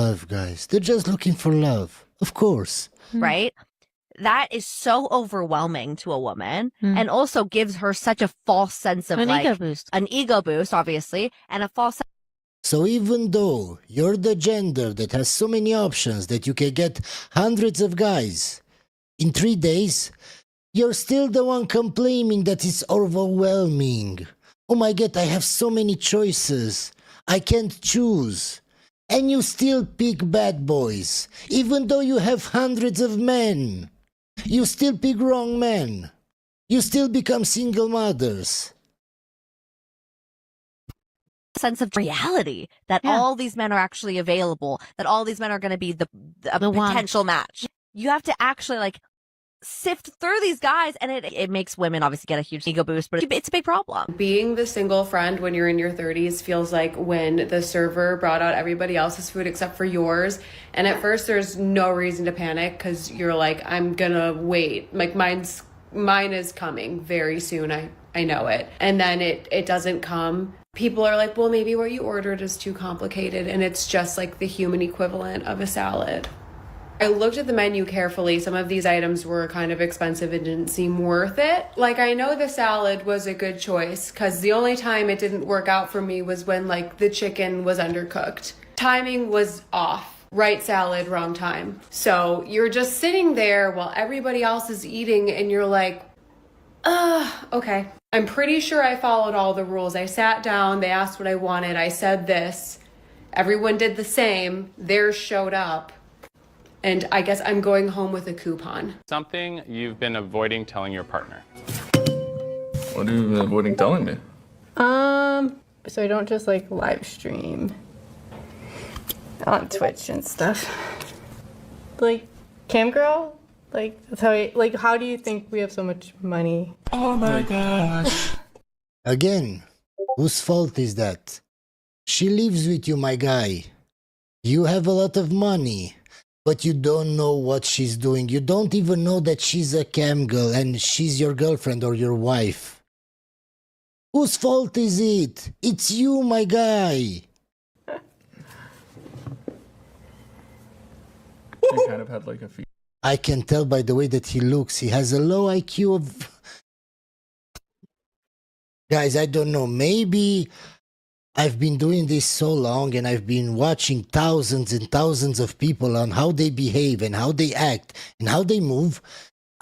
love, guys. They're just looking for love. Of course. Right? That is so overwhelming to a woman and also gives her such a false sense of ego boost. An ego boost, obviously, and a false. So even though you're the gender that has so many options that you can get hundreds of guys in 3 days, you're still the one complaining that it's overwhelming. Oh my God, I have so many choices. I can't choose. And you still pick bad boys, even though you have hundreds of men. You still pick wrong men. You still become single mothers. Sense of reality that all these men are actually available, that all these men are going to be the potential match. You have to actually sift through these guys, and it makes women obviously get a huge ego boost, but it's a big problem. Being the single friend when you're in your 30s feels like when the server brought out everybody else's food except for yours, and at first there's no reason to panic because you're like, I'm gonna wait, like mine is coming very soon, I know it, and then it doesn't come. People are like, well, maybe what you ordered is too complicated, and it's just like the human equivalent of a salad. I looked at the menu carefully. Some of these items were kind of expensive and didn't seem worth it. Like, I know the salad was a good choice because the only time it didn't work out for me was when the chicken was undercooked. Timing was off. Right salad, wrong time. So you're just sitting there while everybody else is eating and you're like, okay. I'm pretty sure I followed all the rules. I sat down, they asked what I wanted, I said this. Everyone did the same. Theirs showed up. And I guess I'm going home with a coupon. Something you've been avoiding telling your partner. What have you been avoiding telling me? So I don't just live stream on Twitch and stuff. Cam girl? That's how how do you think we have so much money? Oh my gosh. Again, whose fault is that? She lives with you, my guy. You have a lot of money. But you don't know what she's doing. You don't even know that she's a cam girl and she's your girlfriend or your wife. Whose fault is it? It's you, my guy. You kind of had a few. I can tell by the way that he looks. He has a low IQ of... Guys, I don't know. Maybe... I've been doing this so long and I've been watching thousands and thousands of people on how they behave and how they act and how they move.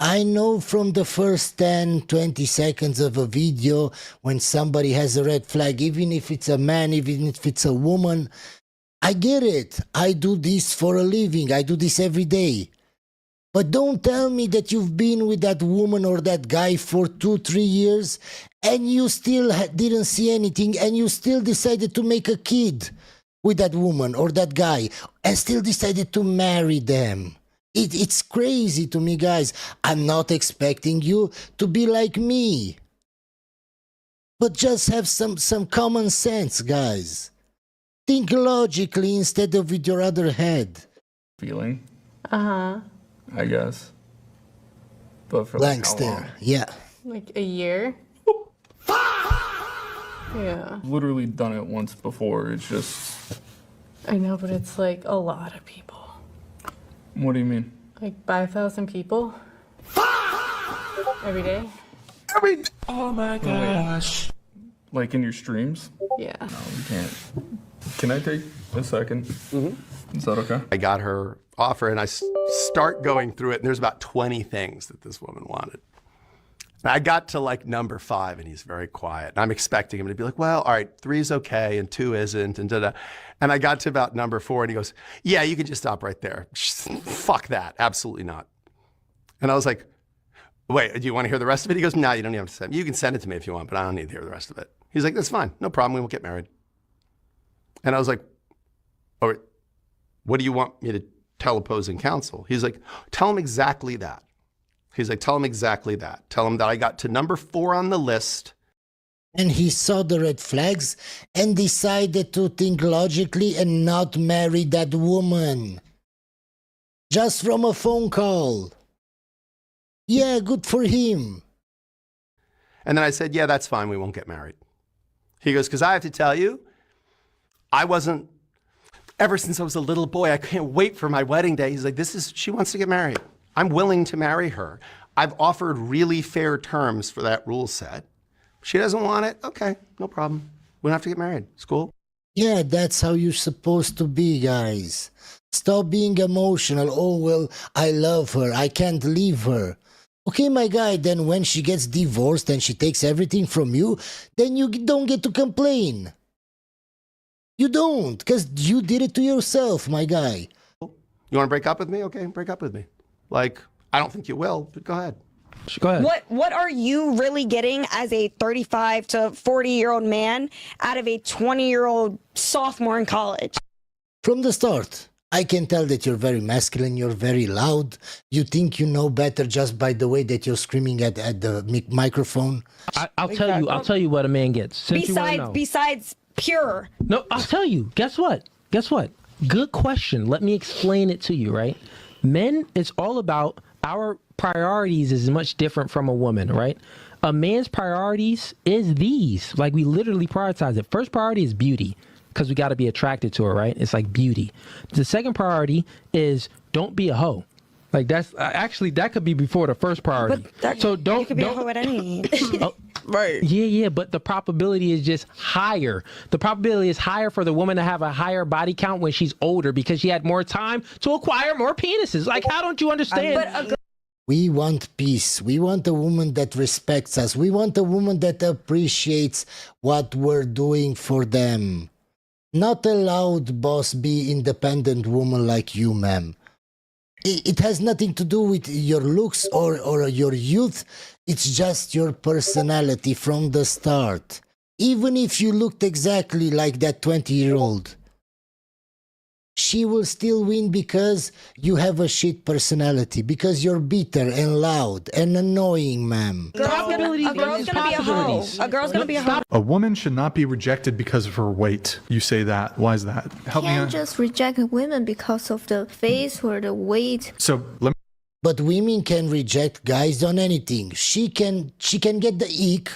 I know from the first 10, 20 seconds of a video when somebody has a red flag, even if it's a man, even if it's a woman. I get it. I do this for a living. I do this every day. But don't tell me that you've been with that woman or that guy for 2-3 years and you still didn't see anything and you still decided to make a kid with that woman or that guy and still decided to marry them. It's crazy to me, guys. I'm not expecting you to be like me. But just have some common sense, guys. Think logically instead of with your other head. Feeling? Uh-huh. I guess. But for Blank how stare, long? yeah. A year? Yeah. Literally done it once before. It's just... I know, but it's a lot of people. What do you mean? 5,000 people? Every day? Oh my gosh. In your streams? Yeah. No, we can't. Can I take a second? Mm-hmm. Is that okay? I got her offer and I start going through it and there's about 20 things that this woman wanted. And I got to number 5 and he's very quiet. And I'm expecting him to be like, well, all right, 3 is okay and 2 isn't and da-da. And I got to about number 4 and he goes, yeah, you can just stop right there. Fuck that, absolutely not. And I was like, wait, do you want to hear the rest of it? He goes, no, you don't even have to send it. You can send it to me if you want, but I don't need to hear the rest of it. He's like, that's fine, no problem, we won't get married. And I was like, all right, what do you want me to tell opposing counsel? He's like, tell him exactly that. He's like, tell him exactly that. Tell him that I got to number 4 on the list. And he saw the red flags and decided to think logically and not marry that woman. Just from a phone call. Yeah, good for him. And then I said, yeah, that's fine, we won't get married. He goes, because I have to tell you, I wasn't ever since I was a little boy. I can't wait for my wedding day. He's like, she wants to get married. I'm willing to marry her. I've offered really fair terms for that rule set. She doesn't want it. Okay, no problem. We don't have to get married. It's cool. Yeah, that's how you're supposed to be, guys. Stop being emotional. Oh, well, I love her. I can't leave her. Okay, my guy, then when she gets divorced and she takes everything from you, then you don't get to complain. You don't, because you did it to yourself, my guy. You want to break up with me? Okay, break up with me. Like, I don't think you will, but go ahead. Go ahead. What are you really getting as a 35 to 40-year-old man out of a 20-year-old sophomore in college? From the start, I can tell that you're very masculine, you're very loud. You think you know better just by the way that you're screaming at the microphone. I'll tell you what a man gets. Since Besides pure. No, I'll tell you. Guess what? Good question. Let me explain it to you, right? Men, it's all about our priorities is much different from a woman, right? A man's priorities is these. Like, we literally prioritize it. First priority is beauty, because we got to be attracted to her, right? It's like beauty. The second priority is don't be a hoe. Like, that's actually, that could be before the first priority. You could be a hoe at any age. Right. Yeah, but the probability is just higher. The probability is higher for the woman to have a higher body count when she's older because she had more time to acquire more penises. Like, how don't you understand? We want peace. We want a woman that respects us. We want a woman that appreciates what we're doing for them. Not a loud boss, be independent woman like you, ma'am. It has nothing to do with your looks or your youth. It's just your personality from the start. Even if you looked exactly like that 20-year-old, she will still win because you have a shit personality, because you're bitter and loud and annoying, ma'am. A girl's gonna be a hoe. A girl's gonna be a hoe. A woman should not be rejected because of her weight. You say that. Why is that? Help me Can't out. just reject women because of the face or the weight. So let me. But women can reject guys on anything. She can get the ick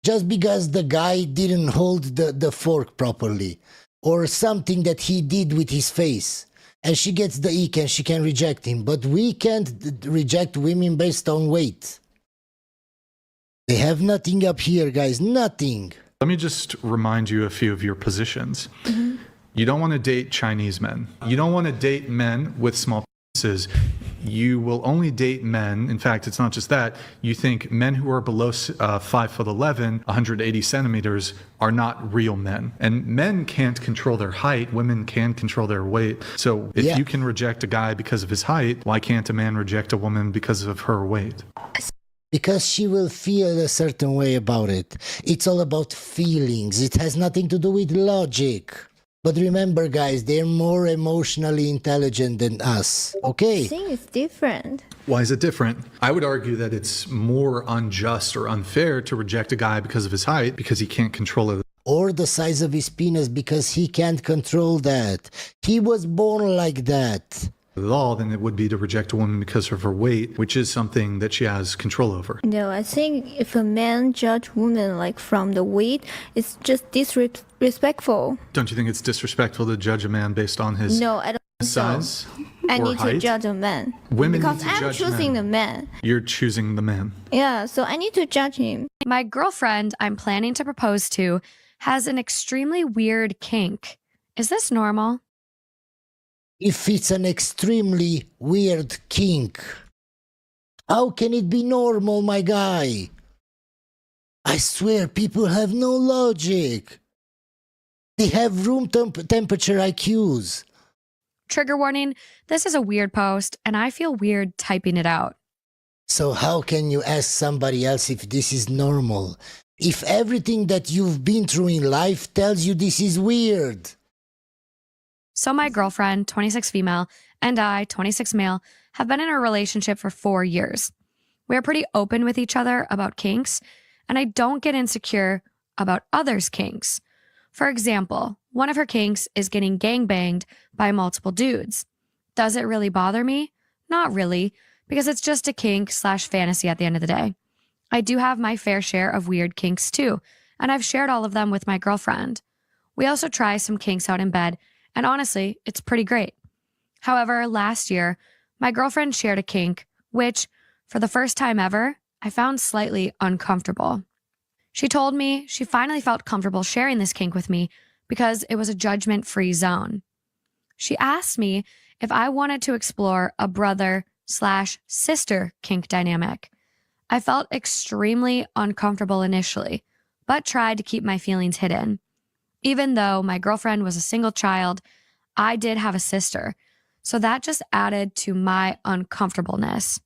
just because the guy didn't hold the fork properly, or something that he did with his face, and she gets the ick and she can reject him. But we can't reject women based on weight. They have nothing up here, guys, nothing. Let me just remind you a few of your positions. Mm-hmm. You don't want to date Chinese men. You don't want to date men with small penises. You will only date men. In fact, it's not just that. You think men who are below 5'11", 180 centimeters are not real men. And men can't control their height. Women can control their weight. So if you can reject a guy because of his height, why can't a man reject a woman because of her weight? Because she will feel a certain way about it. It's all about feelings. It has nothing to do with logic. But remember, guys, they're more emotionally intelligent than us, okay? I think it's different. Why is it different? I would argue that it's more unjust or unfair to reject a guy because of his height, because he can't control it. Or the size of his penis, because he can't control that. He was born like that. At all, then it would be to reject a woman because of her weight, which is something that she has control over. No, I think if a man judge woman like from the weight, it's just disrespectful. Don't you think it's disrespectful to judge a man based on his No, I don't think size so. I need height? to judge a man. Women because need to I'm judge choosing men. the man. You're choosing the man. Yeah, so I need to judge him. My girlfriend I'm planning to propose to has an extremely weird kink. Is this normal? If it's an extremely weird kink, how can it be normal, my guy? I swear, people have no logic. They have room temperature IQs. Trigger warning, this is a weird post, and I feel weird typing it out. So how can you ask somebody else if this is normal? If everything that you've been through in life tells you this is weird. So my girlfriend, 26 female, and I, 26 male, have been in a relationship for 4 years. We are pretty open with each other about kinks, and I don't get insecure about others' kinks. For example, one of her kinks is getting gangbanged by multiple dudes. Does it really bother me? Not really, because it's just a kink/fantasy at the end of the day. I do have my fair share of weird kinks too, and I've shared all of them with my girlfriend. We also try some kinks out in bed, And honestly, it's pretty great. However, last year, my girlfriend shared a kink, which, for the first time ever, I found slightly uncomfortable. She told me she finally felt comfortable sharing this kink with me because it was a judgment-free zone. She asked me if I wanted to explore a brother/sister kink dynamic. I felt extremely uncomfortable initially, but tried to keep my feelings hidden. Even though my girlfriend was a single child, I did have a sister, so that just added to my uncomfortableness.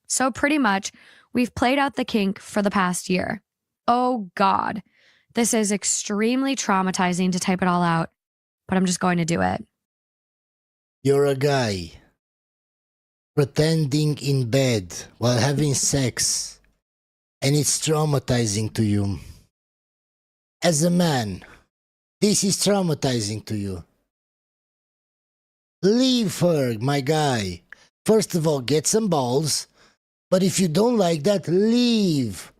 So pretty much, we've played out the kink for the past year. Oh God, this is extremely traumatizing to type it all out, but I'm just going to do it. You're a guy pretending in bed while having sex, and it's traumatizing to you. As a man, this is traumatizing to you. Leave her, my guy. First of all, get some balls, but if you don't like that, leave.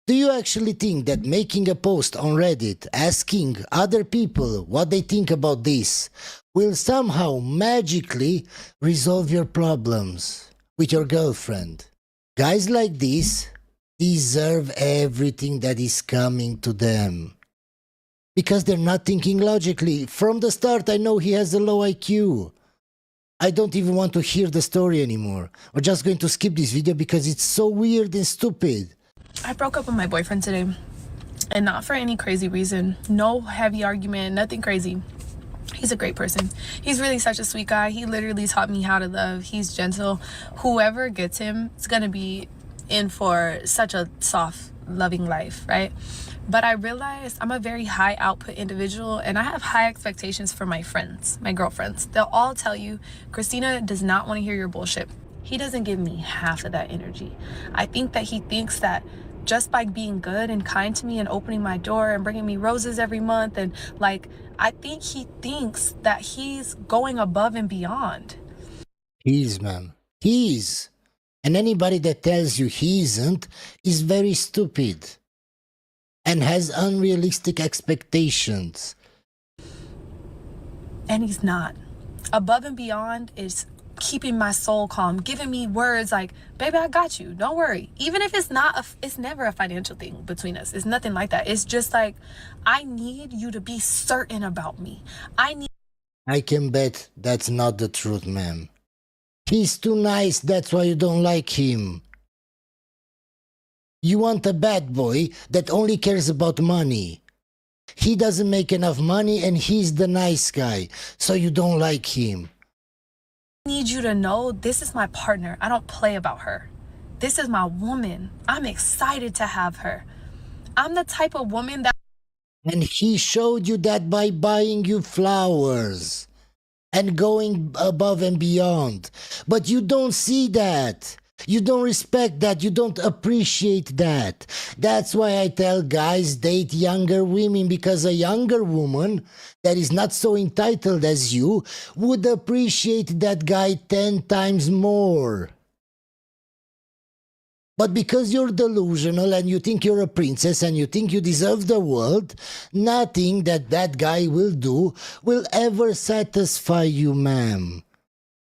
Do you actually think that making a post on Reddit asking other people what they think about this will somehow magically resolve your problems with your girlfriend? Guys like this deserve everything that is coming to them. Because they're not thinking logically. From the start, I know he has a low IQ. I don't even want to hear the story anymore. We're just going to skip this video because it's so weird and stupid. I broke up with my boyfriend today, and not for any crazy reason. No heavy argument, nothing crazy. He's a great person. He's really such a sweet guy. He literally taught me how to love. He's gentle. Whoever gets him is going to be in for such a soft, loving life, right? But I realized I'm a very high output individual, and I have high expectations for my friends, my girlfriends. They'll all tell you, Christina does not want to hear your bullshit. He doesn't give me half of that energy. I think that he thinks that just by being good and kind to me and opening my door and bringing me roses every month, and I think he thinks that he's going above and beyond. He's, man. He's. And anybody that tells you he isn't is very stupid and has unrealistic expectations. And he's not. Above and beyond is keeping my soul calm, giving me words like, baby, I got you, don't worry. Even if it's not, it's never a financial thing between us. It's nothing like that. It's just like, I need you to be certain about me. I can bet that's not the truth, ma'am. He's too nice, that's why you don't like him. You want a bad boy that only cares about money. He doesn't make enough money and he's the nice guy, so you don't like him. I need you to know this is my partner. I don't play about her. This is my woman. I'm excited to have her. I'm the type of woman that... And he showed you that by buying you flowers and going above and beyond. But you don't see that. You don't respect that. You don't appreciate that. That's why I tell guys date younger women, because a younger woman that is not so entitled as you would appreciate that guy 10 times more. But because you're delusional and you think you're a princess and you think you deserve the world, nothing that that guy will do will ever satisfy you, ma'am.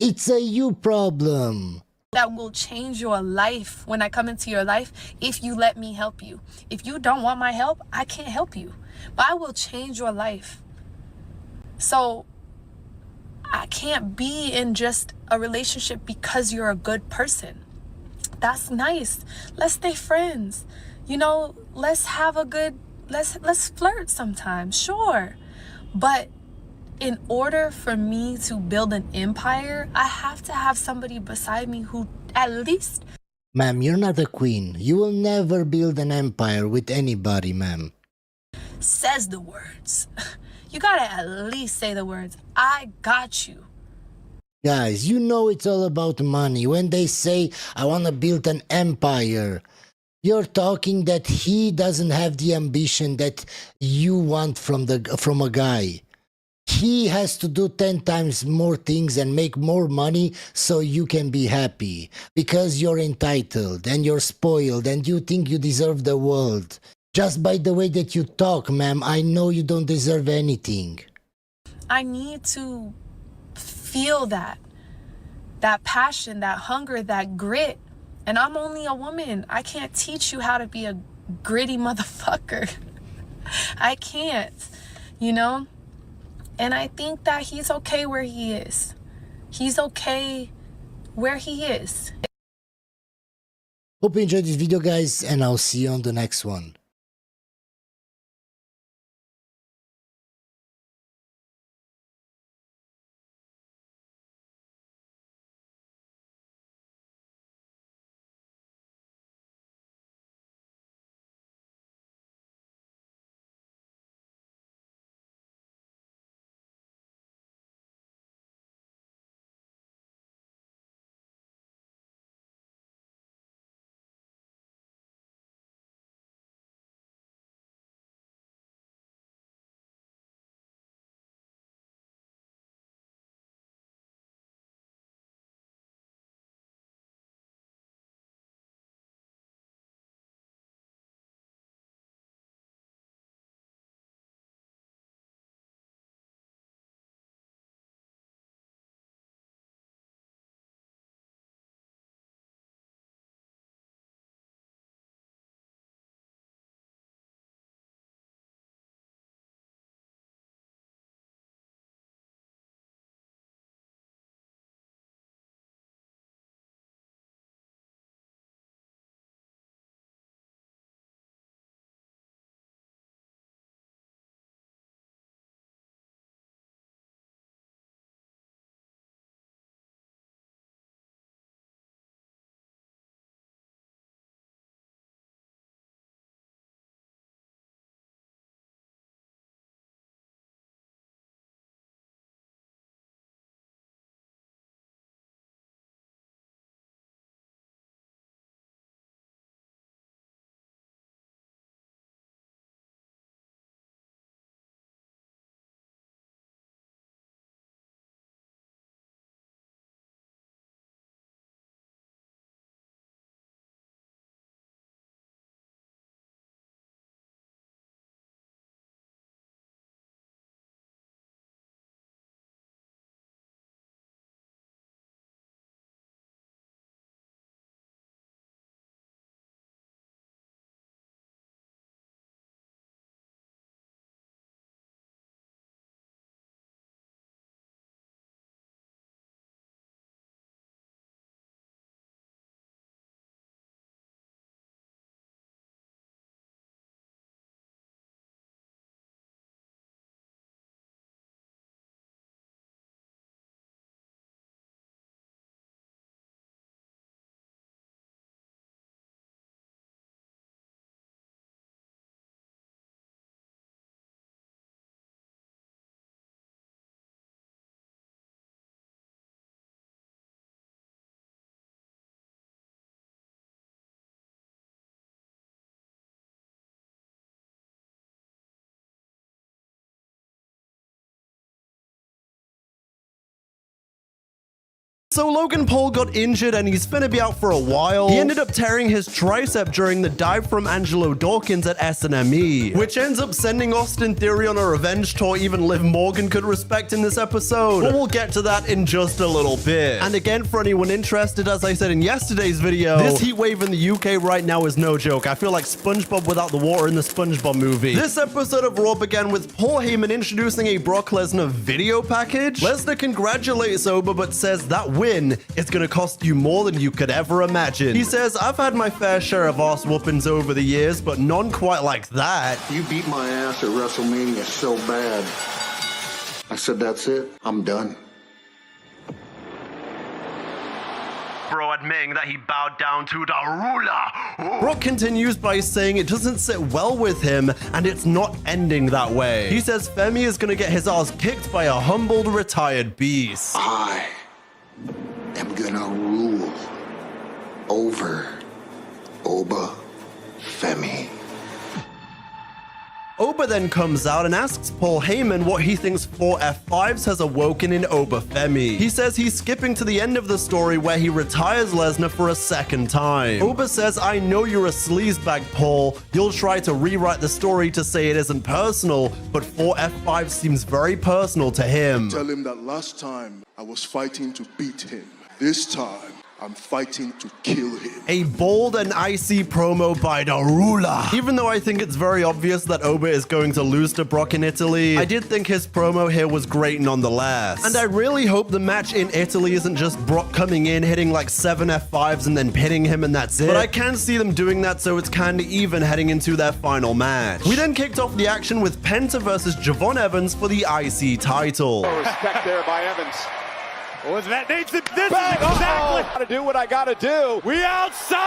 It's a you problem. That will change your life when I come into your life if you let me help you. If you don't want my help, I can't help you. But I will change your life. So I can't be in just a relationship because you're a good person. That's nice. Let's stay friends. You know, let's have a good, let's flirt sometimes, sure. But in order for me to build an empire, I have to have somebody beside me who at least... Ma'am, you're not a queen. You will never build an empire with anybody, ma'am. Says the words. You gotta at least say the words, I got you. Guys, you know it's all about money. When they say, I want to build an empire, you're talking that he doesn't have the ambition that you want from a guy. He has to do 10 times more things and make more money so you can be happy. Because you're entitled and you're spoiled and you think you deserve the world. Just by the way that you talk, ma'am, I know you don't deserve anything. I need to feel that passion, that hunger, that grit. And I'm only a woman. I can't teach you how to be a gritty motherfucker. I can't, you know? And I think that he's okay where he is. He's okay where he is. Hope you enjoyed this video, guys, and I'll see you on the next one. So Logan Paul got injured and he's finna be out for a while. He ended up tearing his tricep during the dive from Angelo Dawkins at SNME, which ends up sending Austin Theory on a revenge tour even Liv Morgan could respect in this episode. But we'll get to that in just a little bit. And again, for anyone interested, as I said in yesterday's video, this heat wave in the UK right now is no joke. I feel like SpongeBob without the water in the SpongeBob movie. This episode of Raw began with Paul Heyman introducing a Brock Lesnar video package. Lesnar congratulates Oba but says that win is gonna cost you more than you could ever imagine. He says, I've had my fair share of ass whoopings over the years, but none quite like that. You beat my ass at WrestleMania so bad. I said, that's it. I'm done. Bro admitting that he bowed down to the ruler. Brock continues by saying it doesn't sit well with him and it's not ending that way. He says Femi is gonna get his ass kicked by a humbled retired beast. I am gonna rule over Oba Femi. Oba then comes out and asks Paul Heyman what he thinks 4 F5s has awoken in Obafemi. He says he's skipping to the end of the story where he retires Lesnar for a second time. Oba says, I know you're a sleazebag, Paul. You'll try to rewrite the story to say it isn't personal, but 4 F5 seems very personal to him. Tell him that last time I was fighting to beat him. This time, I'm fighting to kill him. A bold and icy promo by the ruler. Even though I think it's very obvious that Oba is going to lose to Brock in Italy, I did think his promo here was great nonetheless. And I really hope the match in Italy isn't just Brock coming in, hitting like 7 F5s and then pinning him and that's it. But I can see them doing that, so it's kinda even heading into their final match. We then kicked off the action with Penta versus Javon Evans for the IC title. Respect there by Evans. Was that needs to, this is exactly how to do what I gotta do. We outside!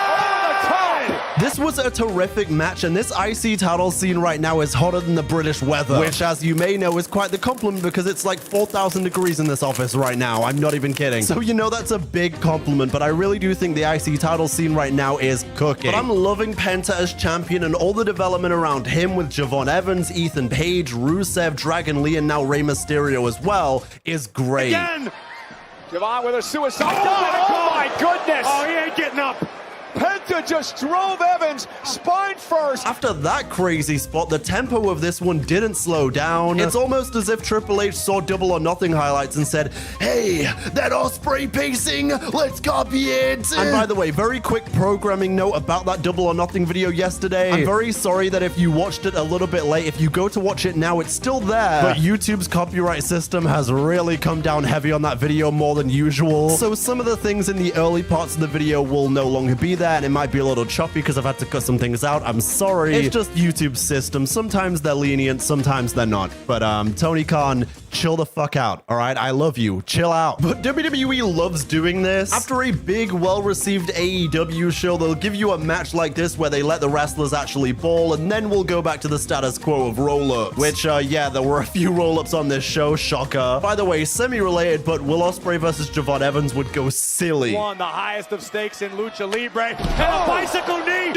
Over the top! This was a terrific match, and this IC title scene right now is hotter than the British weather, which, as you may know, is quite the compliment because it's like 4,000 degrees in this office right now. I'm not even kidding. So you know that's a big compliment, but I really do think the IC title scene right now is cooking. But I'm loving Penta as champion, and all the development around him with Javon Evans, Ethan Page, Rusev, Dragon Lee, and now Rey Mysterio as well is great. Again! Javon with a suicide dive. Oh my goodness! Oh, he ain't getting up. Penta just drove Evans spine first. After that crazy spot, the tempo of this one didn't slow down. It's almost as if Triple H saw Double or Nothing highlights and said, hey, that Ospreay pacing, let's copy it. And by the way, very quick programming note about that Double or Nothing video yesterday. I'm very sorry that if you watched it a little bit late, if you go to watch it now, it's still there. But YouTube's copyright system has really come down heavy on that video more than usual. So some of the things in the early parts of the video will no longer be there, and it might be a little choppy because I've had to cut some things out. I'm sorry. It's just YouTube's system. Sometimes they're lenient, sometimes they're not. But Tony Khan, chill the fuck out, all right? I love you. Chill out. But WWE loves doing this. After a big, well-received AEW show, they'll give you a match like this where they let the wrestlers actually ball, and then we'll go back to the status quo of roll-ups. Which, yeah, there were a few roll-ups on this show. Shocker. By the way, semi-related, but Will Ospreay versus Javon Evans would go silly. Won the highest of stakes in Lucha Libre. And a bicycle knee.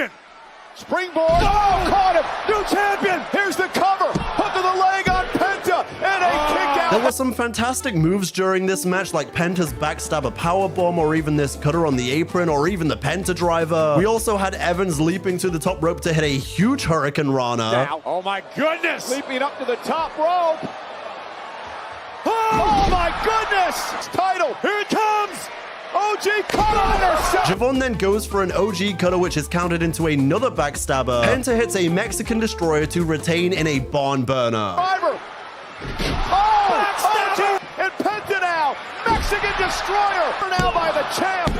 Springboard. Oh, caught him. New champion. Here's the cover. Hook of the leg on Penta. And a kick out. There were some fantastic moves during this match, like Penta's backstabber powerbomb, or even this cutter on the apron, or even the Penta driver. We also had Evans leaping to the top rope to hit a huge Hurricane Rana. Now, oh my goodness. Leaping up to the top rope. Oh my goodness. Title. Here it comes. OG cutter! Javon then goes for an OG cutter, which is countered into another backstabber. Penta hits a Mexican destroyer to retain in a barn burner. Driver. Oh! And Penta now! Mexican destroyer! Now by the champ!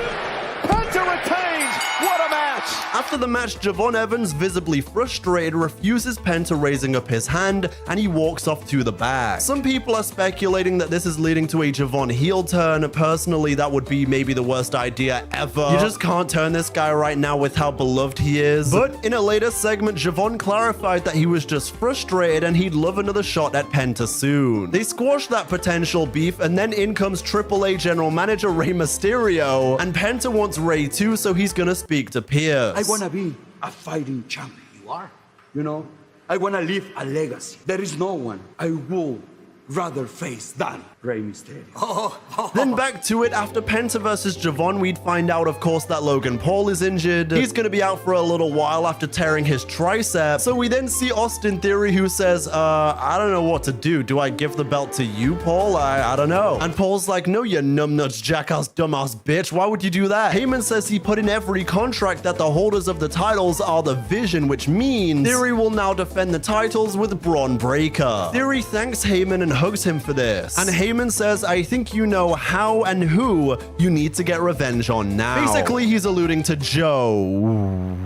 Penta retains! What a match! After the match, Javon Evans, visibly frustrated, refuses Penta raising up his hand, and he walks off to the back. Some people are speculating that this is leading to a Javon heel turn. Personally, that would be maybe the worst idea ever. You just can't turn this guy right now with how beloved he is. But in a later segment, Javon clarified that he was just frustrated and he'd love another shot at Penta soon. They squashed that potential beef, and then in comes Triple A General Manager Rey Mysterio, and Penta wants Rey too, so he's gonna speak to Pierce. I want to be a fighting champion. You are. You know, I want to leave a legacy. There is no one I would rather face than Rey Mysterio. Then back to it, after Penta versus Javon, we'd find out, of course, that Logan Paul is injured. He's gonna be out for a little while after tearing his tricep. So we then see Austin Theory, who says, I don't know what to do. Do I give the belt to you, Paul? I don't know. And Paul's like, no, you numbnuts, jackass, dumbass bitch. Why would you do that? Heyman says he put in every contract that the holders of the titles are the Vision, which means Theory will now defend the titles with Braun Breaker. Theory thanks Heyman and hugs him for this. And Heyman says, I think you know how and who you need to get revenge on now. Basically, he's alluding to Joe.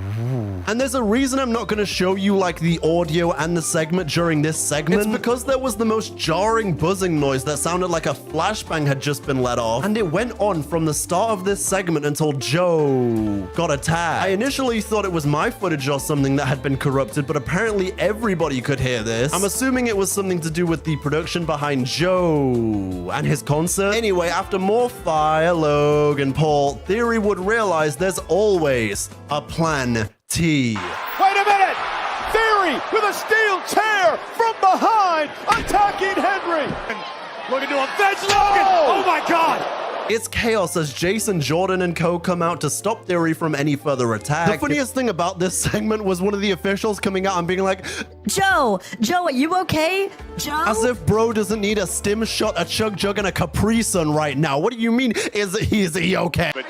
And there's a reason I'm not going to show you like the audio and the segment during this segment. It's because there was the most jarring buzzing noise that sounded like a flashbang had just been let off. And it went on from the start of this segment until Joe got attacked. I initially thought it was my footage or something that had been corrupted, but apparently everybody could hear this. I'm assuming it was something to do with the production behind Joe and his concert. Anyway, after more fire, Logan Paul, Theory would realize there's always a plan T. Wait a minute! Theory Theory with a steel chair from behind, attacking Henry. Looking to avenge Logan. Oh my God. It's chaos as Jason Jordan and co come out to stop Theory from any further attack. The funniest thing about this segment was one of the officials coming out and being like, Joe, are you okay? Joe? As if bro doesn't need a stim shot, a chug jug, and a Capri Sun right now. What do you mean? Is he okay? But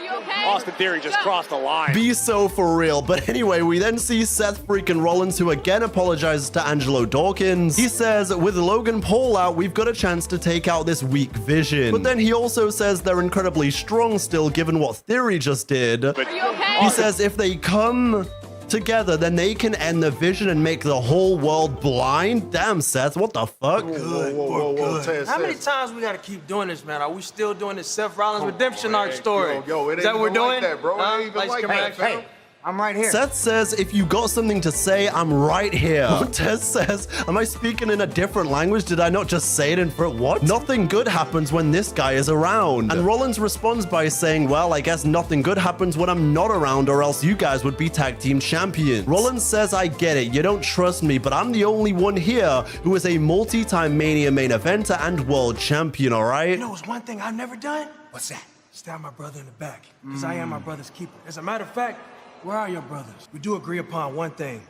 Austin Theory just crossed the line. Be so for real. But anyway, we then see Seth freaking Rollins, who again apologizes to Angelo Dawkins. He says, with Logan Paul out, we've got a chance to take out this weak Vision. But then he also says they're incredibly strong still, given what Theory just did. But he says if they come together, then they can end the Vision and make the whole world blind. Damn, Seth, what the fuck? Good. How many times we gotta keep doing this, man? Are we still doing this Seth Rollins redemption arc story? Yo, it ain't Is that what we're even doing? like that, bro. It ain't even like that. Hey, I'm right here. Seth says, if you got something to say, I'm right here. Tez says, am I speaking in a different language? Did I not just say it in front? What? Nothing good happens when this guy is around. And Rollins responds by saying, well, I guess nothing good happens when I'm not around, or else you guys would be tag team champions. Rollins says, I get it. You don't trust me, but I'm the only one here who is a multi-time Mania main eventer and world champion, all right? You know, it's one thing I've never done. What's that? Stab my brother in the back, because I am my brother's keeper. As a matter of fact, where are your brothers? We do agree upon one thing.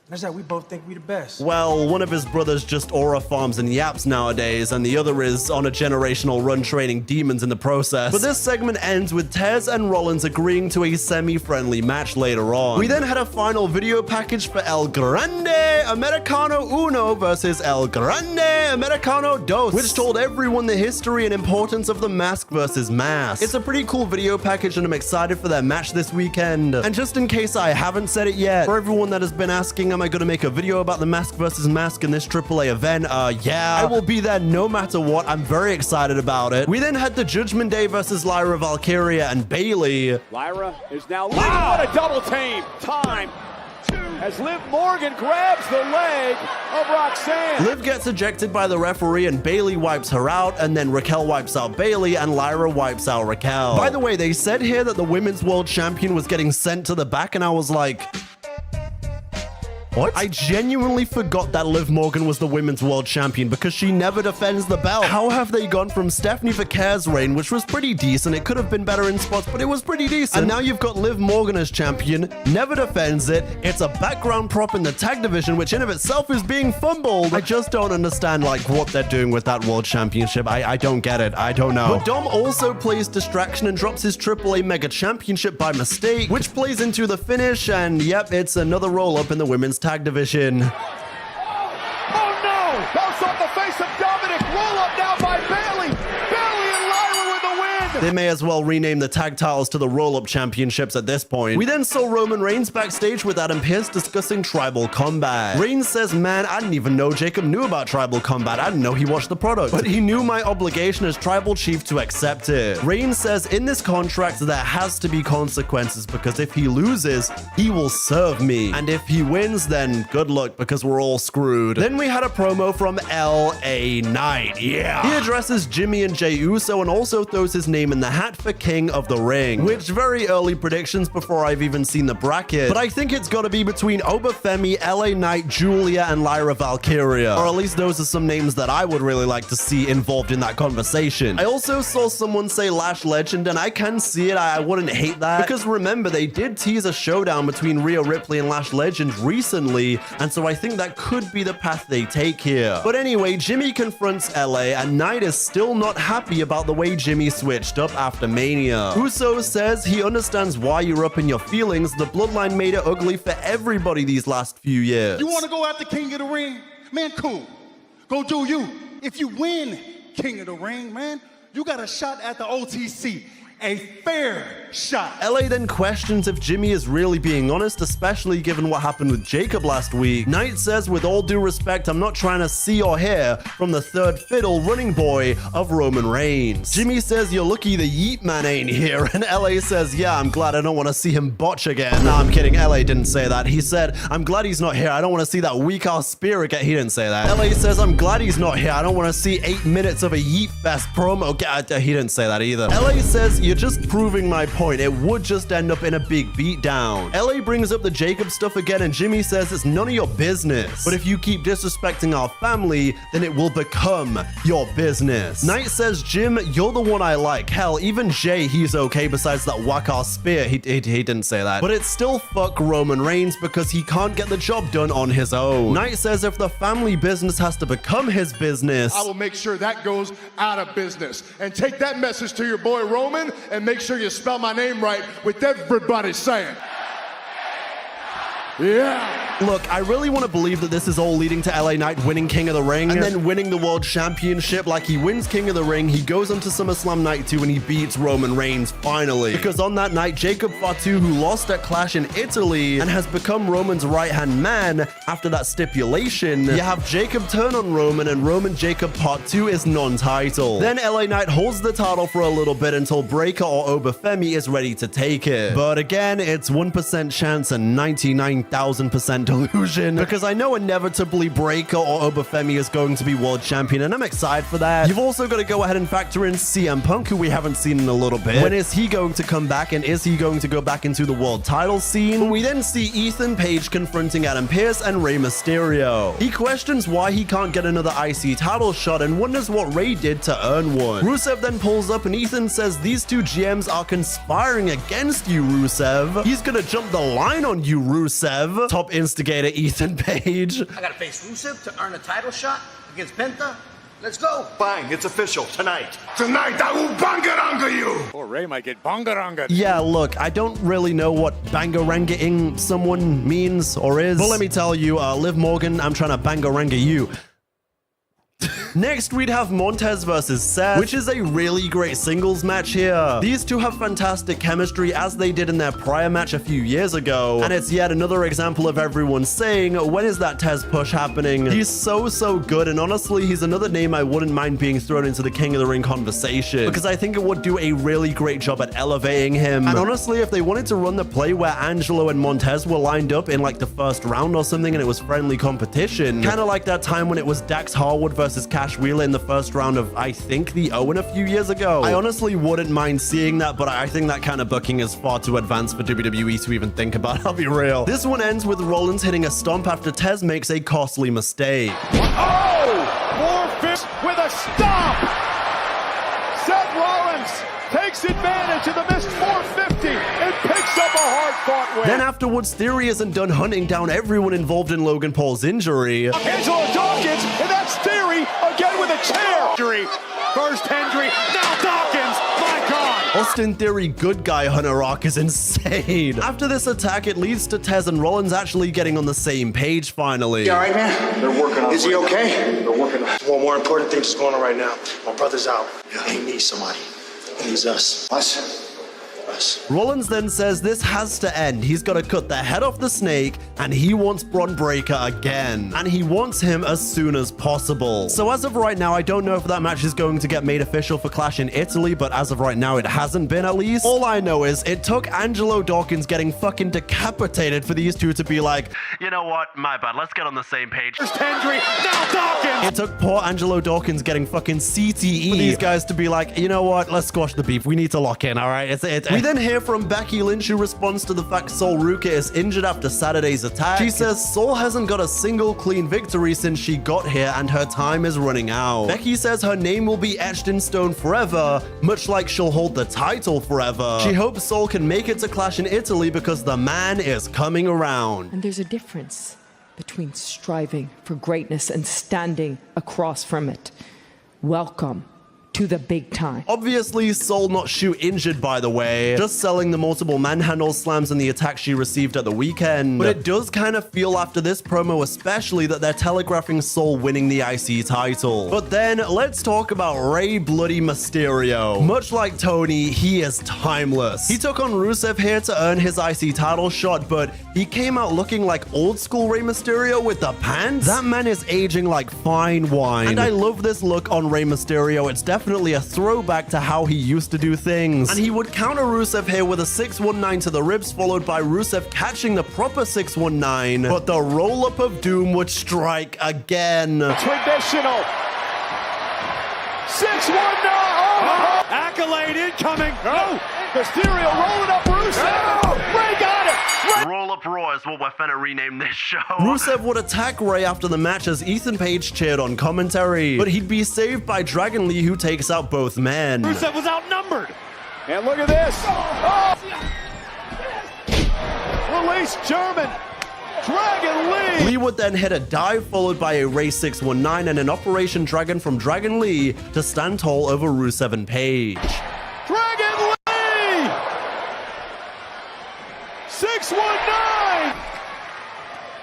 That's that we both think we the best. Well, one of his brothers just aura farms and yaps nowadays, and the other is on a generational run training demons in the process. But this segment ends with Tez and Rollins agreeing to a semi-friendly match later on. We then had a final video package for El Grande Americano Uno versus El Grande Americano Dos, which told everyone the history and importance of the mask versus mask. It's a pretty cool video package, and I'm excited for their match this weekend. And just in case I haven't said it yet, for everyone that has been asking, am I going to make a video about the mask versus mask in this AAA event? Yeah, I will be there no matter what. I'm very excited about it. We then had the Judgment Day versus Lyra Valkyria and Bayley. Lyra is now leading. What a double team. Time as Liv Morgan grabs the leg of Roxanne. Liv gets ejected by the referee and Bayley wipes her out, and then Raquel wipes out Bayley and Lyra wipes out Raquel. By the way, they said here that the women's world champion was getting sent to the back, and I was like, what? I genuinely forgot that Liv Morgan was the women's world champion because she never defends the belt. How have they gone from Stephanie Vaquer's reign, which was pretty decent, it could have been better in spots, but it was pretty decent, and now you've got Liv Morgan as champion, never defends it, it's a background prop in the tag division, which in of itself is being fumbled. I just don't understand, like, what they're doing with that world championship. I don't get it. I don't know. But Dom also plays distraction and drops his AAA Mega Championship by mistake, which plays into the finish, and yep, it's another roll-up in the women's tag division. Oh no! Bounce off the face of Dominic. Roll up now by Bayley. Bayley and Lyra with the win. They may as well rename the tag titles to the roll-up championships at this point. We then saw Roman Reigns backstage with Adam Pearce discussing Tribal Combat. Reigns says, man, I didn't even know Jacob knew about Tribal Combat. I didn't know he watched the product. But he knew my obligation as Tribal Chief to accept it. Reigns says, in this contract, there has to be consequences because if he loses, he will serve me. And if he wins, then good luck because we're all screwed. Then we had a promo from LA Knight. Yeah. He addresses Jimmy and Jey Uso and also throws his name in the hat for King of the Ring, which very early predictions before I've even seen the bracket, but I think it's got to be between Obafemi, LA Knight, Julia, and Lyra Valkyria, or at least those are some names that I would really like to see involved in that conversation. I also saw someone say Lash Legend, and I can see it. I wouldn't hate that, because remember, they did tease a showdown between Rhea Ripley and Lash Legend recently, and so I think that could be the path they take here. But anyway, Jimmy confronts LA, and Knight is still not happy about the way Jimmy switched up after Mania. Uso says he understands why you're up in your feelings. The bloodline made it ugly for everybody these last few years. You want to go after King of the Ring? Man, cool. Go do you. If you win King of the Ring, man, you got a shot at the OTC. A fair shot. LA then questions if Jimmy is really being honest, especially given what happened with Jacob last week. Knight says, with all due respect, I'm not trying to see or hear from the third fiddle running boy of Roman Reigns. Jimmy says, you're lucky the Yeet Man ain't here, and LA says, yeah, I'm glad I don't want to see him botch again. Nah, I'm kidding, LA didn't say that. He said, I'm glad he's not here, I don't want to see that weak-ass spear again. He didn't say that. LA says, I'm glad he's not here, I don't want to see 8 minutes of a Yeet Fest promo. He didn't say that either. LA says, you're just proving my point. It would just end up in a big beatdown. LA brings up the Jacob stuff again, and Jimmy says it's none of your business. But if you keep disrespecting our family, then it will become your business. Knight says, Jim, you're the one I like. Hell, even Jay, he's okay besides that whack-ass spear. He didn't say that. But it's still fuck Roman Reigns because he can't get the job done on his own. Knight says if the family business has to become his business, I will make sure that goes out of business. And take that message to your boy Roman and make sure you spell my name right with everybody saying. Yeah. Look, I really want to believe that this is all leading to LA Knight winning King of the Ring and then winning the World Championship. Like, he wins King of the Ring, he goes on to SummerSlam Night 2 and he beats Roman Reigns finally. Because on that night, Jacob Fatu, who lost at Clash in Italy and has become Roman's right-hand man after that stipulation, you have Jacob turn on Roman and Roman Jacob Part 2 is non-title. Then LA Knight holds the title for a little bit until Breakker or Obafemi is ready to take it. But again, it's 1% chance and 99,000% delusion, because I know inevitably Breakker or Obafemi is going to be world champion, and I'm excited for that. You've also got to go ahead and factor in CM Punk, who we haven't seen in a little bit. When is he going to come back, and is he going to go back into the world title scene? We then see Ethan Page confronting Adam Pearce and Rey Mysterio. He questions why he can't get another IC title shot and wonders what Rey did to earn one. Rusev then pulls up and Ethan says these two GMs are conspiring against you, Rusev. He's gonna jump the line on you, Rusev. Top instigator Ethan Page. I gotta face Rusev to earn a title shot against Penta. Let's go. Fine, it's official. Tonight. Tonight I will bangaranga you. Or Ray might get bangaranga. Yeah, look, I don't really know what bangaranga-ing someone means or is. But let me tell you, Liv Morgan, I'm trying to bangaranga you. Next, we'd have Montez versus Seth, which is a really great singles match here. These two have fantastic chemistry as they did in their prior match a few years ago, and it's yet another example of everyone saying, when is that Tez push happening? He's so good, and honestly, he's another name I wouldn't mind being thrown into the King of the Ring conversation, because I think it would do a really great job at elevating him. And honestly, if they wanted to run the play where Angelo and Montez were lined up in like the first round or something and it was friendly competition, kind of like that time when it was Dax Harwood versus Cash Wheeler in the first round of, I think, the Owen a few years ago. I honestly wouldn't mind seeing that, but I think that kind of booking is far too advanced for WWE to even think about, I'll be real. This one ends with Rollins hitting a stomp after Tez makes a costly mistake. Oh! More fist with a stomp! Seth Rollins takes advantage of the missed 450 and picks up a hard-fought win. Then afterwards, Theory isn't done hunting down everyone involved in Logan Paul's injury. Angelo Dawkins, and that's Theory again with a chair. First Hendry, now Dawkins. My God. Austin Theory good guy hunter arc is insane. After this attack, it leads to Tez and Rollins actually getting on the same page finally. You all right, man? They're working on it. Is he okay? They're working on it. One more important thing that's going on right now. My brother's out. He needs somebody. He needs us. Us? Rollins then says this has to end. He's got to cut the head off the snake, and he wants Bron Breakker again. And he wants him as soon as possible. So as of right now, I don't know if that match is going to get made official for Clash in Italy, but as of right now, it hasn't been at least. All I know is it took Angelo Dawkins getting fucking decapitated for these two to be like, you know what, my bad, let's get on the same page. First Hendry, now Dawkins. It took poor Angelo Dawkins getting fucking CTE for these guys to be like, you know what, let's squash the beef. We need to lock in, all right? We then hear from Becky Lynch, who responds to the fact Sol Ruka is injured after Saturday's attack. She says Sol hasn't got a single clean victory since she got here and her time is running out. Becky says her name will be etched in stone forever, much like she'll hold the title forever. She hopes Sol can make it to Clash in Italy because the man is coming around. And there's a difference between striving for greatness and standing across from it. Welcome to the big time. Obviously, Sol not shoe injured, by the way, just selling the multiple manhandle slams and the attack she received at the weekend. But it does kind of feel after this promo especially that they're telegraphing Sol winning the IC title. But then let's talk about Rey Bloody Mysterio. Much like Tony, he is timeless. He took on Rusev here to earn his IC title shot, but he came out looking like old school Rey Mysterio with the pants. That man is aging like fine wine. And I love this look on Rey Mysterio. It's definitely a throwback to how he used to do things. And he would counter Rusev here with a 619 to the ribs, followed by Rusev catching the proper 619. But the roll-up of doom would strike again. Traditional 619. Oh! Accolade incoming. Oh, Mysterio rolling up Rusev. Ray got it. Roll Up Raw is what we're finna rename this show. Rusev would attack Ray after the match as Ethan Page cheered on commentary, but he'd be saved by Dragon Lee, who takes out both men. Rusev was outnumbered. And look at this. Oh. Release German. Dragon Lee! Lee would then hit a dive followed by a Ray 619 and an Operation Dragon from Dragon Lee to stand tall over Rusev and Page. Dragon Lee! 619!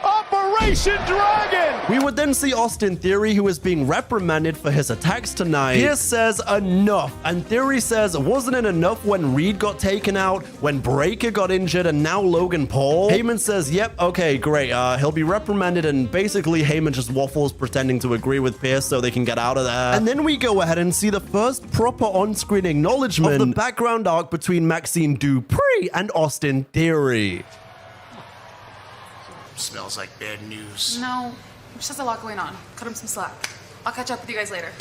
Operation Dragon! We would then see Austin Theory, who is being reprimanded for his attacks tonight. Pierce says enough, and Theory says, wasn't it enough when Reed got taken out, when Breakker got injured, and now Logan Paul? Heyman says, yep, okay, great. He'll be reprimanded, and basically Heyman just waffles, pretending to agree with Pierce so they can get out of there. And then we go ahead and see the first proper on-screen acknowledgement of the background arc between Maxine Dupree and Austin Theory. Smells like bad news. No, just has a lot going on. Cut him some slack. I'll catch up with you guys later.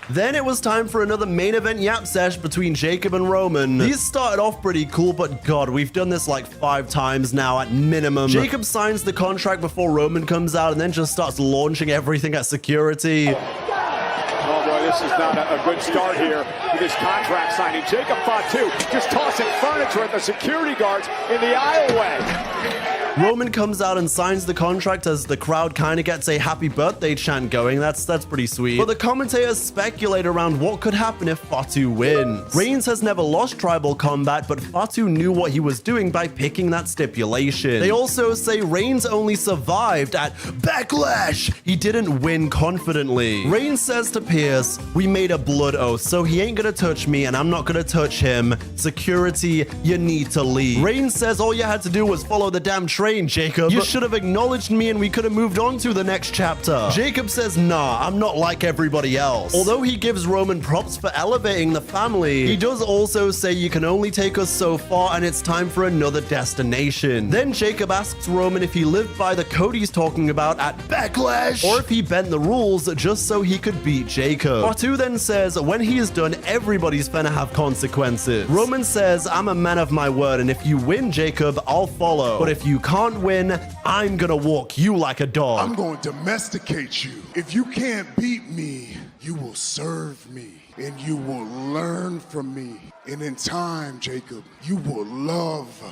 Then it was time for another main event yap sesh between Jacob and Roman. These started off pretty cool, but god, we've done this like 5 times now at minimum. Jacob signs the contract before Roman comes out and then just starts launching everything at security. Oh boy, this is not a good start here with this contract signing. Jacob Fatu just tossing furniture at the security guards in the aisleway. Roman comes out and signs the contract as the crowd kind of gets a happy birthday chant going. That's pretty sweet. But the commentators speculate around what could happen if Fatu wins. Reigns has never lost tribal combat, but Fatu knew what he was doing by picking that stipulation. They also say Reigns only survived at Backlash. He didn't win confidently. Reigns says to Pierce, we made a blood oath, so he ain't gonna touch me and I'm not gonna touch him. Security, you need to leave. Reigns says all you had to do was follow the damn train, Jacob. You should have acknowledged me and we could have moved on to the next chapter. Jacob says, nah, I'm not like everybody else. Although he gives Roman props for elevating the family, he does also say you can only take us so far and it's time for another destination. Then Jacob asks Roman if he lived by the code he's talking about at Backlash, or if he bent the rules just so he could beat Jacob. Fatu then says, when he is done, everybody's gonna have consequences. Roman says, I'm a man of my word, and if you win, Jacob, I'll follow. But if you can't win, I'm gonna walk you like a dog. I'm going to domesticate you. If you can't beat me, you will serve me and you will learn from me. And in time, Jacob, you will love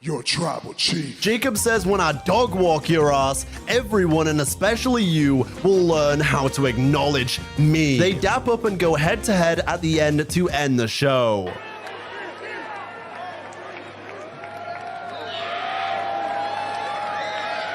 your tribal chief. Jacob says when I dog walk your ass, everyone and especially you will learn how to acknowledge me. They dap up and go head to head at the end to end the show.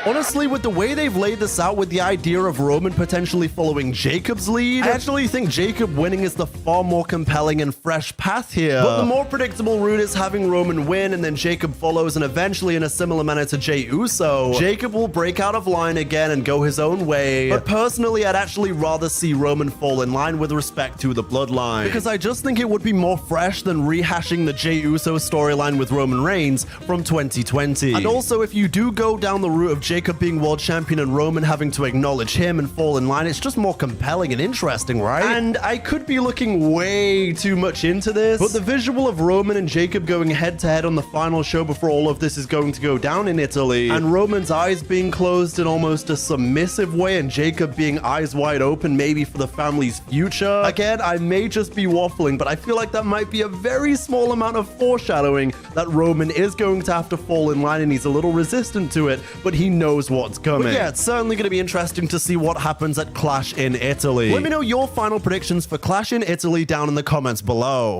Honestly, with the way they've laid this out with the idea of Roman potentially following Jacob's lead, I actually think Jacob winning is the far more compelling and fresh path here. But the more predictable route is having Roman win and then Jacob follows, and eventually in a similar manner to Jey Uso, Jacob will break out of line again and go his own way. But personally, I'd actually rather see Roman fall in line with respect to the bloodline, because I just think it would be more fresh than rehashing the Jey Uso storyline with Roman Reigns from 2020. And also, if you do go down the route of Jacob being world champion and Roman having to acknowledge him and fall in line, it's just more compelling and interesting, right? And I could be looking way too much into this, but the visual of Roman and Jacob going head to head on the final show before all of this is going to go down in Italy, and Roman's eyes being closed in almost a submissive way and Jacob being eyes wide open, maybe for the family's future. Again, I may just be waffling, but I feel like that might be a very small amount of foreshadowing that Roman is going to have to fall in line and he's a little resistant to it, but he knows what's coming. But yeah, it's certainly going to be interesting to see what happens at Clash in Italy. Let me know your final predictions for Clash in Italy down in the comments below.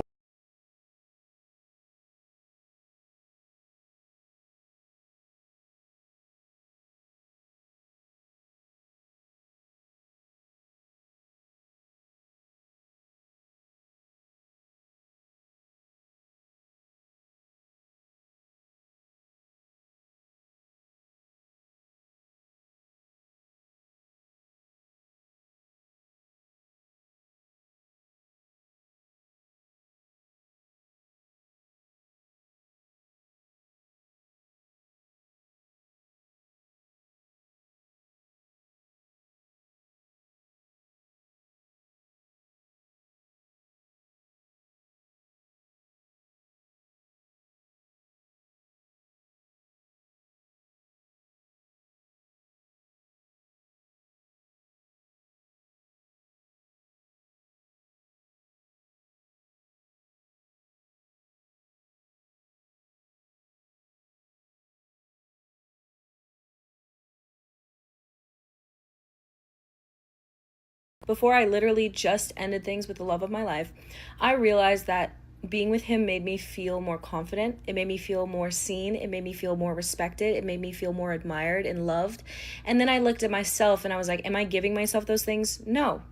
Before I literally just ended things with the love of my life, I realized that being with him made me feel more confident. It made me feel more seen. It made me feel more respected. It made me feel more admired and loved. And then I looked at myself and I was like, am I giving myself those things? No.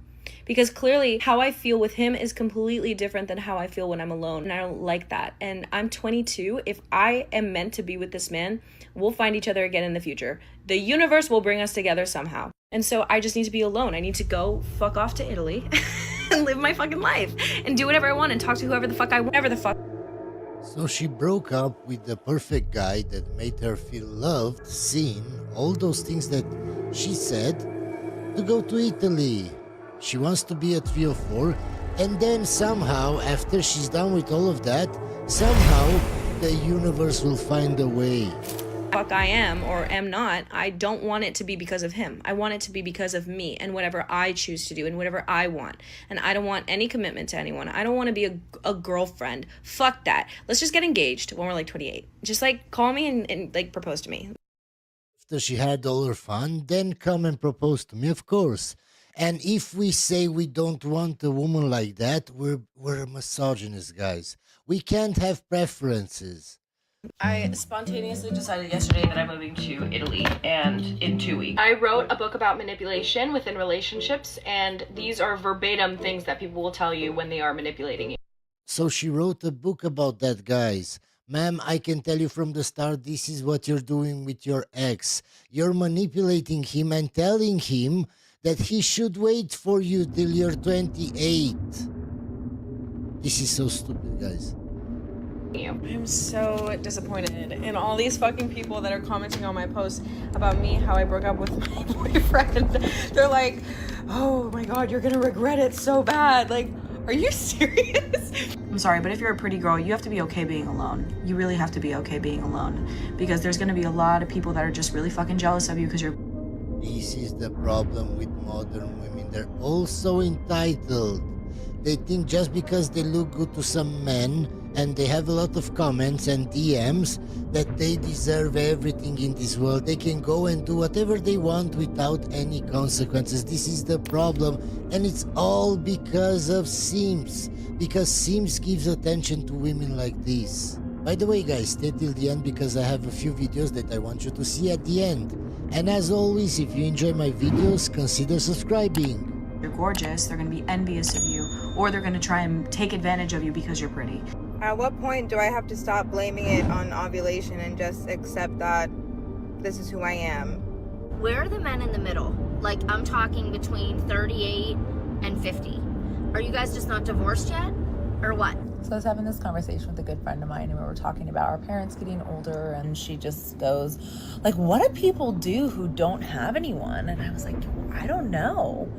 Because clearly how I feel with him is completely different than how I feel when I'm alone. And I don't like that. And I'm 22. If I am meant to be with this man, we'll find each other again in the future. The universe will bring us together somehow. And so I just need to be alone. I need to go fuck off to Italy and live my fucking life and do whatever I want and talk to whoever the fuck I want, whatever the fuck. So she broke up with the perfect guy that made her feel loved, seen, all those things that she said, to go to Italy. She wants to be a 304, and then somehow, after she's done with all of that, somehow the universe will find a way. Fuck I am or am not, I don't want it to be because of him. I want it to be because of me and whatever I choose to do and whatever I want. And I don't want any commitment to anyone. I don't want to be a girlfriend. Fuck that. Let's just get engaged when we're like 28. Just like call me and like propose to me. After she had all her fun, then come and propose to me, of course. And if we say we don't want a woman like that, we're misogynists, guys. We can't have preferences. I spontaneously decided yesterday that I'm moving to Italy, and in 2 weeks. I wrote a book about manipulation within relationships, and these are verbatim things that people will tell you when they are manipulating you. So she wrote a book about that, guys. Ma'am, I can tell you from the start, this is what you're doing with your ex. You're manipulating him and telling him that he should wait for you till you're 28. This is so stupid, guys. I'm so disappointed in all these fucking people that are commenting on my posts about me, how I broke up with my boyfriend. They're like, oh my god, you're gonna regret it so bad. Like, are you serious? I'm sorry, but if you're a pretty girl, you have to be okay being alone. You really have to be okay being alone, because there's gonna be a lot of people that are just really fucking jealous of you because you're... This is the problem with modern women. They're all so entitled. They think just because they look good to some men and they have a lot of comments and DMs that they deserve everything in this world. They can go and do whatever they want without any consequences. This is the problem, and it's all because of Sims. Because Sims gives attention to women like this. By the way, guys, stay till the end because I have a few videos that I want you to see at the end. And as always, if you enjoy my videos, consider subscribing. You're gorgeous, they're gonna be envious of you, or they're gonna try and take advantage of you because you're pretty. At what point do I have to stop blaming it on ovulation and just accept that this is who I am? Where are the men in the middle? Like, I'm talking between 38 and 50. Are you guys just not divorced yet? Or what? So I was having this conversation with a good friend of mine, and we were talking about our parents getting older, and she just goes, like, what do people do who don't have anyone? And I was like, I don't know.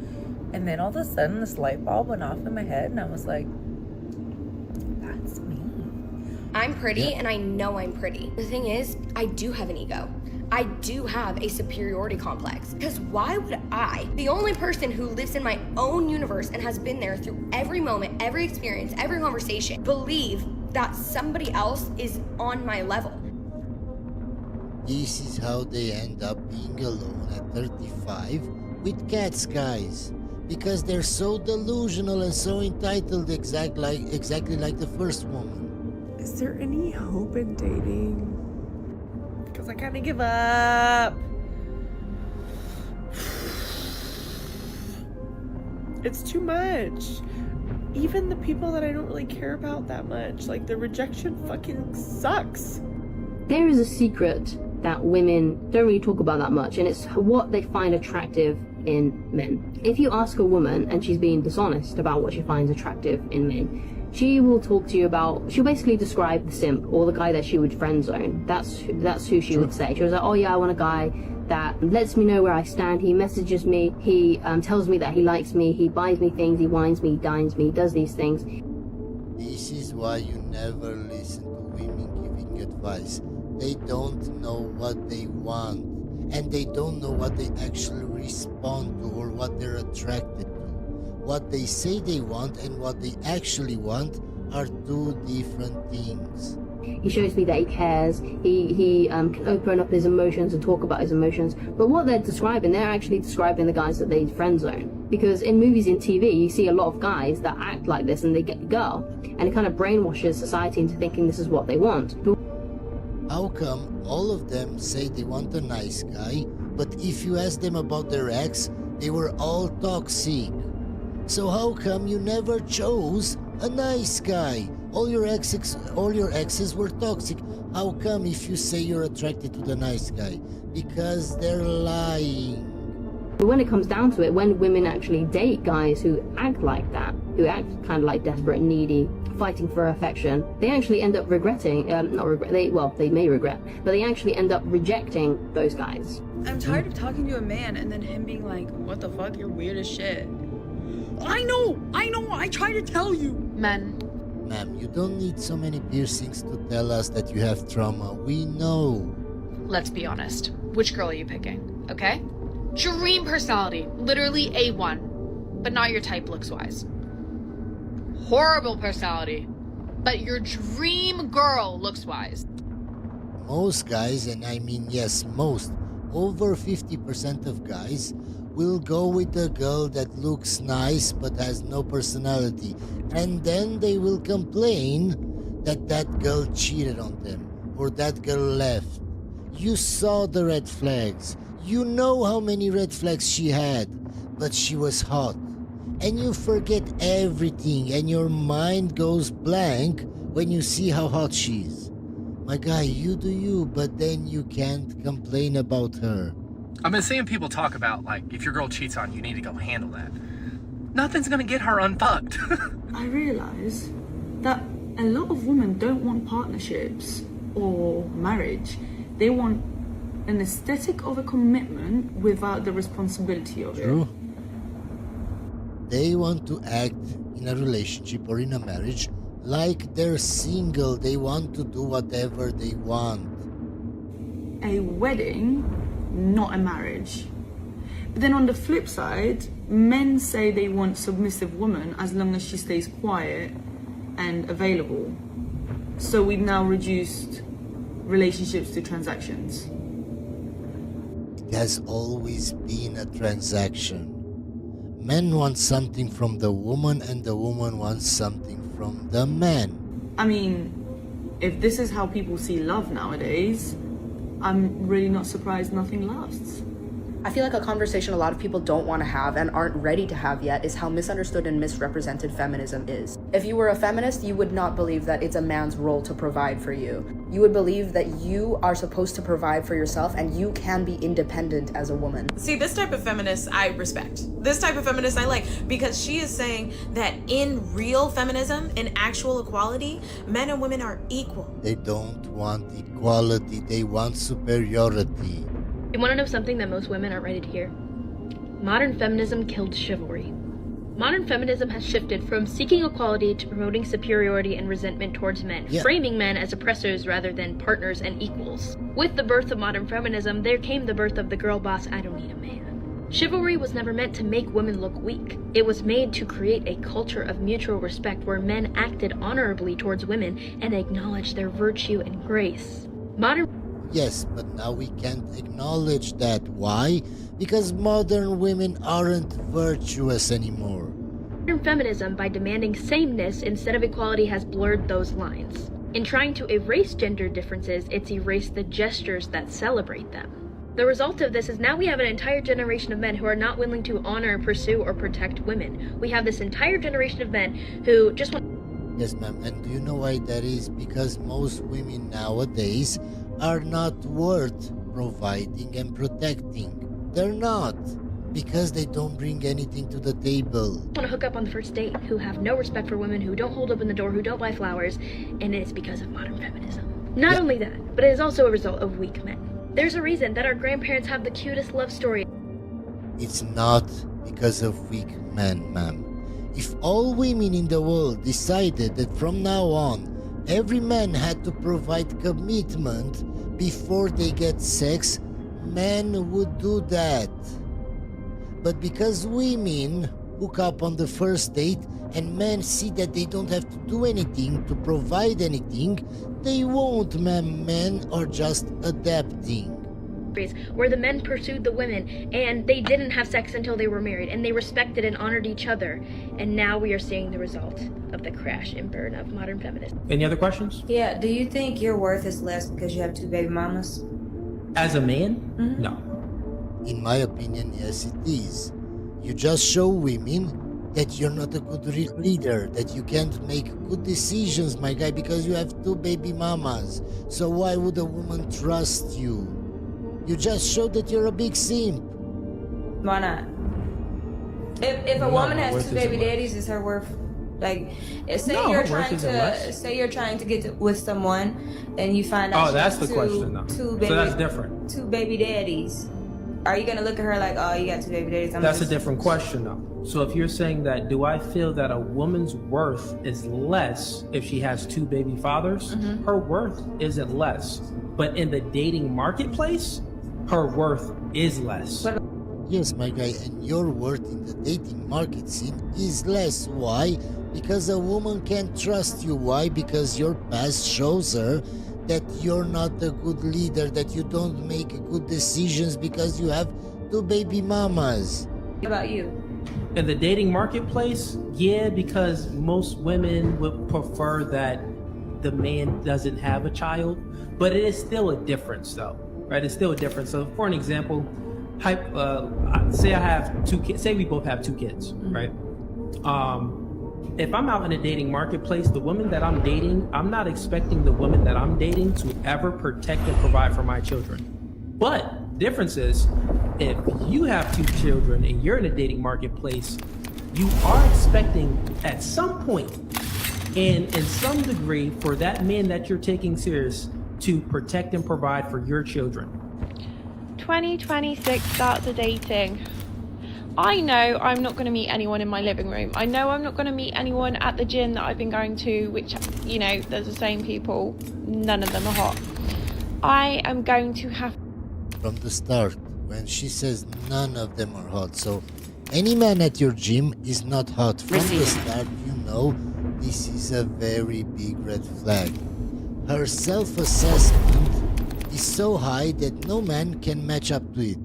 And then all of a sudden, this light bulb went off in my head, and I was like, that's me. I'm pretty, and I know I'm pretty. The thing is, I do have an ego. I do have a superiority complex. Because why would I, the only person who lives in my own universe and has been there through every moment, every experience, every conversation, believe that somebody else is on my level? This is how they end up being alone at 35 with cats, guys. Because they're so delusional and so entitled, exactly like the first woman. Is there any hope in dating? Because I kind of give up. It's too much. Even the people that I don't really care about that much, like, the rejection fucking sucks. There is a secret that women don't really talk about that much, and it's what they find attractive in men. If you ask a woman and she's being dishonest about what she finds attractive in men, she will talk to you about, she'll basically describe the simp or the guy that she would friend zone. That's who she would say. She was like, oh yeah, I want a guy that lets me know where I stand. He messages me, he tells me that he likes me, he buys me things, he wines me, he dines me, he does these things. This is why you never listen to women giving advice. They don't know what they want, and they don't know what they actually respond to or what they're attracted to. What they say they want and what they actually want are two different things. He shows me that he cares. He can open up his emotions and talk about his emotions. But what they're actually describing the guys that they friend zone. Because in movies and TV, you see a lot of guys that act like this and they get the girl. And it kind of brainwashes society into thinking this is what they want. How come all of them say they want a nice guy, but if you ask them about their ex, they were all toxic? So how come you never chose a nice guy? All your exes were toxic. How come if you say you're attracted to the nice guy? Because they're lying. But when it comes down to it, when women actually date guys who act like that, who act kind of like desperate, needy, fighting for affection, they actually end up regretting, they may regret, but they actually end up rejecting those guys. I'm tired of talking to a man and then him being like, what the fuck, you're weird as shit. I know, I try to tell you. Men. Ma'am, you don't need so many piercings to tell us that you have trauma. We know. Let's be honest. Which girl are you picking, okay? Dream personality, literally A1, but not your type looks-wise. Horrible personality, but your dream girl looks-wise. Most guys, and I mean yes, most, over 50% of guys will go with a girl that looks nice but has no personality, and then they will complain that that girl cheated on them or that girl left. You saw the red flags. You know how many red flags she had, but she was hot. And you forget everything and your mind goes blank when you see how hot she is. My guy, you do you, but then you can't complain about her. I've been seeing people talk about, like, if your girl cheats on you, you need to go handle that. Nothing's gonna get her unfucked. I realize that a lot of women don't want partnerships or marriage. They want an aesthetic of a commitment without the responsibility of it. True. They want to act in a relationship or in a marriage like they're single. They want to do whatever they want. A wedding, not a marriage. But then on the flip side, men say they want submissive women as long as she stays quiet and available. So we've now reduced relationships to transactions. It has always been a transaction. Men want something from the woman and the woman wants something from the man. I mean, if this is how people see love nowadays, I'm really not surprised nothing lasts. I feel like a conversation a lot of people don't want to have and aren't ready to have yet is how misunderstood and misrepresented feminism is. If you were a feminist, you would not believe that it's a man's role to provide for you. You would believe that you are supposed to provide for yourself and you can be independent as a woman. See, this type of feminist I respect. This type of feminist I like because she is saying that in real feminism, in actual equality, men and women are equal. They don't want equality, they want superiority. You want to know something that most women aren't ready to hear? Modern feminism killed chivalry. Modern feminism has shifted from seeking equality to promoting superiority and resentment towards men, framing men as oppressors rather than partners and equals. With the birth of modern feminism, there came the birth of the girl boss, I don't need a man. Chivalry was never meant to make women look weak. It was made to create a culture of mutual respect where men acted honorably towards women and acknowledged their virtue and grace. Yes, but now we can't acknowledge that. Why? Because modern women aren't virtuous anymore. Modern feminism, by demanding sameness instead of equality, has blurred those lines. In trying to erase gender differences, it's erased the gestures that celebrate them. The result of this is now we have an entire generation of men who are not willing to honor, pursue, or protect women. We have this entire generation of men who just want... Yes, ma'am, and do you know why that is? Because most women nowadays are not worth providing and protecting. They're not. Because they don't bring anything to the table. Want to hook up on the first date, who have no respect for women, who don't hold open the door, who don't buy flowers, and it's because of modern feminism. Not only that, but it is also a result of weak men. There's a reason that our grandparents have the cutest love story. It's not because of weak men, ma'am. If all women in the world decided that from now on, every man had to provide commitment before they get sex, men would do that. But because women hook up on the first date and men see that they don't have to do anything to provide anything, they won't, ma'am. Men are just adapting. Where the men pursued the women and they didn't have sex until they were married and they respected and honored each other. And now we are seeing the result of the crash and burn of modern feminism. Any other questions? Yeah, do you think your worth is less because you have 2 baby mamas? As a man? No. In my opinion, yes it is. You just show women that you're not a good leader, that you can't make good decisions, my guy, because you have 2 baby mamas. So why would a woman trust you? You just showed that you're a big simp. Why not? If a woman has 2 baby daddies, is her worth? Like, say you're trying to get with someone, and you find out that's the question now. So that's different. 2 baby daddies. Are you gonna look at her like, oh, you got 2 baby daddies? That's a different question though. So if you're saying that, do I feel that a woman's worth is less if she has 2 baby fathers? Her worth isn't less. But in the dating marketplace, her worth is less. Yes, my guy, and your worth in the dating market scene is less. Why? Because a woman can't trust you. Why? Because your past shows her that you're not a good leader, that you don't make good decisions because you have 2 baby mamas. What about you? In the dating marketplace, yeah, because most women would prefer that the man doesn't have a child, but it is still a difference though, right? It's still a difference. So for an example, say I have 2 kids, say we both have 2 kids, right? If I'm out in a dating marketplace, the woman that I'm dating, I'm not expecting the woman that I'm dating to ever protect and provide for my children. But difference is, if you have 2 children and you're in a dating marketplace, you are expecting at some point and in some degree for that man that you're taking serious to protect and provide for your children. 2026 starts of dating. I know I'm not going to meet anyone in my living room. I know I'm not going to meet anyone at the gym that I've been going to, which, you know, there's the same people. None of them are hot. I am going to have... From the start, when she says none of them are hot, so any man at your gym is not hot. From the start, you know this is a very big red flag. Her self-assessment is so high that no man can match up to it.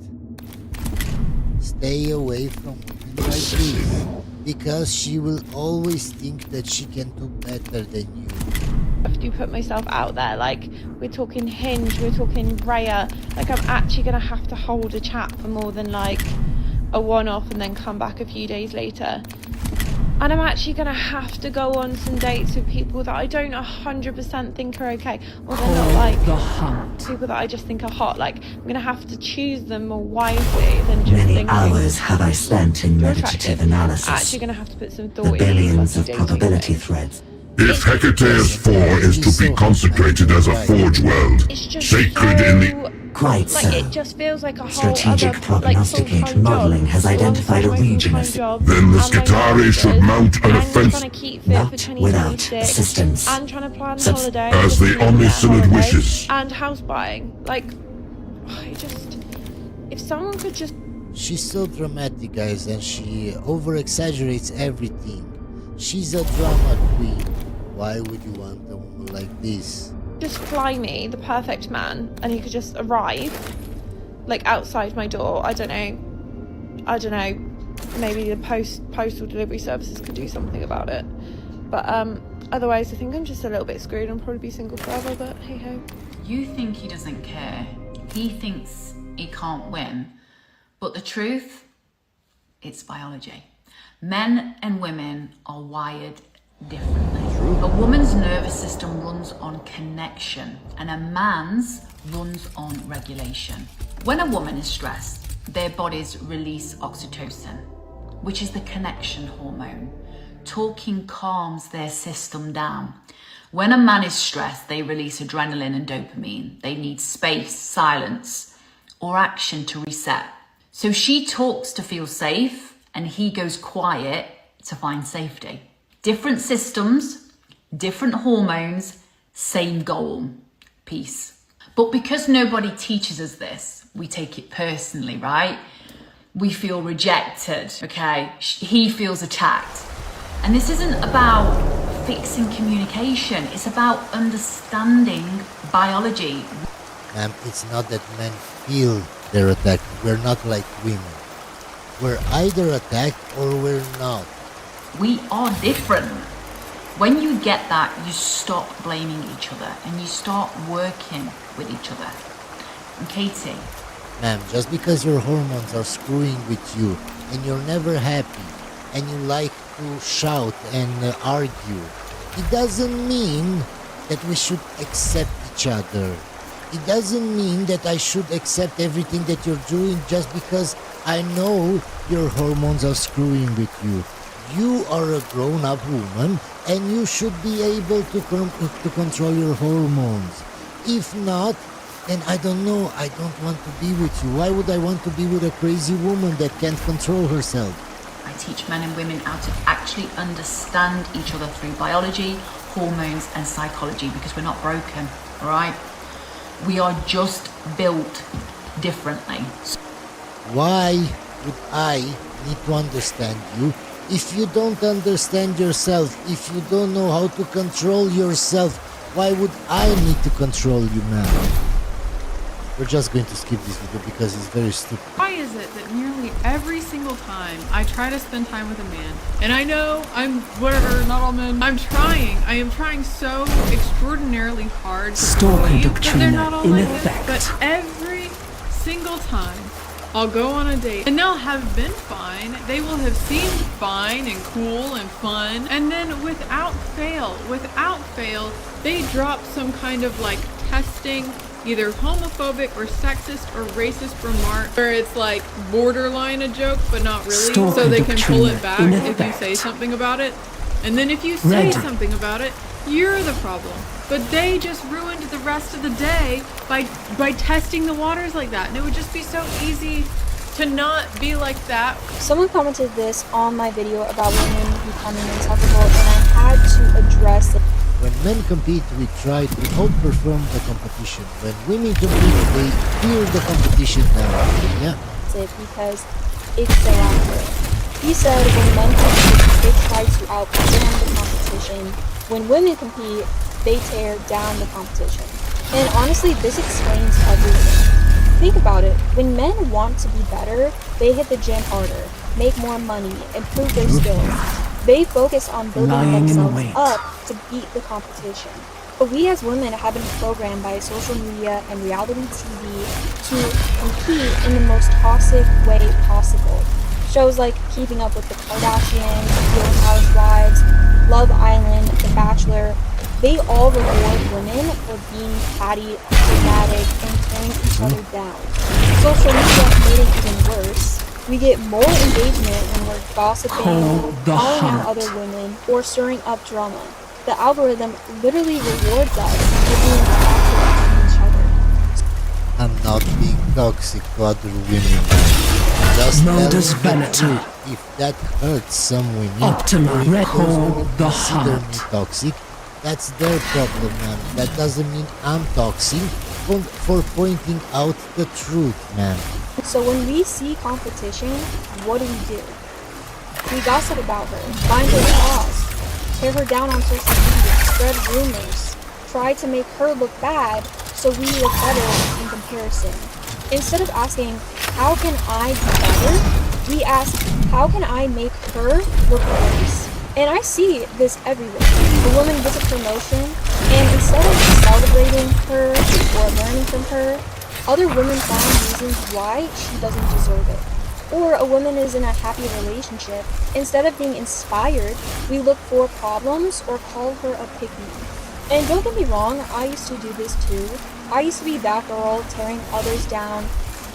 Stay away from women like this, because she will always think that she can do better than you. I have to put myself out there. Like, we're talking Hinge, we're talking Raya. Like, I'm actually going to have to hold a chat for more than like a one-off and then come back a few days later. And I'm actually going to have to go on some dates with people that I don't 100% think are okay. Or they're not like people that I just think are hot. Like, I'm going to have to choose them more wisely than just Many thinking... hours have I spent in meditative analysis. I'm actually going to have to put some thought the into billions of dating probability threads. If Hecate's 4 is to be consecrated as a forge world, sacred in the... Quite like, so. it just feels like a whole Strategic other, prognosticate like, modeling has identified a region of... Then the Scutari should mount an offense Not without assistance. and trying to plan Such holiday as the Omniscient wishes. and house buying. Like, I just, if someone could just... She's so dramatic, guys, and she over-exaggerates everything. She's a drama queen. Why would you want a woman like this? just fly me the perfect man and he could just arrive like outside my door. I don't know, maybe the postal delivery services could do something about it, but otherwise I think I'm just a little bit screwed. I'll probably be single forever, but hey ho. You think he doesn't care, he thinks he can't win, but the truth, it's biology. Men and women are wired differently. A woman's nervous system runs on connection and a man's runs on regulation. When a woman is stressed, their bodies release oxytocin, which is the connection hormone. Talking calms their system down. When a man is stressed, they release adrenaline and dopamine. They need space, silence, or action to reset. So she talks to feel safe and he goes quiet to find safety. Different systems, different hormones, same goal, peace. But because nobody teaches us this, we take it personally, right? we feel rejected, okay? He feels attacked. And this isn't about fixing communication, it's about understanding biology. Ma'am, it's not that men feel they're attacked. We're not like women. We're either attacked or we're not. We are different. When you get that, you stop blaming each other and you start working with each other. And Katie? Ma'am, just because your hormones are screwing with you and you're never happy and you like to shout and argue, it doesn't mean that we should accept each other. It doesn't mean that I should accept everything that you're doing just because I know your hormones are screwing with you. You are a grown-up woman and you should be able to control your hormones. If not, then I don't know, I don't want to be with you. Why would I want to be with a crazy woman that can't control herself? I teach men and women how to actually understand each other through biology, hormones and psychology, because we're not broken, all right? We are just built differently. Why would I need to understand you if you don't understand yourself? If you don't know how to control yourself, why would I need to control you, man? We're just going to skip this video because it's very stupid. Why is it that nearly every single time I try to spend time with a man, and I know I'm whatever, not all men, I am trying so extraordinarily hard to believe that they're not all like this, but every single time I'll go on a date and they'll have been fine, they will have seemed fine and cool and fun, and then without fail, they drop some kind of like testing, either homophobic or sexist or racist remark where it's like borderline a joke but not really, so they can pull it back if you say something about it. And then if you say something about it, you're the problem. But they just ruined the rest of the day by testing the waters like that. And it would just be so easy to not be like that. Someone commented this on my video about women becoming insufferable, and I had to address it. When men compete, we try to outperform the competition. When women compete, they fear the competition down. Yeah. Because it's so accurate. He said when men compete, they try to outperform the competition. When women compete, they tear down the competition. And honestly, this explains everything. Think about it. When men want to be better, they hit the gym harder, make more money, improve their skills. They focus on building themselves up to beat the competition. But we as women have been programmed by social media and reality TV to compete in the most toxic way possible. Shows like Keeping Up with the Kardashians, Real Housewives, Love Island, The Bachelor, they all reward women for being catty, dramatic, and tearing each other down. Social media made it even worse. We get more engagement when we're gossiping, calling out other women, or stirring up drama. The algorithm literally rewards us for being toxic to each other. I'm not being toxic to other women. Just Modus Venator. If that hurts some women, Optima or if Record those women the consider Heart. me toxic, that's their problem, man. That doesn't mean I'm toxic for pointing out the truth, man. So when we see competition, what do? We gossip about her, find her flaws, tear her down on social media, spread rumors, try to make her look bad so we look better in comparison. Instead of asking, how can I be better? We ask, how can I make her look worse? And I see this everywhere. A woman gets a promotion, and instead of celebrating her or learning from her, other women find reasons why she doesn't deserve it. Or a woman is in a happy relationship. Instead of being inspired, we look for problems or call her a pick-me. And don't get me wrong, I used to do this too. I used to be that girl, tearing others down,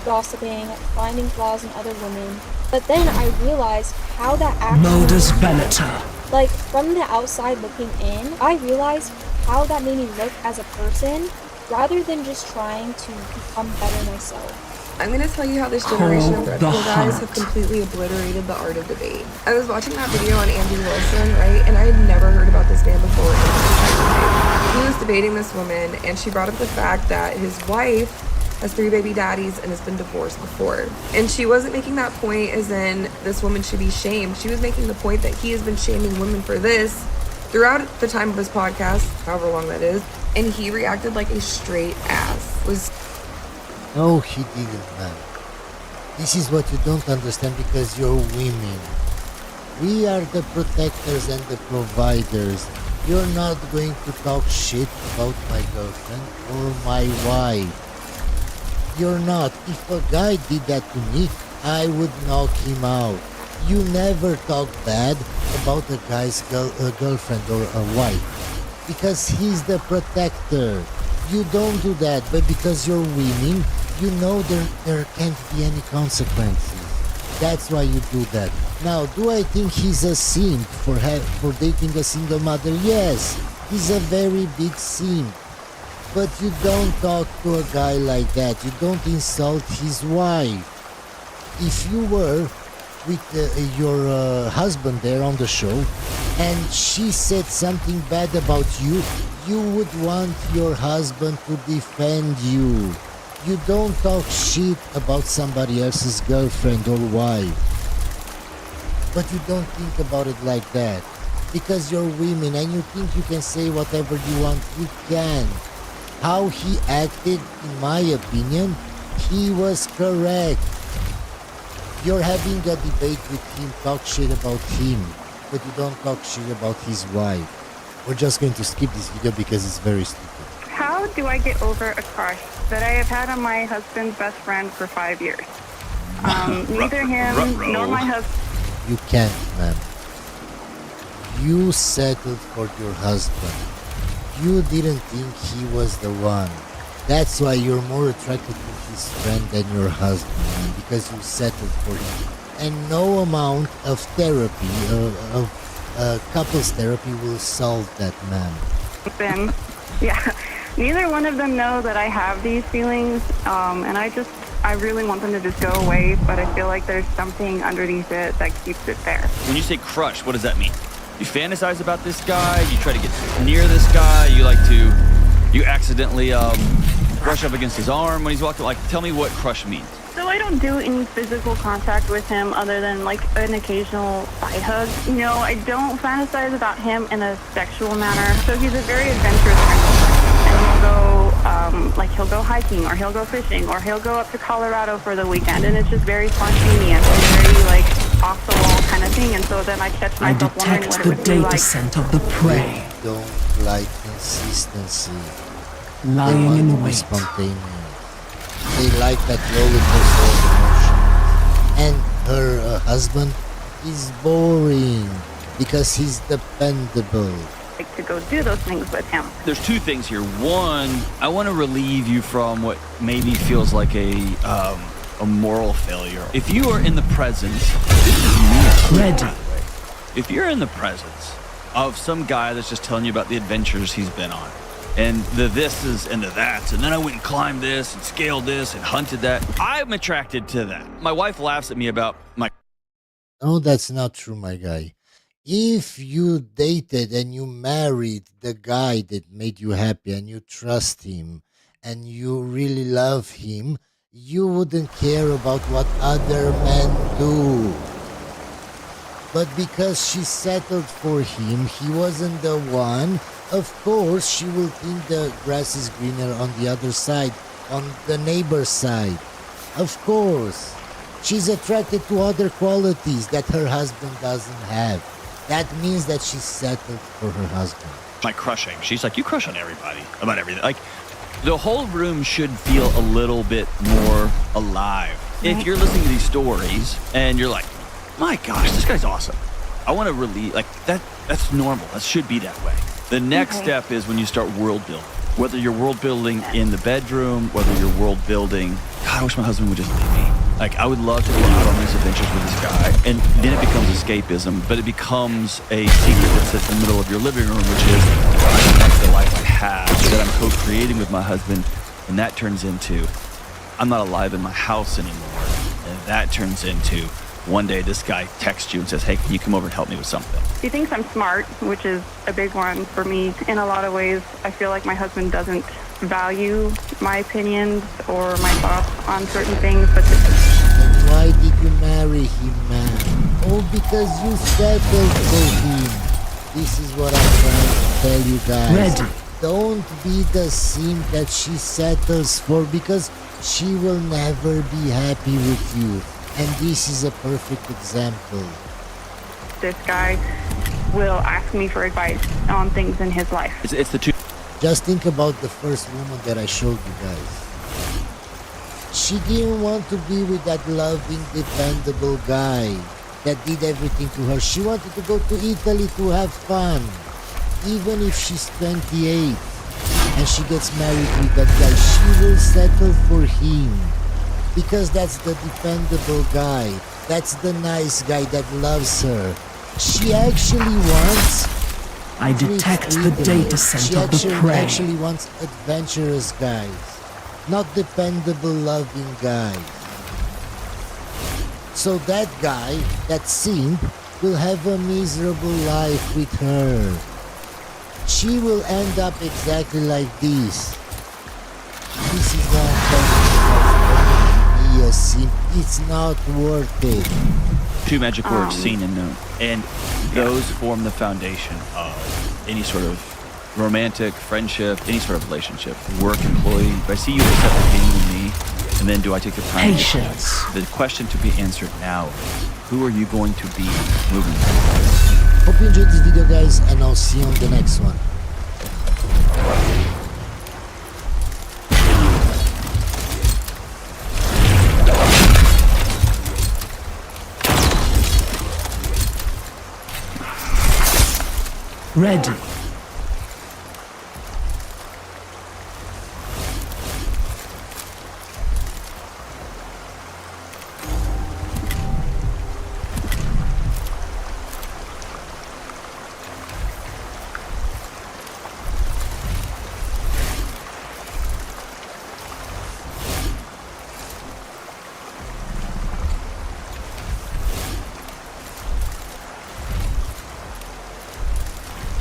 gossiping, finding flaws in other women. But then I realized how that actually... Modus Venator. Like, from the outside looking in, I realized how that made me look as a person, rather than just trying to become better myself. I'm going to tell you how this generation of red pill guys have completely obliterated the art of debate. I was watching that video on Andy Wilson, right? And I had never heard about this man before. He was debating this woman, and she brought up the fact that his wife has 3 baby daddies, and has been divorced before. And she wasn't making that point as in this woman should be shamed. She was making the point that he has been shaming women for this throughout the time of his podcast, however long that is, and he reacted like a straight ass. No, he didn't, man. This is what you don't understand because you're women. We are the protectors and the providers. You're not going to talk shit about my girlfriend or my wife. You're not. If a guy did that to me, I would knock him out. You never talk bad about a guy's girlfriend or a wife because he's the protector. You don't do that, but because you're women, you know there can't be any consequences. That's why you do that. Now, do I think he's a simp for dating a single mother? Yes, he's a very big simp. But you don't talk to a guy like that. You don't insult his wife. If you were with your husband there on the show and she said something bad about you, you would want your husband to defend you. You don't talk shit about somebody else's girlfriend or wife. But you don't think about it like that. Because you're women and you think you can say whatever you want, you can. How he acted, in my opinion, he was correct. You're having a debate with him, talk shit about him, but you don't talk shit about his wife. We're just going to skip this video because it's very stupid. How do I get over a crush that I have had on my husband's best friend for 5 years? Neither him nor my husband. You can't, ma'am. You settled for your husband. You didn't think he was the one. That's why you're more attracted to his friend than your husband, man, because you settled for him. And no amount of therapy, of couples therapy will solve that, man. Then, yeah, neither one of them know that I have these feelings, and I really want them to just go away, but I feel like there's something underneath it that keeps it there. When you say crush, what does that mean? You fantasize about this guy, you try to get near this guy, you accidentally brush up against his arm when he's walking, like, tell me what crush means. So I don't do any physical contact with him other than like an occasional side hug. You know, I don't fantasize about him in a sexual manner. So he's a very adventurous kind of person. And he'll go hiking, or he'll go fishing, or he'll go up to Colorado for the weekend. And it's just very spontaneous and very like off the wall kind of thing. And so then I catch myself wondering what it would be like. I detect the data scent of the prey. They don't like consistency. Lying in wait. Spontaneous. They like that roller coaster of emotions. And her husband is boring because he's dependable. Like to go do those things with him. There's two things here. One, I want to relieve you from what maybe feels like a moral failure. If you are in the presence, this is me. Ready. If you're in the presence of some guy that's just telling you about the adventures he's been on, and the thises and the that's, and then I went and climbed this and scaled this and hunted that, I'm attracted to that. My wife laughs at me about my... No, that's not true, my guy. If you dated and you married the guy that made you happy and you trust him and you really love him, you wouldn't care about what other men do. But because she settled for him, he wasn't the one. Of course, she will think the grass is greener on the other side, on the neighbor's side. Of course. She's attracted to other qualities that her husband doesn't have. That means that she's settled for her husband. My crushing. She's like, you crush on everybody, about everything. Like, the whole room should feel a little bit more alive. If you're listening to these stories and you're like, my gosh, this guy's awesome. I want to relieve, like, that's normal. That should be that way. The next step is when you start world building. Whether you're world building in the bedroom, whether you're world building, God, I wish my husband would just leave me. Like, I would love to go out on these adventures with this guy. And then it becomes escapism, but it becomes a secret that sits in the middle of your living room, which is, I don't like the life I have, that I'm co-creating with my husband. And that turns into, I'm not alive in my house anymore. And that turns into, one day this guy texts you and says, hey, can you come over and help me with something? He thinks I'm smart, which is a big one for me. In a lot of ways, I feel like my husband doesn't value my opinions or my thoughts on certain things, but Then why did you marry him, man? Oh, because you settled for him. This is what I'm trying to tell you guys. Ready. Don't be the simp that she settles for, because she will never be happy with you. And this is a perfect example. this guy will ask me for advice on things in his life. It's the two. Just think about the first woman that I showed you guys. She didn't want to be with that loving, dependable guy that did everything to her. She wanted to go to Italy to have fun. Even if she's 28 and she gets married with that guy, she will settle for him. Because that's the dependable guy. That's the nice guy that loves her. She actually wants... I detect the data scent of the prey. She actually wants adventurous guys, not dependable, loving guys. So that guy, that simp, will have a miserable life with her. She will end up exactly like this. This is what I'm telling you guys. Don't be a simp. It's not worth it. Two magic words, seen and known. And those form the foundation of any sort of romantic, friendship, any sort of relationship. Work, employee. Do I see you accept between you and me? And then do I take the time? Patience. The question to be answered now is, who are you going to be moving forward? Hope you enjoyed this video, guys, and I'll see you on the next one. Ready.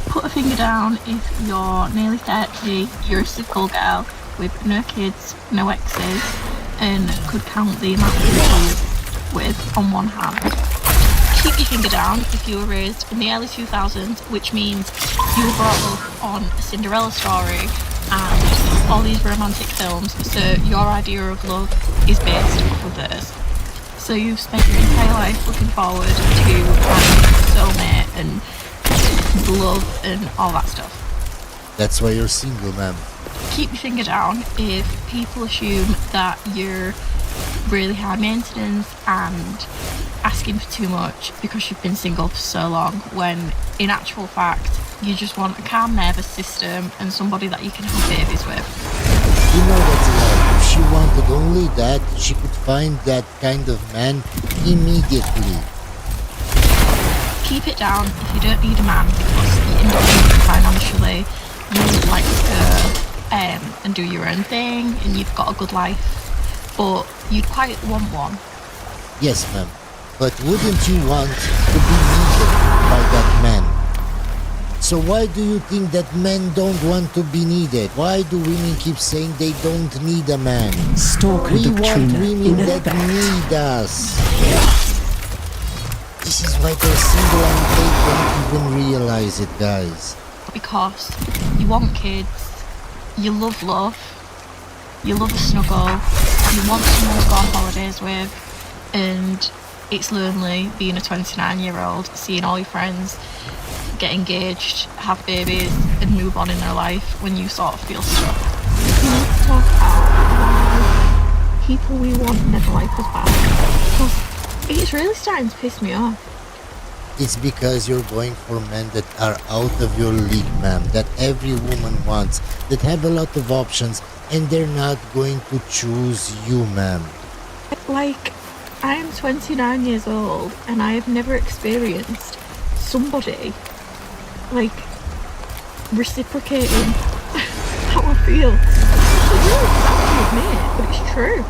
Put a finger down if you're nearly 30, you're a single girl with no kids, no exes, and could count the amount of people you live with on one hand. Keep your finger down if you were raised in the early 2000s, which means you were brought up on a Cinderella story and all these romantic films, so your idea of love is based off of theirs. So you've spent your entire life looking forward to finding a soulmate and love and all that stuff. That's why you're single, ma'am. Keep your finger down if people assume that you're really high maintenance and asking for too much because you've been single for so long, when in actual fact you just want a calm nervous system and somebody that you can have babies with. You know that's a lie. If she wanted only that, she could find that kind of man immediately. Keep it down if you don't need a man because you're independent financially, you would like to go and do your own thing and you've got a good life, but you'd quite want one. Yes, ma'am. But wouldn't you want to be needed by that man? So why do you think that men don't want to be needed? Why do women keep saying they don't need a man? Stalker We want doctrine women in that effect. need us. This is why they're single and they don't even realize it, guys. Because you want kids, you love love, you love a snuggle, you want someone to go on holidays with, and it's lonely being a 29-year-old, seeing all your friends get engaged, have babies, and move on in their life when you sort of feel stuck. We need to talk about why people we want never like us back. Because it's really starting to piss me off. It's because you're going for men that are out of your league, ma'am, that every woman wants, that have a lot of options, and they're not going to choose you, ma'am. Like, I am 29 years old and I have never experienced somebody, like, reciprocating how I feel. It's really sad to admit, but it's true.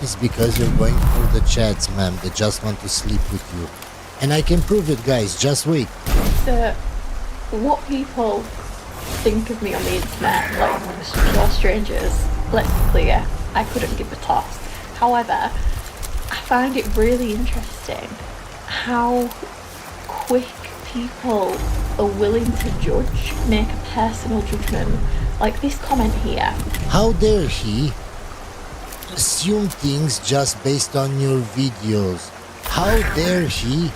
It's because you're going for the chats, ma'am, that just want to sleep with you. And I can prove it, guys, just wait. So, what people think of me on the internet like pure strangers. Let's be clear, I couldn't give a toss. However, I find it really interesting how quick people are willing to judge, make a personal judgment. Like this comment here. How dare he assume things just based on your videos? How dare he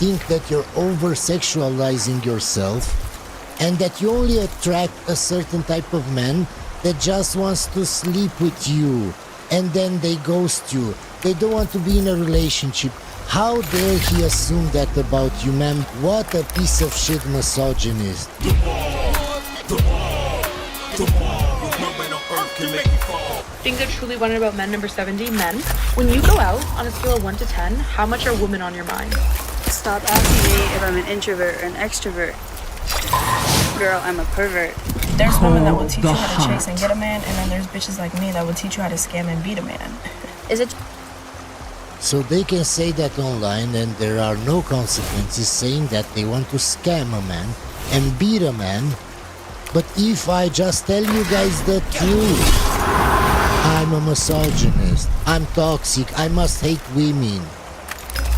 think that you're over-sexualizing yourself and that you only attract a certain type of man that just wants to sleep with you and then they ghost you. They don't want to be in a relationship. How dare he assume that about you, ma'am? What a piece of shit misogynist. Things that truly wonder about men, number 70, men. When you go out on a scale of 1 to 10, how much are women on your mind? Stop asking me if I'm an introvert or an extrovert. Girl, I'm a pervert. There's women that will teach you how to chase and get a man, and then there's bitches like me that will teach you how to scam and beat a man. Is it? So they can say that online and there are no consequences saying that they want to scam a man and beat a man. But if I just tell you guys the truth, I'm a misogynist, I'm toxic, I must hate women.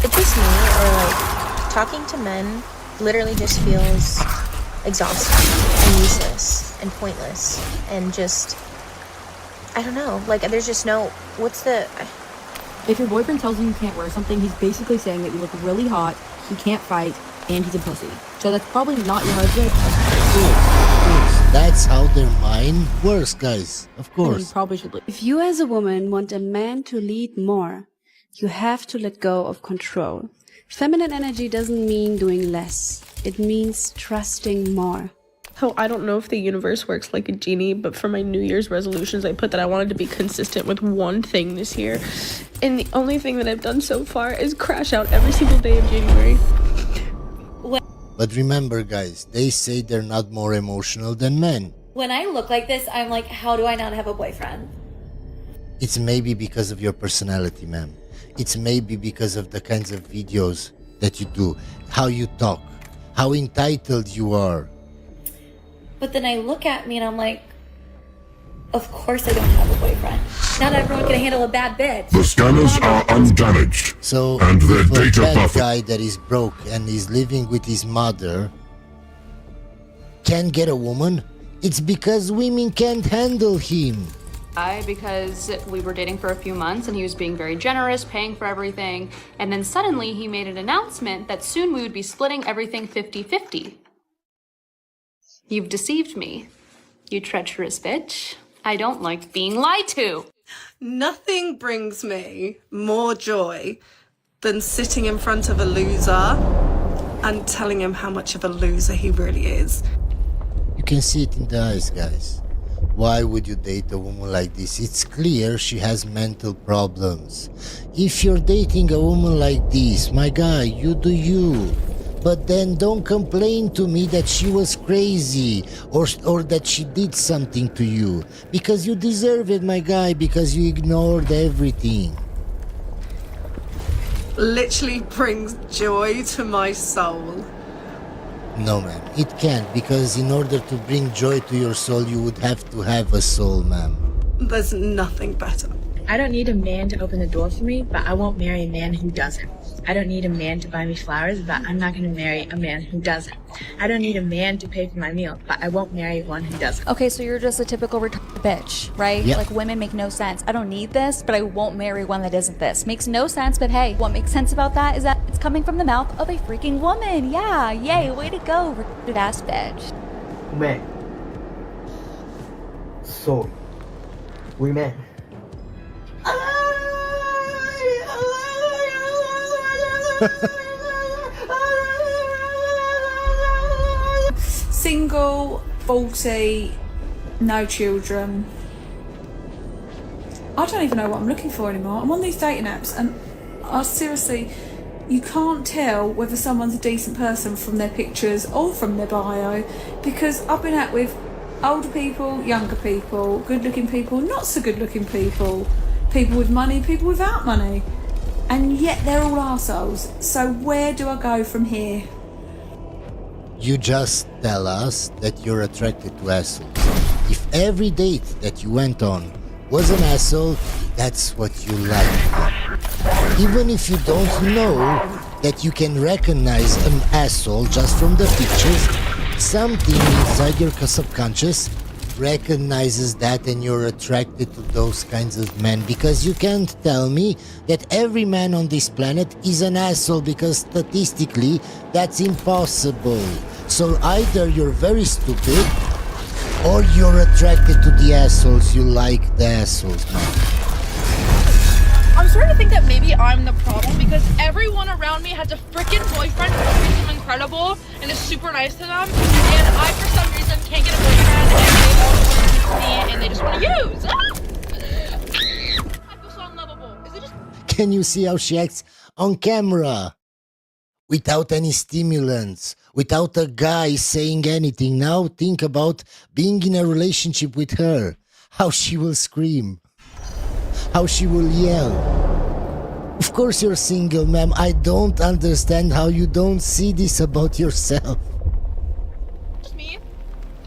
It's just me, or like, talking to men literally just feels exhausting and useless and pointless and just, I don't know, like there's just no, what's the... If your boyfriend tells you you can't wear something, he's basically saying that you look really hot, he can't fight, and he's a pussy. So that's probably not your husband. Of course. That's how their mind works, guys. Of course. You probably should. If you as a woman want a man to lead more, you have to let go of control. Feminine energy doesn't mean doing less. It means trusting more. So I don't know if the universe works like a genie, but for my New Year's resolutions, I put that I wanted to be consistent with one thing this year. And the only thing that I've done so far is crash out every single day of January. But remember, guys, they say they're not more emotional than men. When I look like this, I'm like, how do I not have a boyfriend? It's maybe because of your personality, ma'am. It's maybe because of the kinds of videos that you do, how you talk, how entitled you are. But then I look at me and I'm like, of course I don't have a boyfriend. Not everyone can handle a bad bitch. The scanners are undamaged, and their data that buffer. Guy that is broke and is living with his mother can't get a woman, it's because women can't handle him. Because we were dating for a few months and he was being very generous, paying for everything, and then suddenly he made an announcement that soon we would be splitting everything 50-50. You've deceived me, you treacherous bitch. I don't like being lied to. Nothing brings me more joy than sitting in front of a loser and telling him how much of a loser he really is. You can see it in the eyes, guys. Why would you date a woman like this? It's clear she has mental problems. If you're dating a woman like this, my guy, you do you. But then don't complain to me that she was crazy or that she did something to you. Because you deserve it, my guy, because you ignored everything. Literally brings joy to my soul. No, ma'am, it can't, because in order to bring joy to your soul, you would have to have a soul, ma'am. There's nothing better. I don't need a man to open the door for me, but I won't marry a man who doesn't. I don't need a man to buy me flowers, but I'm not going to marry a man who doesn't. I don't need a man to pay for my meal, but I won't marry one who doesn't. Okay, so you're just a typical retarded bitch, right? Yep. Like, women make no sense. I don't need this, but I won't marry one that isn't this. Makes no sense, but hey, what makes sense about that is that it's coming from the mouth of a freaking woman. Yeah, yay, way to go, retarded ass bitch. Men. Soy. Women. Single, 40, no children. I don't even know what I'm looking for anymore. I'm on these dating apps and seriously, you can't tell whether someone's a decent person from their pictures or from their bio, because I've been out with older people, younger people, good looking people, not so good looking people, people with money, people without money. And yet they're all arseholes. So where do I go from here? You just tell us that you're attracted to assholes. If every date that you went on was an asshole, that's what you like. Even if you don't know that you can recognize an asshole just from the pictures, something inside your subconscious recognizes that and you're attracted to those kinds of men, because you can't tell me that every man on this planet is an asshole, because statistically that's impossible. So either you're very stupid or you're attracted to the assholes. You like the assholes, man. I'm starting to think that maybe I'm the problem, because everyone around me has a freaking boyfriend who treats them incredible and is super nice to them, and I, for some reason, can't get a boyfriend, and they all want to use me, and they just want to use. I feel so unlovable. Is it just... Can you see how she acts on camera? Without any stimulants, without a guy saying anything. Now think about being in a relationship with her. How she will scream. How she will yell. Of course you're single, ma'am. I don't understand how you don't see this about yourself. Just me?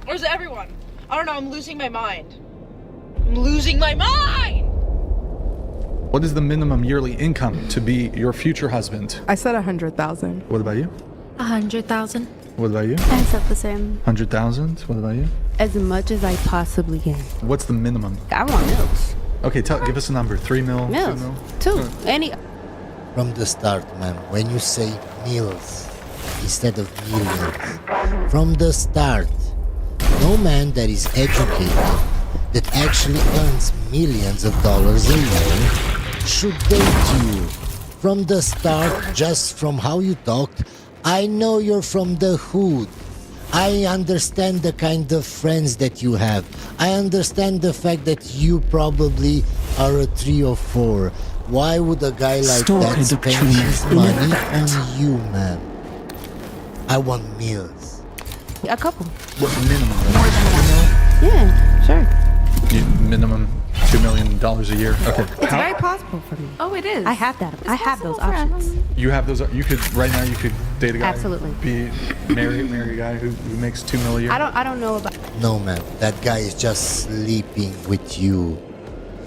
Or is it everyone? I don't know, I'm losing my mind. I'm losing my mind! What is the minimum yearly income to be your future husband? I said 100,000. What about you? 100,000. What about you? I said the same. 100,000? What about you? As much as I possibly can. What's the minimum? I want milks. Okay, give us a number. 3 mil? Milks. 2 mil? 2. Any. From the start, ma'am, when you say meals instead of millions, from the start, no man that is educated, that actually earns millions of dollars a year, should date you. From the start, just from how you talked, I know you're from the hood. I understand the kind of friends that you have. I understand the fact that you probably are a 3 or 4. Why would a guy like that spend his money on you, man? I want meals. A couple. What minimum? More than one. Yeah, sure. Minimum $2 million a year. Okay. It's very possible for me. Oh, it is. I have that. I have those options. You have those. You could right now. You could date a guy. Absolutely. Marry a guy who makes $2 million a year. I don't know about. No, man. That guy is just sleeping with you.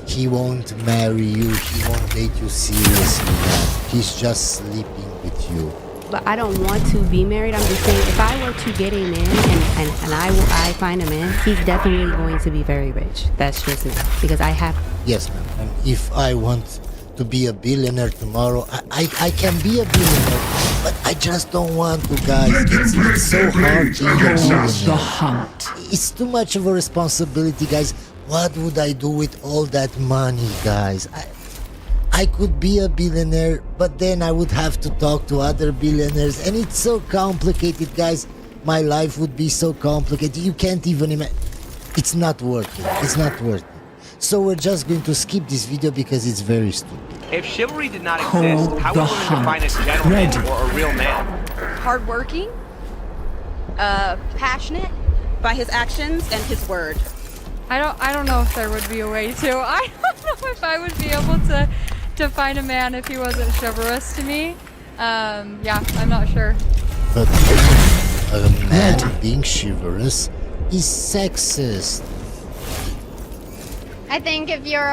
He won't marry you. He won't date you seriously, man. He's just sleeping with you. But I don't want to be married. I'm just saying, if I were to get a man and I find a man, he's definitely going to be very rich. That's just me. Because I have... Yes, ma'am. And if I want to be a billionaire tomorrow, I can be a billionaire. But I just don't want to, guys. It's so hard to be a billionaire. It's too much of a responsibility, guys. What would I do with all that money, guys? I could be a billionaire, but then I would have to talk to other billionaires, and it's so complicated, guys. My life would be so complicated. You can't even imagine. It's not worth it. It's not worth it. So we're just going to skip this video because it's very stupid. If chivalry did not exist, how would women define a gentleman or a real man? Hardworking, passionate by his actions and his word. I don't know if there would be a way to. I don't know if I would be able to find a man if he wasn't chivalrous to me. Yeah, I'm not sure. But a man being chivalrous is sexist. I think if you're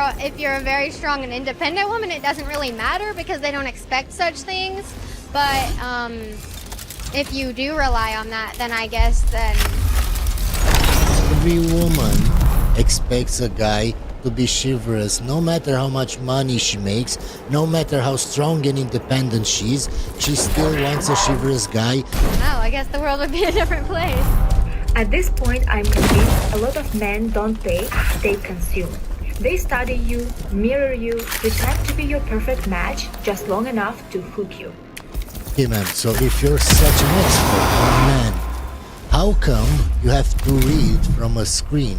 a very strong and independent woman, it doesn't really matter because they don't expect such things. But if you do rely on that, then I guess then every woman expects a guy to be chivalrous, no matter how much money she makes, no matter how strong and independent she is, she still wants a chivalrous guy. oh, I guess the world would be a different place. At this point, I'm convinced a lot of men don't date, they consume. They study you, mirror you, pretend to be your perfect match just long enough to hook you. Okay, man, so if you're such an expert on men, how come you have to read from a screen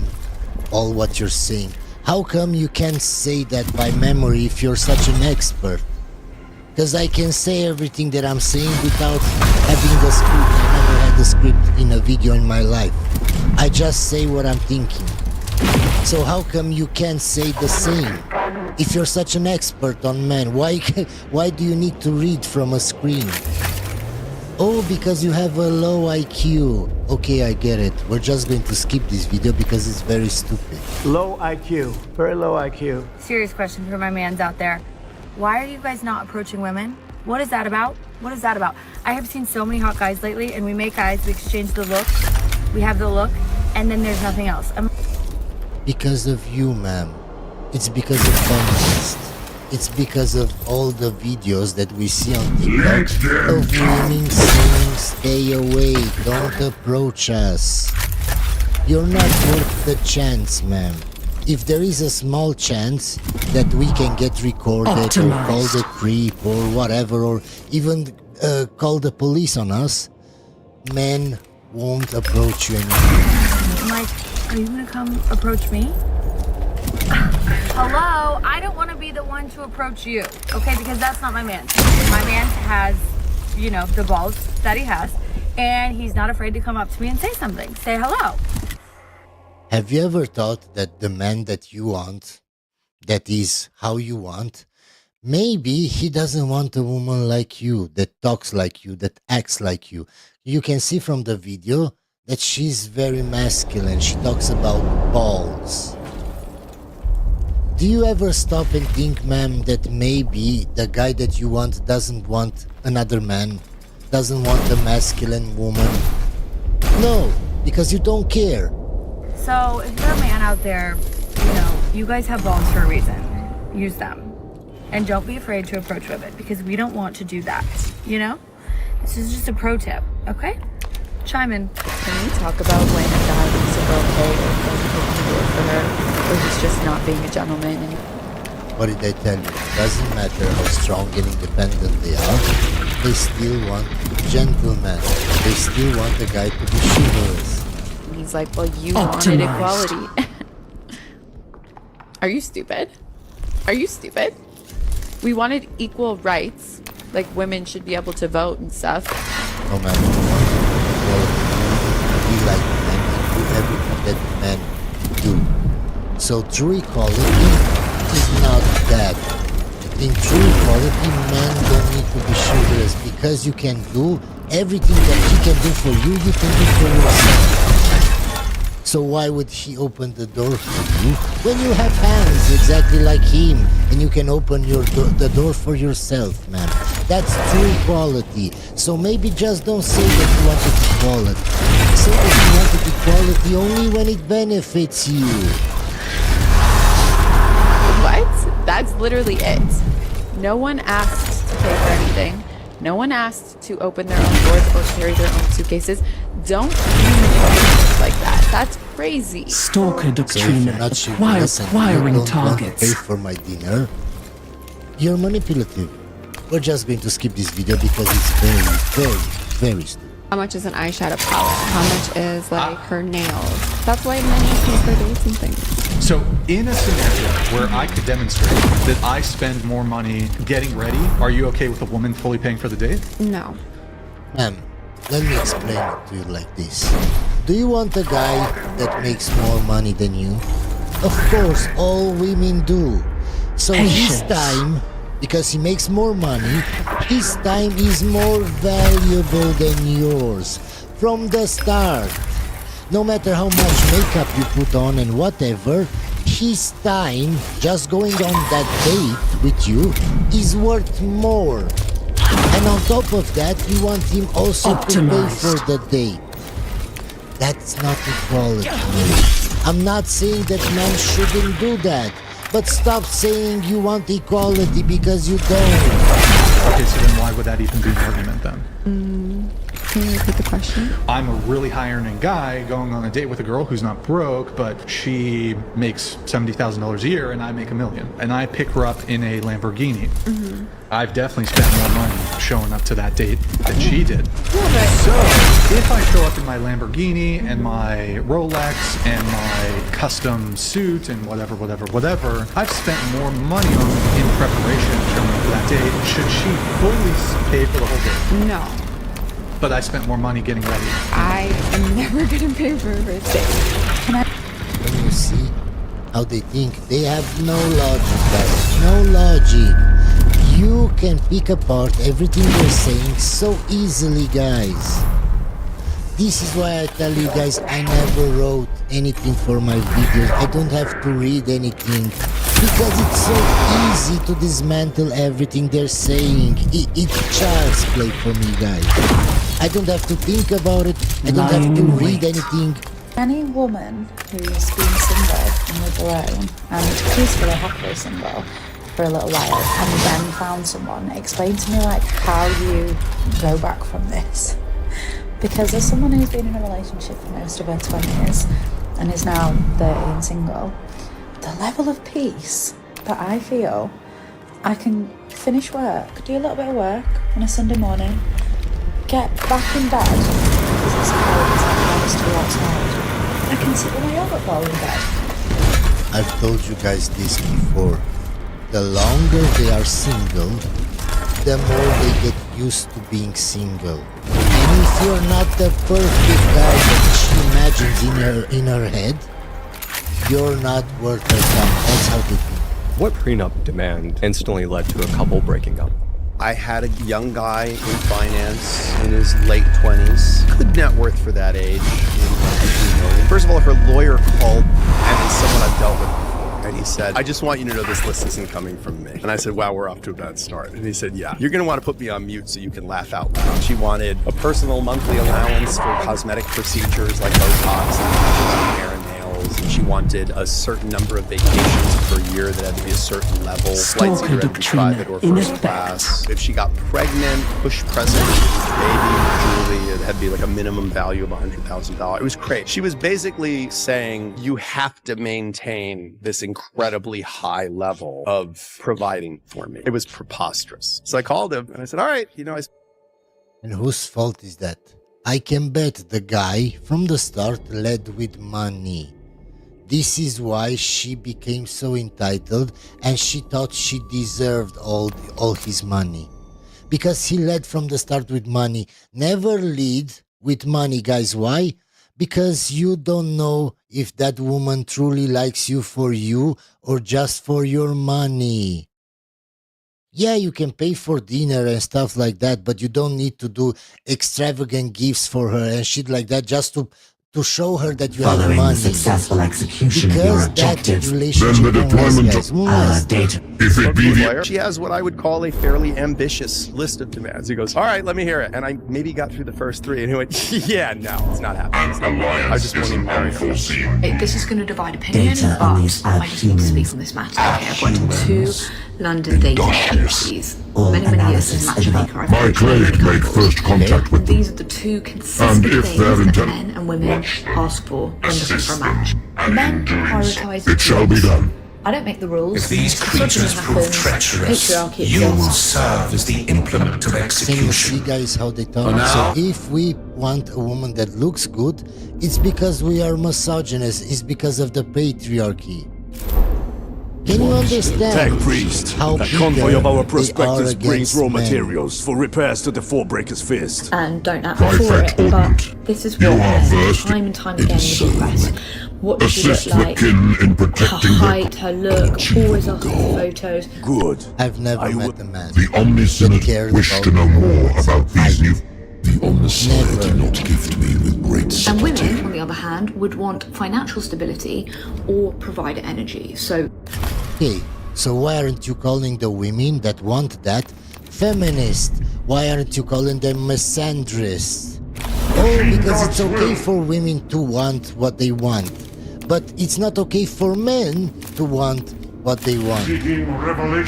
all what you're saying? How come you can't say that by memory if you're such an expert? Because I can say everything that I'm saying without having a script. I never had a script in a video in my life. I just say what I'm thinking. So how come you can't say the same? If you're such an expert on men, why do you need to read from a screen? Oh, because you have a low IQ. Okay, I get it. We're just going to skip this video because it's very stupid. Low IQ. Very low IQ. Serious question for my mans out there. Why are you guys not approaching women? What is that about? What is that about? I have seen so many hot guys lately, and we make eyes, we exchange the look, we have the look, and then there's nothing else. Because of you, ma'am. It's because of feminists. It's because of all the videos that we see on TikTok of women saying, stay away, don't approach us. You're not worth the chance, ma'am. If there is a small chance that we can get recorded or called a creep or whatever, or even call the police on us, men won't approach you anymore. Mike, are you gonna come approach me? Hello? I don't want to be the one to approach you, okay? Because that's not my man. My man has, you know, the balls that he has, and he's not afraid to come up to me and say something. Say hello. Have you ever thought that the man that you want, that is how you want, maybe he doesn't want a woman like you, that talks like you, that acts like you. You can see from the video that she's very masculine. She talks about balls. Do you ever stop and think, ma'am, that maybe the guy that you want doesn't want another man, doesn't want a masculine woman? No, because you don't care. So if you're a man out there, you know, you guys have balls for a reason. Use them. And don't be afraid to approach women, because we don't want to do that, you know? This is just a pro tip, okay? Chime in. Can we talk about when a guy thinks a girl okay or doesn't open the door for her, or he's just not being a gentleman? And what did I tell you? It doesn't matter how strong and independent they are. They still want gentlemen. They still want a guy to be chivalrous. And he's like, well, you wanted equality. Are you stupid? Are you stupid? We wanted equal rights. Like, women should be able to vote and stuff. No matter what, be like men and do everything that men do. So true equality is not that. In true equality, men don't need to be chivalrous, because you can do everything that he can do for you, you can do for yourself. So why would he open the door for you when you have hands exactly like him and you can open the door for yourself, man? That's true equality. So maybe just don't say that you wanted equality. Say that you wanted equality only when it benefits you. What? That's literally it. No one asked to pay for anything. No one asked to open their own doors or carry their own suitcases. Don't manipulate like that. That's crazy. Stalker doctrine. So acquiring targets. Pay for my dinner. You're manipulative. We're just going to skip this video because it's very stupid. How much is an eyeshadow palette? How much is like her nails? That's why men use me for dates and things. So in a scenario where I could demonstrate that I spend more money getting ready, are you okay with a woman fully paying for the date? No. Ma'am, let me explain it to you like this. Do you want a guy that makes more money than you? Of course, all women do. So his time, because he makes more money, his time is more valuable than yours from the start. No matter how much makeup you put on and whatever, his time just going on that date with you is worth more. And on top of that, you want him also to pay for the date. That's not equality. I'm not saying that men shouldn't do that, but stop saying you want equality because you don't. Okay, so then why would that even be an argument then? Can you repeat the question? I'm a really high-earning guy going on a date with a girl who's not broke, but she makes $70,000 a year and I make $1 million. And I pick her up in a Lamborghini. Mm-hmm. I've definitely spent more money showing up to that date than she did. Yeah, so if I show up in my Lamborghini and my Rolex and my custom suit and whatever, I've spent more money in preparation showing up for that date. Should she fully pay for the whole date? No. But I spent more money getting ready. I am never gonna pay for a first date. Can I? When you see how they think, they have no logic, guys. No logic. You can pick apart everything they're saying so easily, guys. This is why I tell you guys I never wrote anything for my videos. I don't have to read anything because it's so easy to dismantle everything they're saying. It's child's play for me, guys. I don't have to think about it. I don't have to read anything. Any woman who's been single and with their own and peacefully happily single for a little while and then found someone, explain to me like how you go back from this. Because as someone who's been in a relationship for most of her 20s and is now 30 and single, the level of peace that I feel, I can finish work, do a little bit of work on a Sunday morning, get back in bed, because it's cold, it's to be outside. I can sit with my yogurt bowl in bed. I've told you guys this before. The longer they are single, the more they get used to being single. And if you're not the perfect guy that she imagines in her head, you're not worth her time. That's how they think. What prenup demand instantly led to a couple breaking up? I had a young guy in finance in his late 20s. Good net worth for that age. $2 million. First of all, her lawyer called, and it's someone I've dealt with before. And he said, I just want you to know this list isn't coming from me. And I said, wow, we're off to a bad start. And he said, yeah, you're going to want to put me on mute so you can laugh out loud. She wanted a personal monthly allowance for cosmetic procedures like Botox and hair and nails. And she wanted a certain number of vacations per year that had to be a certain level. Flights either had to be private or first class. If she got pregnant, push present, baby, Julie, it had to be like a minimum value of $100,000. It was crazy. She was basically saying, you have to maintain this incredibly high level of providing for me. It was preposterous. So I called him and I said, all right, And whose fault is that? I can bet the guy from the start led with money. This is why she became so entitled and she thought she deserved all his money. Because he led from the start with money. Never lead with money, guys. Why? Because you don't know if that woman truly likes you for you or just for your money. Yeah, you can pay for dinner and stuff like that, but you don't need to do extravagant gifts for her and shit like that just to show her that you have money. Following the successful execution of your objectives, then the deployment of data. If it be the... She has what I would call a fairly ambitious list of demands. He goes, all right, let me hear it. And I maybe got through the first three and he went, yeah, no, it's not happening. I just want to marry her. This is going to divide opinion, but I just need to speak on this matter. Okay, I've worked on 2 London dating agencies. Many years as matchmaker. My client made first contact with them. These are the 2 consistent things that men and women ask for when looking for a match. Men prioritize it shall be done. I don't make the rules. If these creatures prove treacherous, you will serve as the implement of execution. See, guys, how they talk. So if we want a woman that looks good, it's because we are misogynist. It's because of the patriarchy. Can you understand Tech Priest, how the convoy of our prospectors brings raw men? materials for repairs to the Four-Breaker's Fist. And don't act for it, but this is what time and time again in the press. What does she look like? Her height, her look, always asking for photos. Good. I've never met a man. The Omniscient wish to know more about these new... The Omniscient did not gift me with great And women, on the other hand, would want financial stability or provider energy. So, okay, so why aren't you calling the women that want that feminist? Why aren't you calling them misandrists? Oh, because it's okay for women to want what they want, but it's not okay for men to want what they want.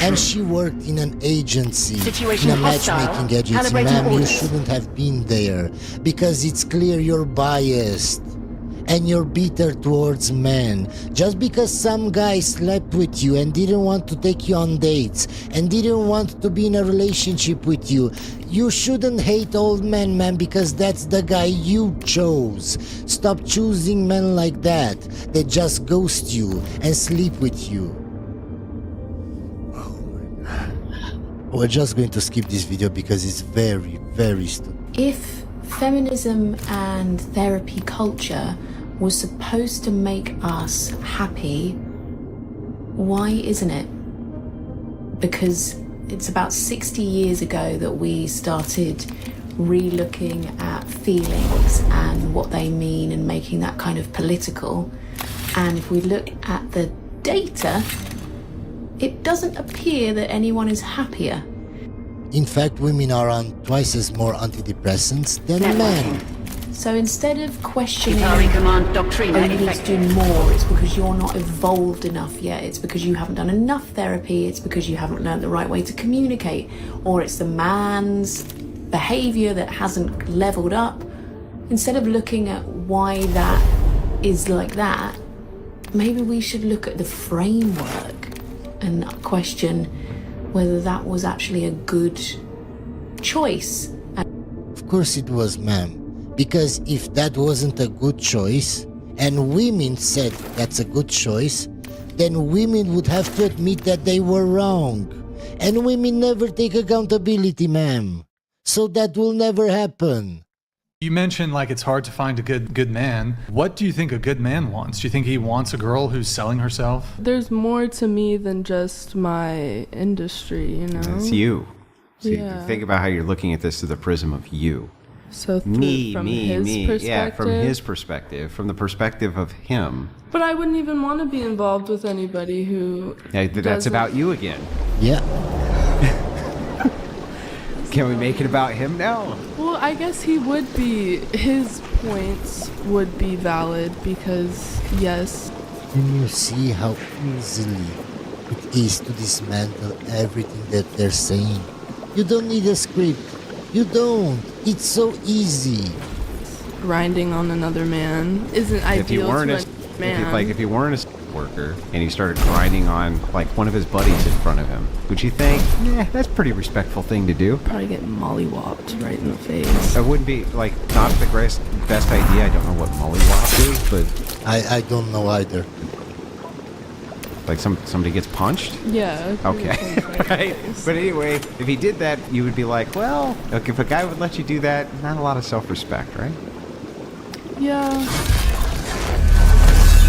And she worked in an agency, in a matchmaking agency. Ma'am, you shouldn't have been there, because it's clear you're biased and you're bitter towards men. Just because some guy slept with you and didn't want to take you on dates and didn't want to be in a relationship with you, you shouldn't hate old men, man, because that's the guy you chose. Stop choosing men like that just ghost you and sleep with you. We're just going to skip this video because it's very, very stupid. if feminism and therapy culture was supposed to make us happy, why isn't it? Because It's about 60 years ago that we started re-looking at feelings and what they mean and making that kind of political. And if we look at the data, it doesn't appear that anyone is happier. In fact, women are on twice as more antidepressants than men. So instead of questioning, oh, you need to do more, it's because you're not evolved enough yet, it's because you haven't done enough therapy, it's because you haven't learned the right way to communicate, or it's the man's behavior that hasn't leveled up. Instead of looking at why that is like that, maybe we should look at the framework and question whether that was actually a good choice. Of course it was, ma'am. Because if that wasn't a good choice, and women said that's a good choice, then women would have to admit that they were wrong. And women never take accountability, ma'am. So that will never happen. You mentioned like it's hard to find a good man. What do you think a good man wants? Do you think he wants a girl who's selling herself? There's more to me than just my industry, you know? It's you. So Yeah. you think about how you're looking at this through the prism of you. So from his perspective? Yeah, from his perspective, from the perspective of him. But I wouldn't even want to be involved with anybody who Yeah, that's doesn't- about you again. Yeah. Can we make it about him now? Well, I guess he would be, his points would be valid because, yes. Can you see how easily it is to dismantle everything that they're saying? You don't need a script. You don't. It's so easy. Grinding on another man isn't If you ideal weren't to a, a man. if you weren't a worker and you started grinding on like one of his buddies in front of him, would you think, yeah, that's a pretty respectful thing to do? Probably get mollywopped right in the face. That wouldn't be like not the best idea. I don't know what mollywop is, but I don't know either. Like somebody gets punched? Yeah. Okay. Right. But anyway, if he did that, you would be like, well, look, if a guy would let you do that, not a lot of self-respect, right? Yeah.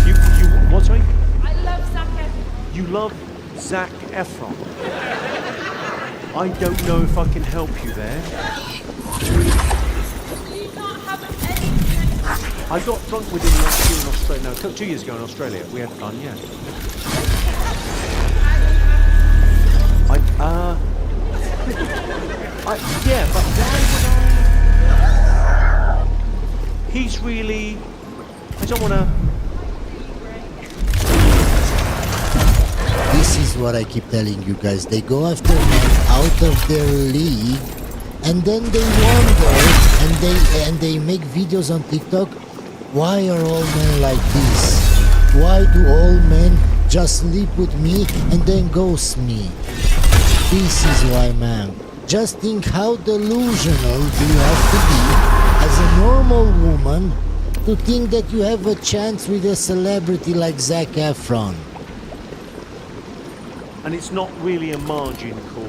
You what, sorry? I love Zac Efron. You love Zac Efron. I don't know if I can help you there. I got drunk with him last year in Australia. No, 2 years ago in Australia. We had fun, yeah. Yeah, but why would I? He's really. I don't want to. This is what I keep telling you guys. They go after men out of their league, and then they wonder, and they make videos on TikTok. Why are all men like this? Why do all men just sleep with me and then ghost me? This is why, man. Just think how delusional do you have to be as a normal woman to think that you have a chance with a celebrity like Zac Efron. And it's not really a margin call.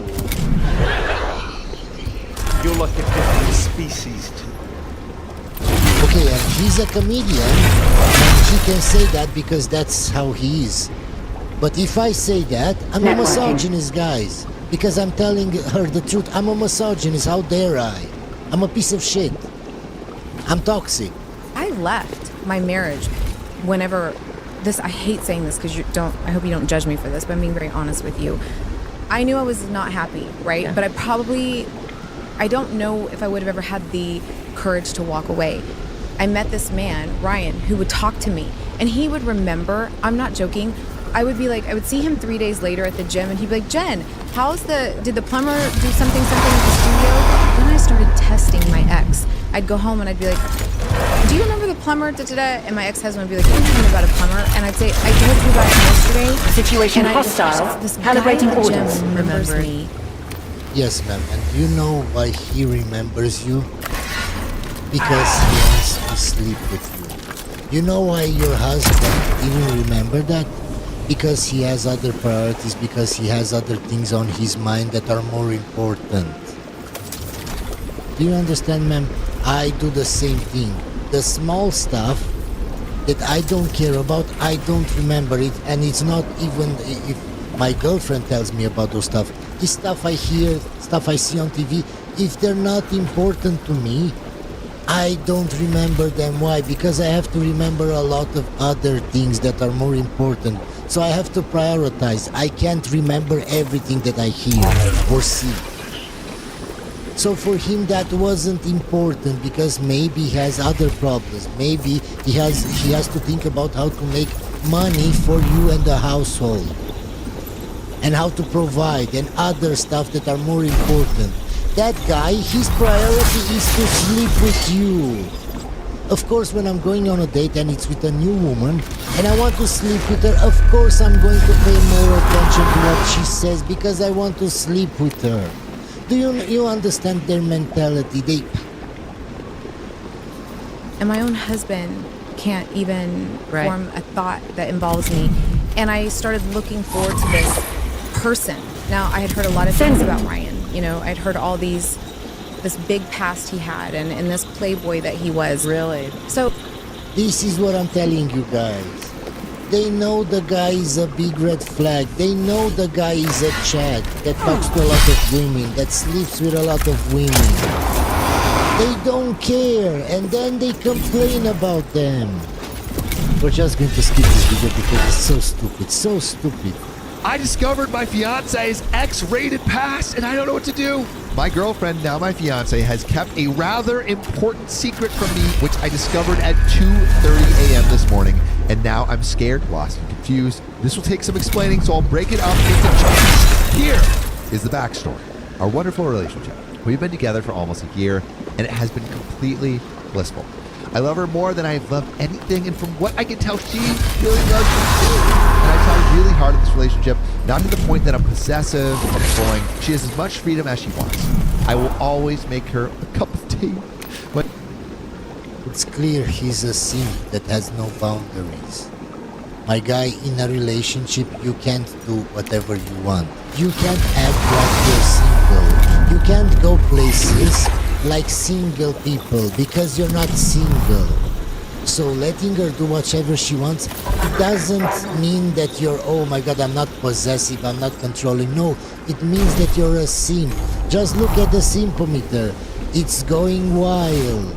You're like a different species to me. Okay, and he's a comedian, and he can say that because that's how he is. But if I say that, I'm a misogynist, guys. Because I'm telling her the truth. I'm a misogynist, how dare I? I'm a piece of shit. I'm toxic. I left my marriage whenever this, I hate saying this because I hope you don't judge me for this, but I'm being very honest with you. I knew I was not happy, right? Yeah. But I don't know if I would have ever had the courage to walk away. I met this man, Ryan, who would talk to me and he would remember, I'm not joking, I would see him 3 days later at the gym and he'd be like, Jen, did the plumber do something at the studio? Then I started testing my ex. I'd go home and I'd be like, do you remember the plumber? Da-da-da? And my ex-husband would be like, you tell me about a plumber. And I'd say, I told you about it yesterday. Situation hostile. This Calibrating guy at the gym orders. remembers me. Yes, ma'am. And you know why he remembers you? Because he wants to sleep with you. You know why your husband even remember that? Because he has other priorities, because he has other things on his mind that are more important. Do you understand, ma'am? I do the same thing. The small stuff that I don't care about, I don't remember it, and it's not even if my girlfriend tells me about those stuff. It's stuff I hear, stuff I see on TV. If they're not important to me, I don't remember them. Why? Because I have to remember a lot of other things that are more important. So I have to prioritize. I can't remember everything that I hear or see. So for him that wasn't important because maybe he has other problems. Maybe he has to think about how to make money for you and the household. And how to provide and other stuff that are more important. That guy, his priority is to sleep with you. Of course, when I'm going on a date and it's with a new woman and I want to sleep with her, of course I'm going to pay more attention to what she says because I want to sleep with her. Do you understand their mentality? And my own husband can't even form a thought that involves me. And I started looking forward to this person. Now, I had heard a lot of things about Ryan. You know, I'd heard all this big past he had and this playboy that he was. Really? So, this is what I'm telling you guys. They know the guy is a big red flag. They know the guy is a Chad that talks to a lot of women, that sleeps with a lot of women. They don't care, and then they complain about them. We're just going to skip this video because it's so stupid, so stupid. I discovered my fiance's X-rated past and I don't know what to do. My girlfriend, now my fiance, has kept a rather important secret from me, which I discovered at 2:30 a.m. this morning. And now I'm scared, lost, and confused. This will take some explaining, so I'll break it up into chunks. Here is the backstory. Our wonderful relationship. We've been together for almost a year, and it has been completely blissful. I love her more than I've loved anything, and from what I can tell, she really loves me too. And I try really hard in this relationship, not to the point that I'm possessive or controlling. She has as much freedom as she wants. I will always make her a cup of tea. But it's clear he's a simp that has no boundaries. My guy, in a relationship, you can't do whatever you want. You can't act like you're single. You can't go places like single people because you're not single. So letting her do whatever she wants, it doesn't mean that you're, oh my god, I'm not possessive, I'm not controlling. No, it means that you're a simp. Just look at the simpometer. It's going wild.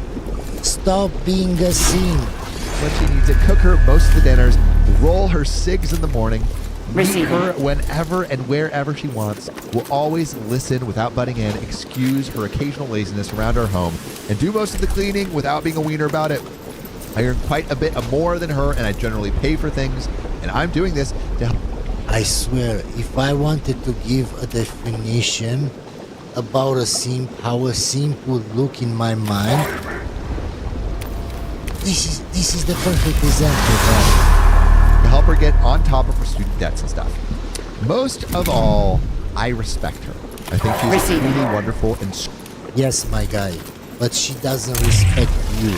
Stop being a simp. When she needs it, cook her most of the dinners, roll her cigs in the morning, meet her whenever and wherever she wants, will always listen without butting in, excuse her occasional laziness around our home, and do most of the cleaning without being a wiener about it. I earn quite a bit more than her, and I generally pay for things, and I'm doing this to help. I swear, if I wanted to give a definition about a simp, how a simp would look in my mind, this is the perfect example, right? To help her get on top of her student debts and stuff. Most of all, I respect her. I think she's really wonderful and... Yes, my guy, but she doesn't respect you.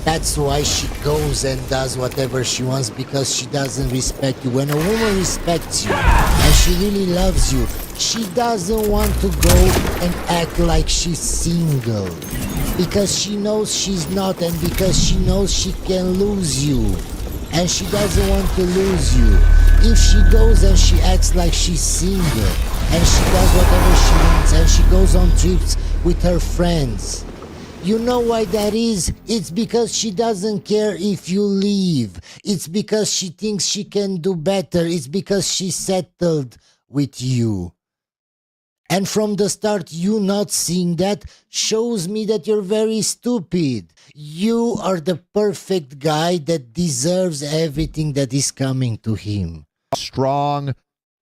That's why she goes and does whatever she wants, because she doesn't respect you. When a woman respects you and she really loves you, she doesn't want to go and act like she's single. Because she knows she's not, and because she knows she can lose you. And she doesn't want to lose you. If she goes and she acts like she's single, and she does whatever she wants, and she goes on trips with her friends, you know why that is? It's because she doesn't care if you leave. It's because she thinks she can do better. It's because she's settled with you. And from the start, you not seeing that shows me that you're very stupid. You are the perfect guy that deserves everything that is coming to him. Strong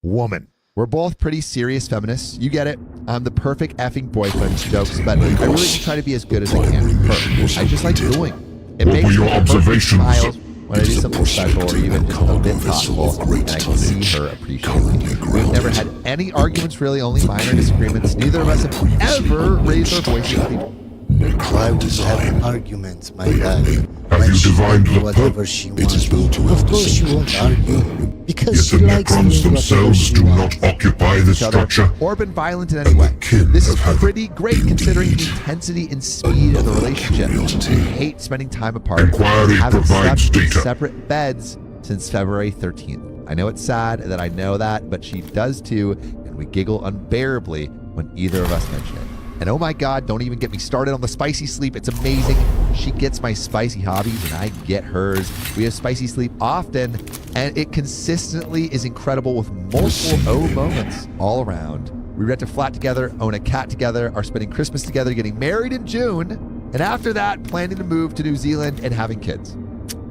woman. We're both pretty serious feminists. You get it. I'm the perfect effing boyfriend, jokes, but I really do try to be as good as I can for her. I just like doing it. It makes me smile when I do something special or even just a bit thoughtful, and I can see her appreciate me. We've never had any arguments, really, only minor disagreements. Neither of us have ever raised our voices. Why would you have arguments, my guy? Have you divined the whatever she wants. Of course she won't argue, because Yet she the likes Necrons doing themselves do not occupy the structure. Or been violent in any way. This is pretty great considering the intensity and speed of the relationship. We hate spending time apart. Inquiry provides slept in data. separate beds since February 13th. I know it's sad that I know that, but she does too, and and we giggle unbearably when either of us mention it. And oh my God, don't even get me started on the spicy sleep. It's amazing. She gets my spicy hobbies and I get hers. We have spicy sleep often, and it consistently is incredible with multiple oh moments all around. We rent a flat together, own a cat together, are spending Christmas together, getting married in June, and after that, planning to move to New Zealand and having kids.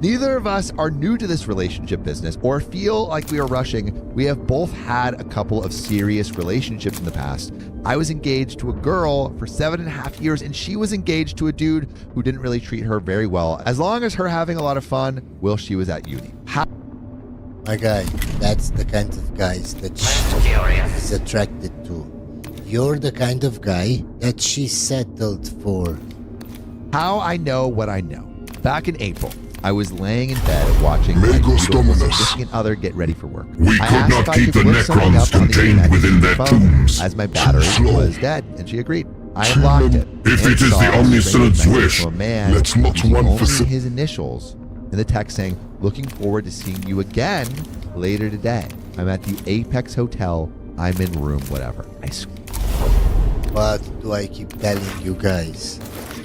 Neither of us are new to this relationship business or feel like we are rushing. We have both had a couple of serious relationships in the past. I was engaged to a girl for 7.5 years, and she was engaged to a dude who didn't really treat her very well, as long as her having a lot of fun while she was at uni. My guy, that's the kind of guys that she is attracted to. You're the kind of guy that she settled for. How I know what I know. Back in April, I was laying in bed watching my beautiful significant other get ready for work. We could not keep the Necrons contained within their tombs. As my battery was dead, and she agreed. I unlocked it. If it is the Omniscient's wish, let's not run for his initials in the text saying, "Looking forward to seeing you again later today. I'm at the Apex Hotel. I'm in room whatever." What do I keep telling you guys?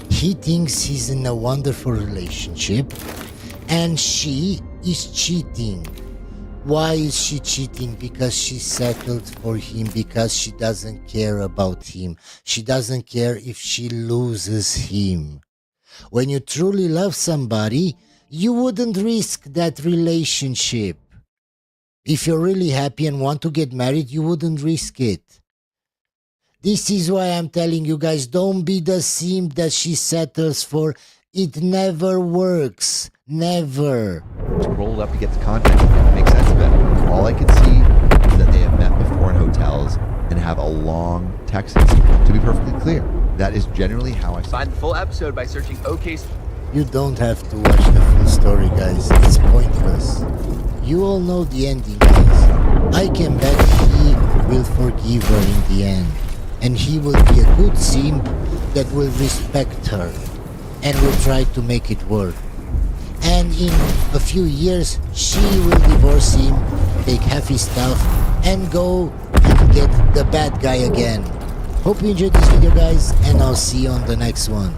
He thinks he's in a wonderful relationship, and she is cheating. Why is she cheating? Because she settled for him, because she doesn't care about him. She doesn't care if she loses him. When you truly love somebody, you wouldn't risk that relationship. If you're really happy and want to get married, you wouldn't risk it. This is why I'm telling you guys, don't be the simp that she settles for. It never works. Never. Rolled up to get the content and make sense of it. All I can see is that they have met before in hotels and have a long text. To be perfectly clear, that is generally how I find the full episode by searching OK. You don't have to watch the full story, guys. It's pointless. You all know the ending, guys. I can bet he will forgive her in the end. And he will be a good simp that will respect her and will try to make it work. And in a few years, she will divorce him, take half his stuff, and go and get the bad guy again. Hope you enjoyed this video, guys, and I'll see you on the next one.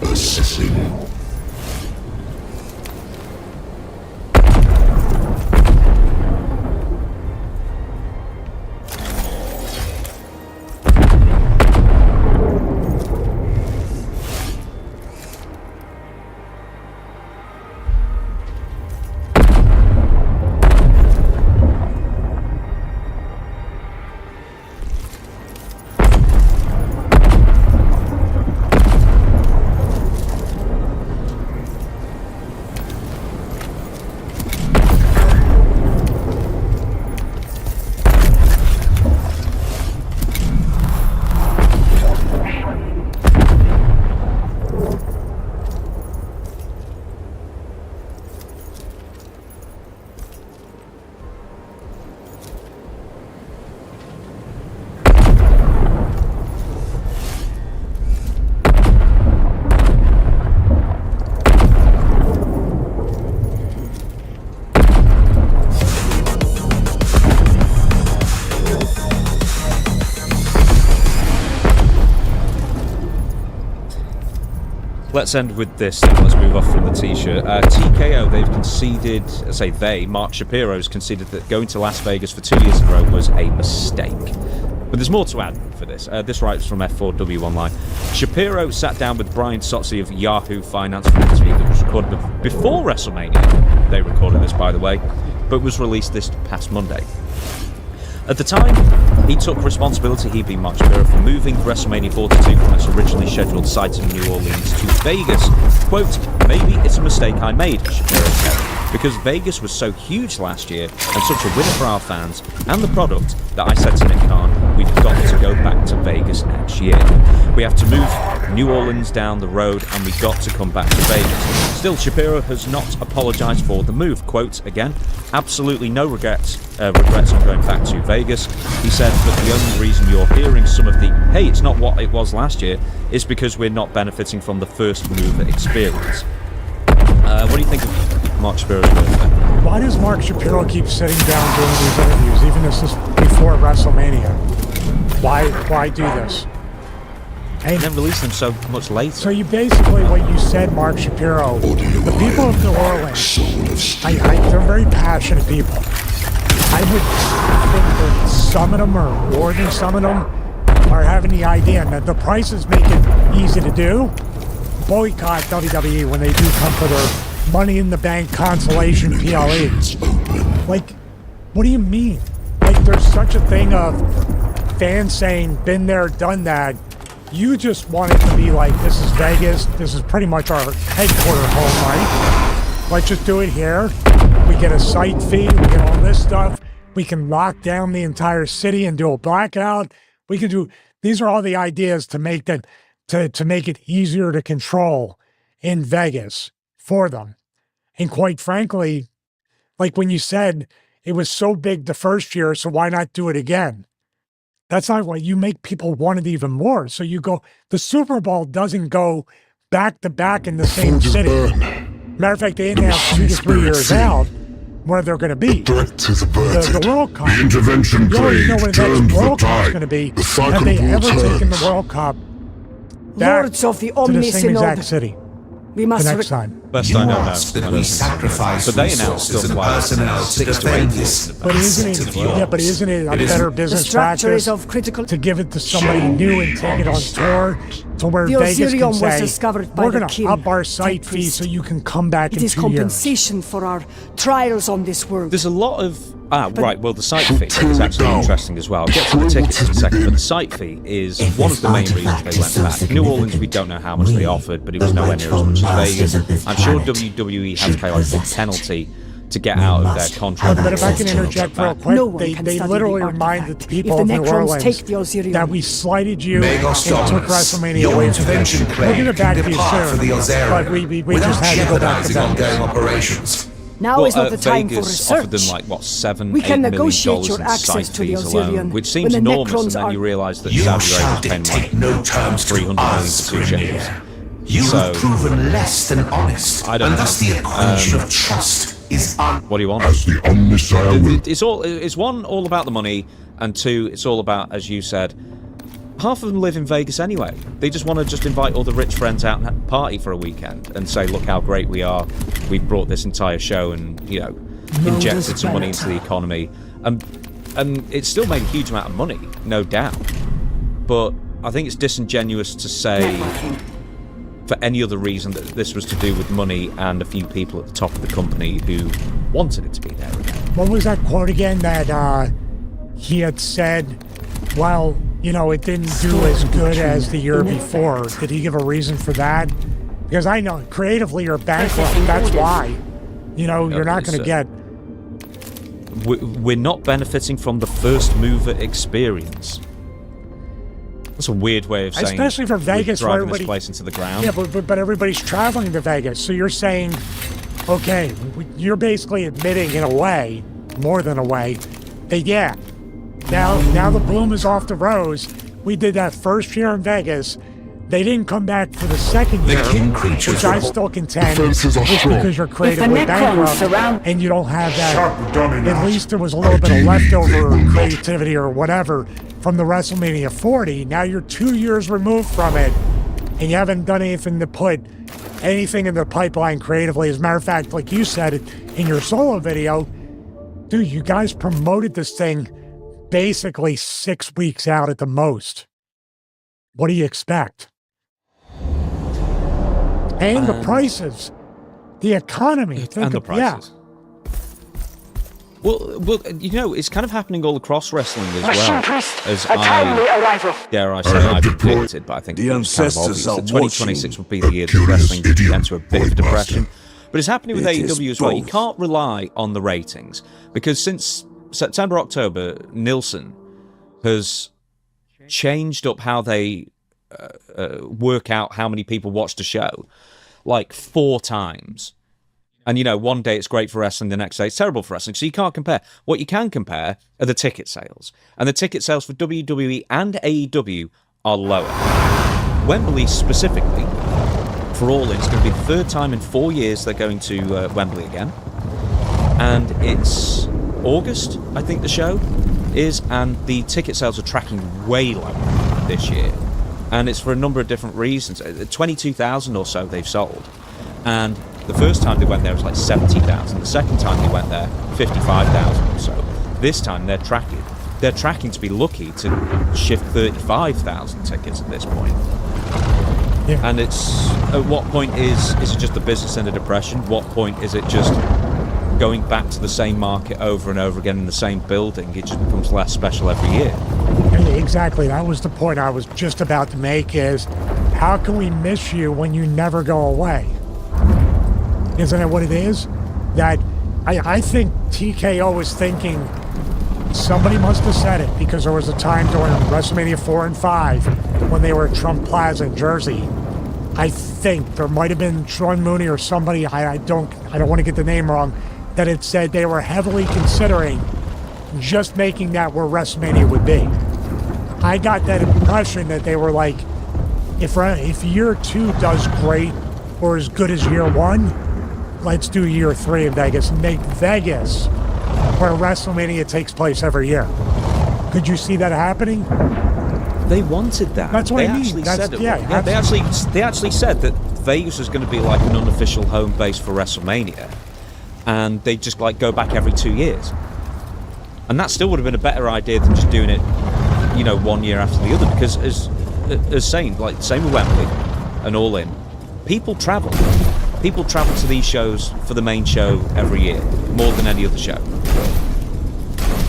Assessing. Let's end with this and let's move off from the t-shirt. TKO, they've conceded, Mark Shapiro's conceded that going to Las Vegas for 2 years in a row was a mistake. But there's more to add for this. This writes from F4W Online. Shapiro sat down with Brian Sotzi of Yahoo Finance for an interview that was recorded before WrestleMania. They recorded this, by the way, but was released this past Monday. At the time, he took responsibility, he being Mark Shapiro, for moving WrestleMania 42 from its originally scheduled site in New Orleans to Vegas. Quote, maybe it's a mistake I made, Shapiro said, because Vegas was so huge last year and such a winner for our fans and the product that I said to Nick Khan, we've got to go back to Vegas next year. We have to move New Orleans down the road and we've got to come back to Vegas. Still, Shapiro has not apologised for the move. Quote, again, absolutely no regrets on going back to Vegas. He said that the only reason you're hearing some of the, hey, it's not what it was last year, is because we're not benefiting from the first mover experience. What do you think of Mark Shapiro's words there? Why does Mark Shapiro keep sitting down doing these interviews, even if this is before WrestleMania? Why do this? And then release them so much later. So you basically, what you said, Mark Shapiro, the people of New Orleans, they're very passionate people. I would think that some of them, or more than some of them, are having the idea that the prices make it easy to do. Boycott WWE when they do come for their Money in the Bank consolation PLEs. Like, what do you mean? Like, there's such a thing of fans saying, been there, done that. You just want it to be like, this is Vegas, this is pretty much our headquarters home, right? Let's just do it here. We get a site fee, we get all this stuff. We can lock down the entire city and do a blackout. We can do, these are all the ideas to make that, to make it easier to control in Vegas for them. And quite frankly, like when you said it was so big the first year, so why not do it again? That's not what you make people want it even more. So you go, the Super Bowl doesn't go back to back in the same city. Matter of fact, they announced 2 to 3 years out where they're going to be. The World Cup. The intervention trade turned the tide. Going to be. Have they ever taken the World Cup back Lords of the to the same Omnisynod. exact city? We must the next time. Best I know now. But they announced stuff like 6 to 8 years. But isn't it a better business practice to give it to somebody new and take it on tour to where the Vegas Osirion can was say, discovered by we're the going to king, up our site fee so you can come back in 2 years. It is compensation for our trials on this world. There's a lot of... right, well, the site fee is actually interesting as well. I'll get to the tickets in a second, but the site fee is one of the main reasons they went back. New Orleans, we don't know how much they offered, but it was nowhere near as much as Vegas. I'm sure WWE had to pay like a penalty to get out of their contract. But if I can interject real quick, they literally reminded the people of New Orleans that we slighted you and took WrestleMania away from you. We'll get it back to you soon, but we just had to go back to that. Now is not the time for Vegas offered them research. like what, $7, We can $8 negotiate million your in access site to the fees alone, Osirian which seems when the enormous, and Necrons then you are- realise that You Saudi shall Arabia is paying dictate like no terms to 300 million us, for 2 Premier. ships. You have proven less than honest, I don't and thus know. the acquisition of trust is What do you want? As the Omnissiah will. It's all about the money, and 2, it's all about, as you said, half of them live in Vegas anyway. They just want to just invite all the rich friends out and party for a weekend and say, look how great we are. We've brought this entire show and, you know, injected some money into the economy. And it still made a huge amount of money, no doubt. But I think it's disingenuous to say for any other reason that this was to do with money and a few people at the top of the company who wanted it to be there again. What was that quote again that he had said, well, you know, it didn't do as good as the year before? Did he give a reason for that? Because I know creatively you're bankrupt, that's why. You know, you're not going to get... We're not benefiting from the first mover experience. That's a weird way of saying, especially for Vegas, we're where driving everybody, this place into the ground. Yeah, but everybody's traveling to Vegas, so you're saying, okay, you're basically admitting in a way, more than a way, that yeah, now the bloom is off the rose. We did that first year in Vegas. They didn't come back for the second year, which I still contend is because you're creatively bankrupt and you don't have that. At least there was a little bit of leftover creativity or whatever from the WrestleMania 40. Now you're 2 years removed from it and you haven't done anything to put anything in the pipeline creatively. As a matter of fact, like you said in your solo video, dude, you guys promoted this thing basically 6 weeks out at the most. What do you expect? And the prices, the economy. And the prices. Yeah. Well, you know, it's kind of happening all across wrestling as well. As I predicted, but I think the ancestors are 2026 would be the year that wrestling would enter a bit of depression. But it's happening with AEW as well. You can't rely on the ratings because since September, October, Nielsen has changed up how they work out how many people watched a show like 4 times. And, you know, one day it's great for wrestling, the next day it's terrible for wrestling. So you can't compare. What you can compare are the ticket sales. And the ticket sales for WWE and AEW are lower. Wembley specifically, for All In, it's going to be the 3rd time in 4 years they're going to Wembley again. And it's August, I think the show is, and the ticket sales are tracking way lower this year. And it's for a number of different reasons. 22,000 or so they've sold. And the first time they went there was like 70,000. The second time they went there, 55,000 or so. This time they're tracking to be lucky to shift 35,000 tickets at this point. Yeah. And it's, at what point is it just the business in a depression? What point is it just going back to the same market over and over again in the same building? It just becomes less special every year. Exactly. That was the point I was just about to make is, how can we miss you when you never go away? Isn't that what it is? That I think TKO was thinking, somebody must have said it, because there was a time during WrestleMania 4 and 5 when they were at Trump Plaza in Jersey. I think there might have been Sean Mooney or somebody, I don't want to get the name wrong, that had said they were heavily considering just making that where WrestleMania would be. I got that impression that they were like, if year 2 does great or as good as year 1, let's do year 3 in Vegas and make Vegas where WrestleMania takes place every year. Could you see that happening? They wanted that. That's what they I mean. Actually That's, said it. Yeah, they actually said that Vegas was going to be like an unofficial home base for WrestleMania, and they just like go back every 2 years. And that still would have been a better idea than just doing it, you know, 1 year after the other. Because as saying, like same with Wembley and All In, people travel. People travel to these shows for the main show every year, more than any other show.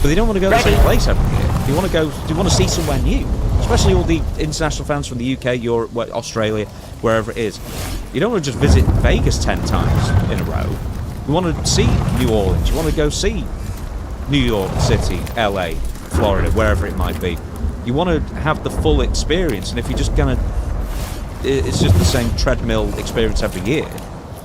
But they don't want to go to the same place every year. They want to see somewhere new. Especially all the international fans from the UK, Europe, Australia, wherever it is. You don't want to just visit Vegas 10 times in a row. You want to see New Orleans. You want to go see New York City, LA, Florida, wherever it might be. You want to have the full experience. And if you're just it's just the same treadmill experience every year,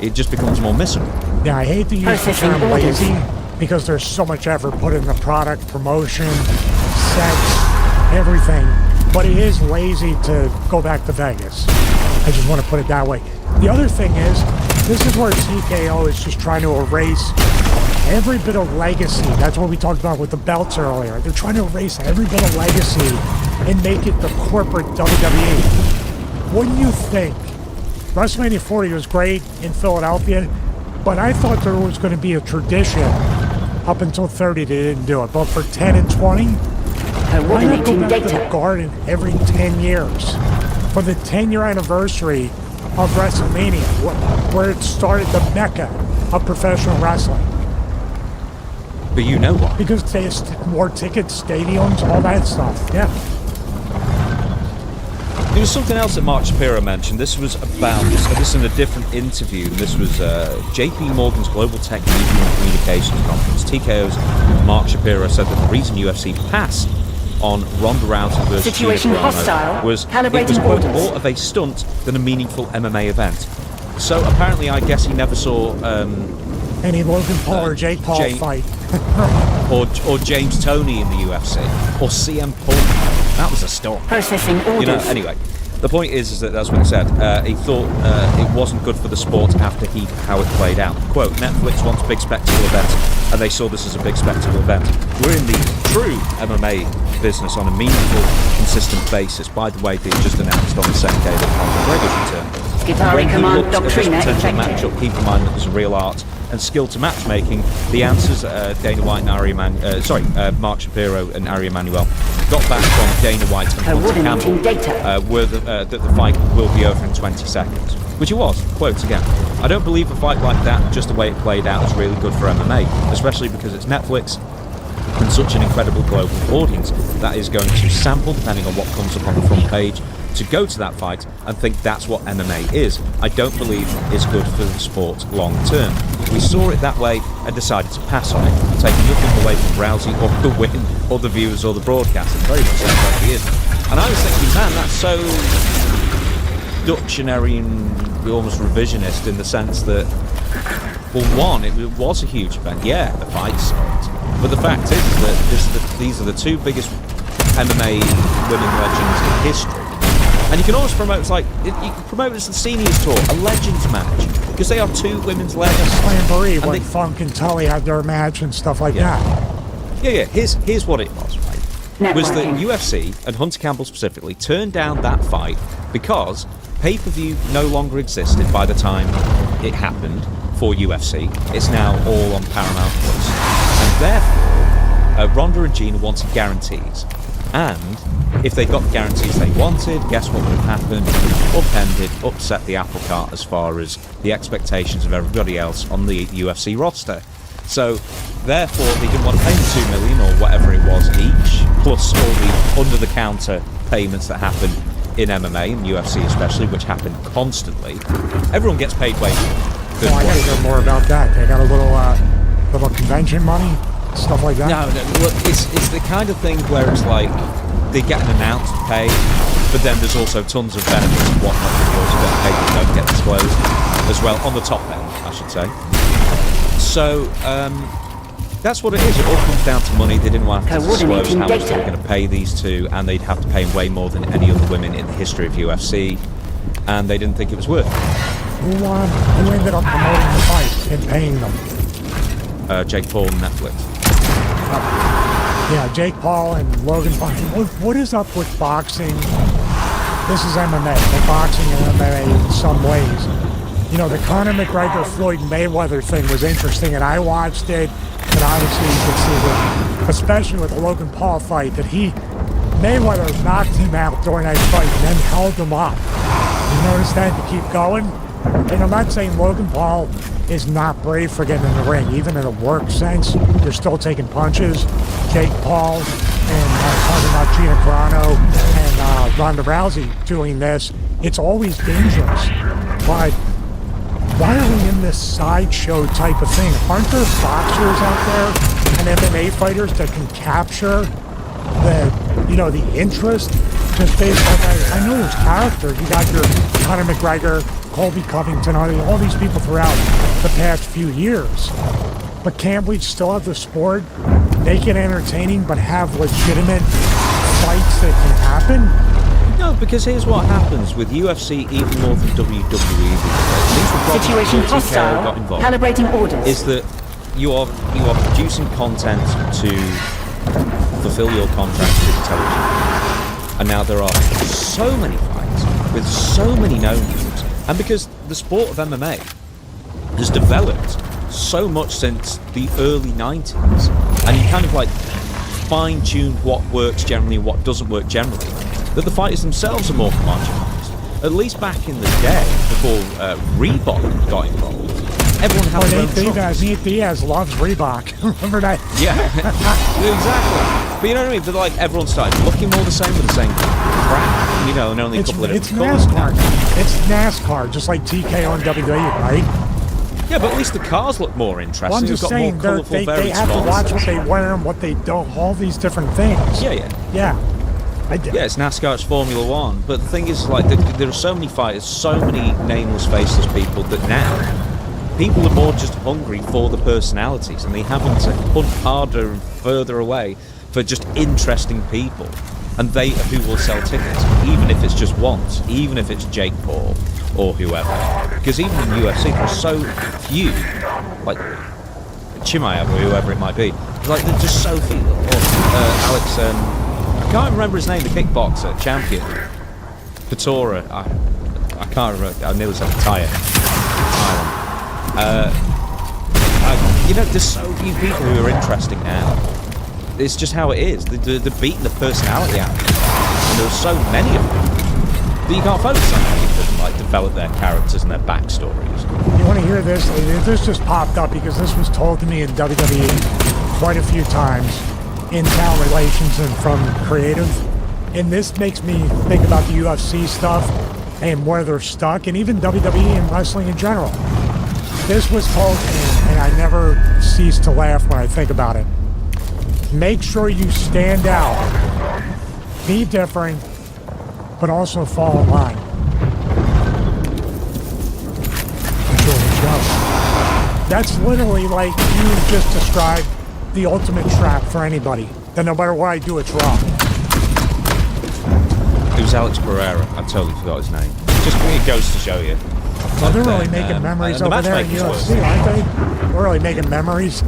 it just becomes more missable. Yeah, I hate to use the term lazy because there's so much effort put in the product, promotion, sets, everything. But it is lazy to go back to Vegas. I just want to put it that way. The other thing is, this is where TKO is just trying to erase every bit of legacy. That's what we talked about with the belts earlier. They're trying to erase every bit of legacy and make it the corporate WWE. What do you think? WrestleMania 40 was great in Philadelphia, but I thought there was going to be a tradition up until 30 they didn't do it. But for 10 and 20, why not go back to the Garden every 10 years? For the 10-year anniversary of WrestleMania, where it started the mecca of professional wrestling. But you know what? Because they have more tickets, stadiums, all that stuff. Yeah. There was something else that Mark Shapiro mentioned. This was about, this in a different interview. This was JP Morgan's Global Tech Media and Communications Conference. TKO's Mark Shapiro said that the reason UFC passed on Ronda Rousey versus Gina Carano was it was quote, more of a stunt than a meaningful MMA event. So apparently, I guess he never saw any Logan Paul or Jake Paul fight, or James Toney in the UFC, or CM Punk. That was a stunt. Processing orders. You know. Anyway, the point is that that's what he said. He thought it wasn't good for the sport after how it played out. Quote: Netflix wants big spectacle events, and they saw this as a big spectacle event. We're in the true MMA business on a meaningful, consistent basis. By the way, they just announced on the same day that Conor McGregor's return. When he looked at this potential matchup, keep in mind that there's a real art and skill to matchmaking. The answers Dana White and Mark Shapiro and Ari Emanuel got back from Dana White and Hunter Campbell were that the fight will be over in 20 seconds. Which it was. Quote again. I don't believe a fight like that, just the way it played out, is really good for MMA, especially because it's Netflix and such an incredible global audience that is going to sample, depending on what comes up on the front page, to go to that fight and think that's what MMA is. I don't believe it's good for the sport long term. We saw it that way and decided to pass on it, taking nothing away from Rousey or the win or the viewers or the broadcast. It very much sounds like he is. And I was thinking, man, that's so Dictionary and almost revisionist in the sense that, well, one, it was a huge event. Yeah, the fight sucked. But the fact is that these are the two biggest MMA women legends in history. And you can always promote, it's like, you can promote it as the Seniors Tour, a Legends match, because they are two women's legends. Slamboree, when Funk and Tully had their match and stuff like that. Yeah. Here's what it was, right? Was that UFC, and Hunter Campbell specifically, turned down that fight because pay-per-view no longer existed by the time it happened for UFC. It's now all on Paramount Plus. And therefore, Ronda and Gina wanted guarantees. And if they got the guarantees they wanted, guess what would have happened? Upended, upset the apple cart as far as the expectations of everybody else on the UFC roster. So, therefore, they didn't want to pay them $2 million or whatever it was each, plus all the under-the-counter payments that happen in MMA and UFC especially, which happen constantly. Everyone gets paid way more. Oh, I gotta hear more about that. They got a little convention money, stuff like that. No, look, it's the kind of thing where it's like they get an announced pay, but then there's also tons of benefits and whatnot that you also get paid that don't get disclosed as well, on the top end, I should say. So, that's what it is. It all comes down to money. They didn't want to have to disclose how much they were going to pay these two, and they'd have to pay way more than any other women in the history of UFC, and they didn't think it was worth it. Who ended up promoting the fight and paying them? Jake Paul and Netflix. Yeah, Jake Paul and Logan Paul. What is up with boxing? This is MMA, but boxing and MMA in some ways. You know, the Conor McGregor Floyd Mayweather thing was interesting, and I watched it. And obviously you can see that, especially with the Logan Paul fight, that Mayweather knocked him out during that fight and then held him up. You notice that to keep going? And I'm not saying Logan Paul is not brave for getting in the ring, even in a work sense. They're still taking punches. Jake Paul and talking about Gina Carano and Ronda Rousey doing this. It's always dangerous. But why are we in this sideshow type of thing? Aren't there boxers out there and MMA fighters that can capture the interest just based on that? I know there's character. You got your Conor McGregor, Colby Covington, all these people throughout the past few years. But can't we still have the sport, make it entertaining, but have legitimate fights that can happen? No, because here's what happens with UFC even more than WWE. Situation hostile. Got involved, calibrating orders. is that you are producing content to fulfill your contract with television, And now there are so many fights with so many known names. And because the sport of MMA has developed so much since the early 90s, and you kind of like fine-tuned what works generally and what doesn't work generally, that the fighters themselves are more commercialized. At least back in the day, before Reebok got involved, everyone had their own trunks. Nate Diaz loves Reebok. Remember that? Yeah, exactly. But you know what I mean? But like everyone started looking all the same with the same crap, you know, and only a couple of different colours now. It's NASCAR, just like TKO and WWE, right? Yeah, but at least the cars look more interesting. Well, I'm just saying, they have to watch what they wear and what they don't, all these different things. Yeah. Yeah, it's NASCAR, it's Formula One. But the thing is, like, there are so many fighters, so many nameless, faceless people that now people are more just hungry for the personalities, and they having to hunt harder and further away for just interesting people. And they who will sell tickets, even if it's just once, even if it's Jake Paul or whoever. Because even in UFC, there are so few, like Chimaev or whoever it might be. Like, there's just so few. Or Alex, I can't remember his name, the kickboxer, champion. Patora, I can't remember, I nearly said Thailand. You know, there's so few people who are interesting now. It's just how it is. They're beating the personality out of people. And there are so many of them that you can't focus on how you can like develop their characters and their backstories. You want to hear this? This just popped up because this was told to me in WWE quite a few times in talent relations and from creative. And this makes me think about the UFC stuff and where they're stuck, and even WWE and wrestling in general. This was told to me, and I never cease to laugh when I think about it. Make sure you stand out, be different, but also fall in line. That's literally like you just described the ultimate trap for anybody. That no matter what I do, it's wrong. It was Alex Pereira. I totally forgot his name. Just it goes to show you. Well, they're really making memories over there in UFC, aren't they? They're really making memories.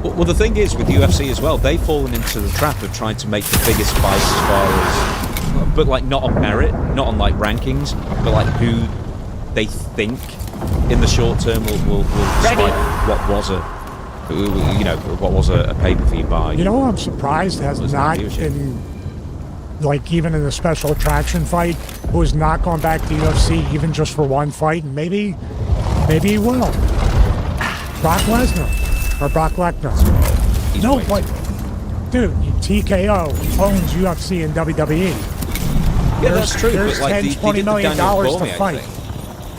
Well, the thing is with UFC as well, they've fallen into the trap of trying to make the biggest fights as far as, but like not on merit, not on like rankings, but like who they think in the short term will despite what was a pay-per-view buy. You know, I'm surprised has not been, like, even in a special attraction fight, who has not gone back to UFC even just for one fight, and maybe he will. Brock Lesnar. Or Brock Lesnar. No, what? Dude, TKO owns UFC and WWE. Yeah, that's true. There's but like, $10-20 million to fight.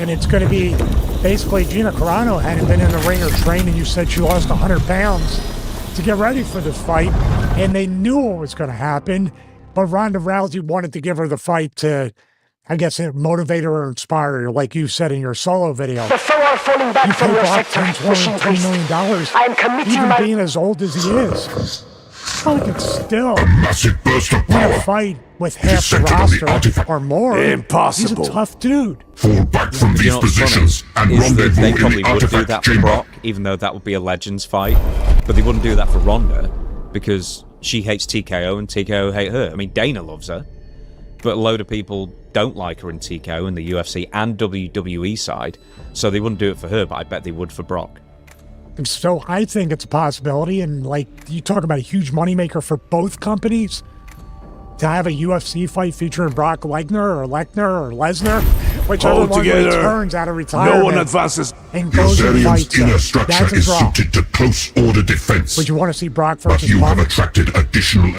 And it's going to be, basically, Gina Carano hadn't been in the ring or trained, and you said she lost 100 pounds to get ready for this fight. And they knew what was going to happen, but Ronda Rousey wanted to give her the fight to, I guess, motivate her or inspire her, like you said in your solo video. The foe are falling back from your sector. $20 million. I am committing even my... being as old as he is. I can still a massive burst of win power. a fight with half the roster or more. Impossible. He's a tough dude. Fall back from these positions and rendezvous they in probably the would do artifact that chamber. for Brock, even though that would be a Legends fight. But they wouldn't do that for Ronda because she hates TKO and TKO hate her. I mean, Dana loves her, but a load of people don't like her in TKO in the UFC and WWE side, so they wouldn't do it for her, but I bet they would for Brock. So I think it's a possibility, and like you talk about a huge moneymaker for both companies, to have a UFC fight featuring Brock Lesnar or Lesnar, whichever one returns out of retirement. No one advances. And goes and fights. Kazarian's inner structure is suited to close order defense. Would you want to see Brock versus But you Punk? have attracted additional...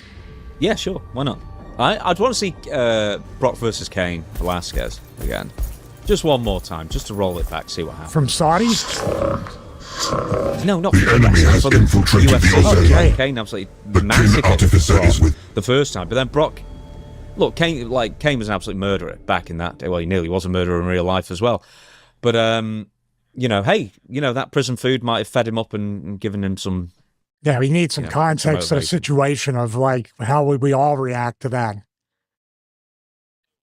Yeah, sure, why not? I'd want to see Brock versus Cain Velasquez again. Just one more time, just to roll it back, see what happens. From Saudi? No, not the enemy has infiltrated the UFC. Cain absolutely massacred is with the first time, but then Brock. Look, Cain was an absolute murderer back in that day. Well, he nearly was a murderer in real life as well. But that prison food might have fed him up and given him some. Yeah, we need some context to the situation of like how would we all react to that.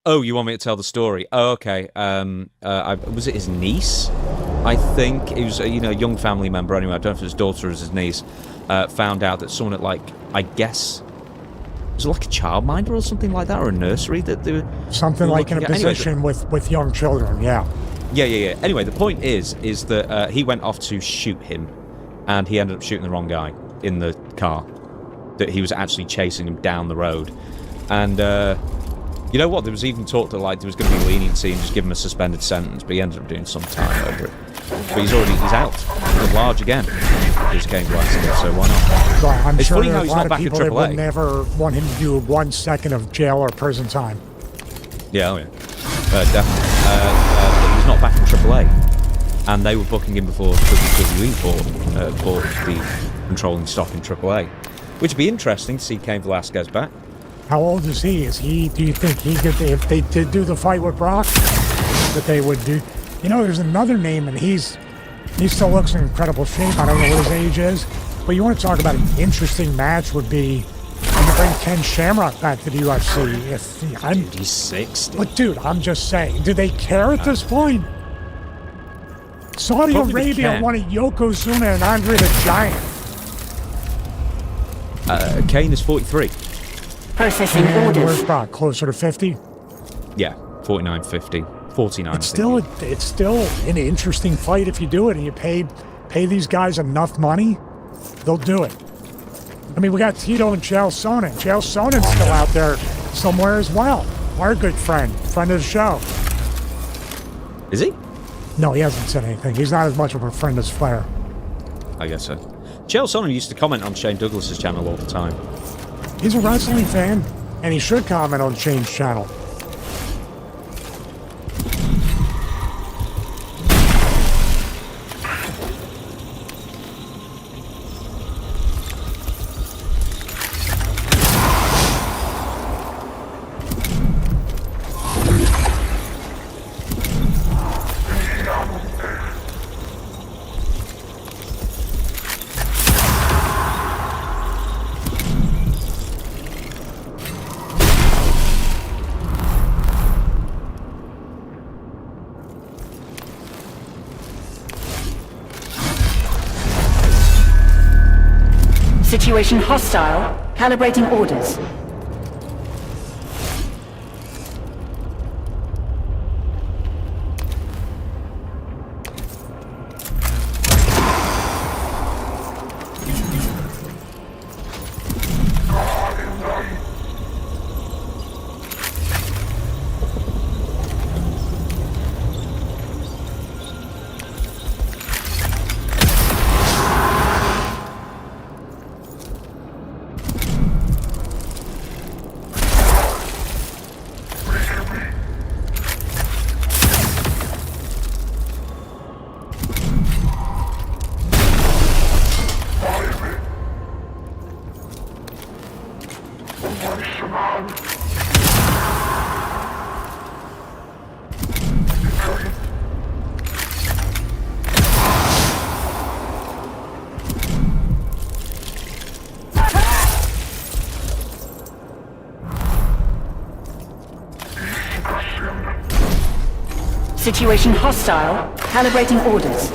Oh, you want me to tell the story? Oh, okay. Was it his niece? I think it was a young family member. Anyway, I don't know if it was his daughter or his niece. Found out that someone at I guess was it like a childminder or something like that, or a nursery that they were something like in a position with young children. Yeah. Yeah. Anyway, the point is that he went off to shoot him, and he ended up shooting the wrong guy in the car. That he was actually chasing him down the road, and you know what? There was even talk that like there was going to be leniency and just give him a suspended sentence, but he ended up doing some time over it. But he's out. He's at large again. This game last year, so why not? Well, I'm it's sure funny there how are a he's lot not of back in people that AAA. would never want him to do 1 second of jail or prison time. Yeah, definitely. He's not back in AAA, and they were booking him before WWE bought the controlling stock in AAA, which would be interesting to see Cain Velasquez back. How old is he? Do you think he could, if they did do the fight with Brock, that they would do? You know, there's another name, and he still looks in incredible shape. I don't know what his age is, but you want to talk about an interesting match would be to bring Ken Shamrock back to the UFC. Dude, he's 60. But dude, I'm just saying, do they care at this point? Saudi Arabia wanted Yokozuna and Andre the Giant. Cain is 43. Processing and orders. Where's Brock? Closer to 50? Yeah, 49, 50, 49. It's still an interesting fight if you do it and you pay these guys enough money, they'll do it. I mean, we got Tito and Chael Sonnen. Chael Sonnen's still out there somewhere as well. Our good friend of the show. Is he? No, he hasn't said anything. He's not as much of a friend as Flair. I guess so. Chael Sonnen used to comment on Shane Douglas's channel all the time. He's a wrestling fan, and he should comment on Shane's channel. Situation hostile. Calibrating orders. Situation hostile. Calibrating orders.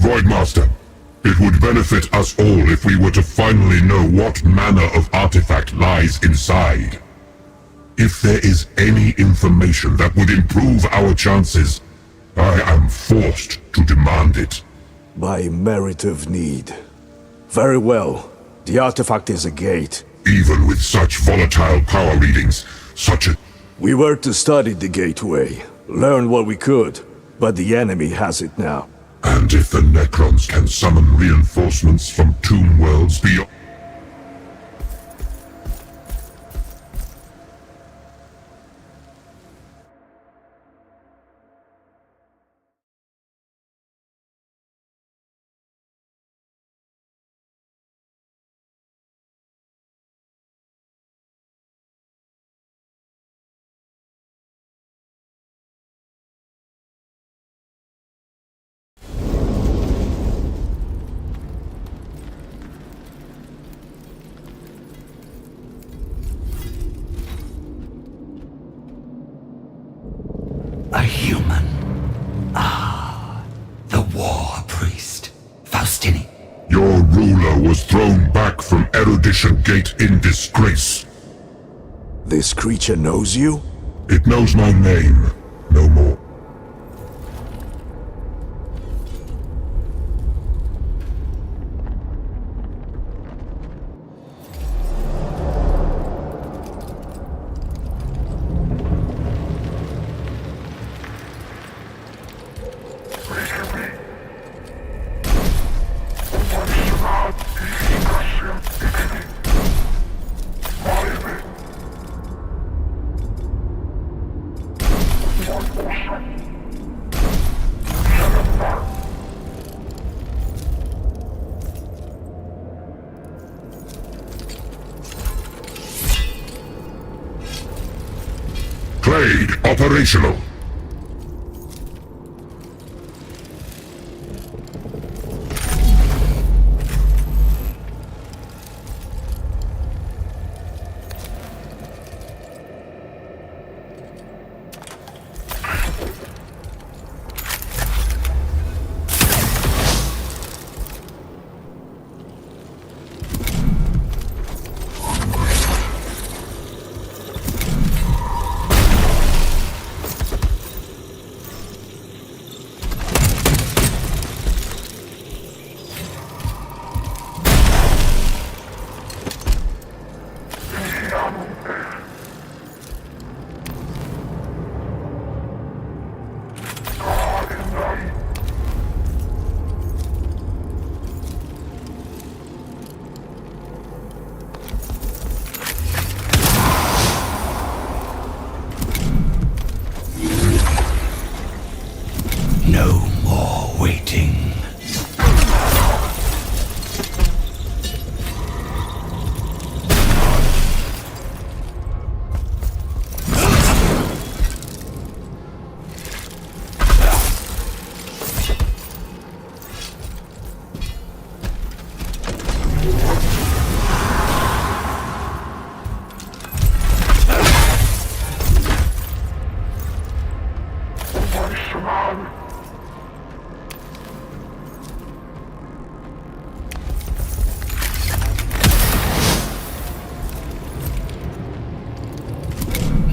Voidmaster. It would benefit us all if we were to finally know what manner of artifact lies inside. If there is any information that would improve our chances, I am forced to demand it. By merit of need. Very well. The artifact is a gate. Even with such volatile power readings, such a... We were to study the gateway, learn what we could, but the enemy has it now. And if the Necrons can summon reinforcements from tomb worlds beyond... A human. Ah, the war priest, Faustini. Your ruler was thrown back from Erudition Gate in disgrace. This creature knows you? It knows my name, no more. Blade operational. No more waiting.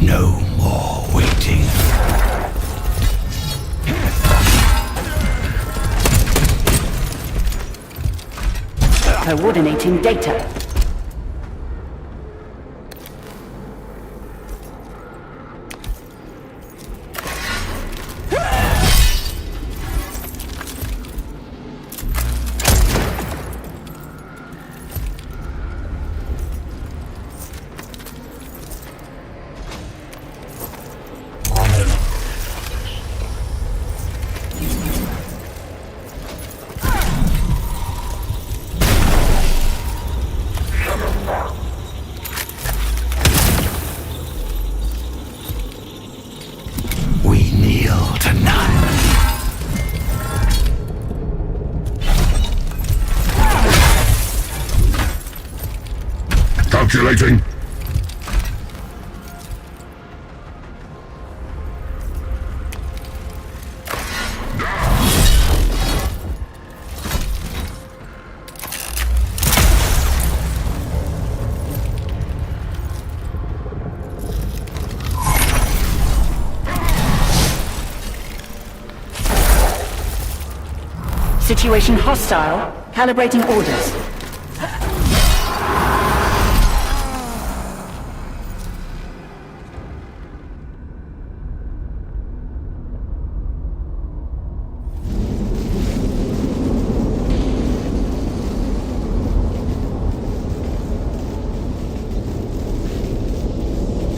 No more waiting. Coordinating data. We kneel to none. Calculating. Situation hostile. Calibrating orders.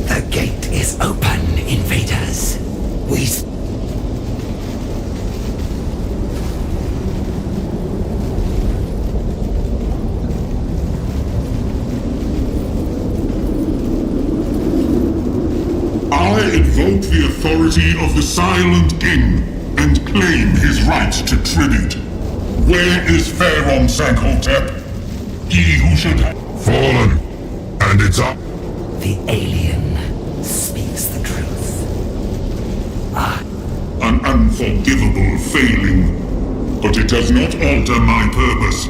The gate is open, invaders. I invoke the authority of the Silent King and claim his right to tribute. Where is Pharaoh Sankhotep? He who should have fallen, and it's up. The alien speaks the truth. An unforgivable failing, but it does not alter my purpose.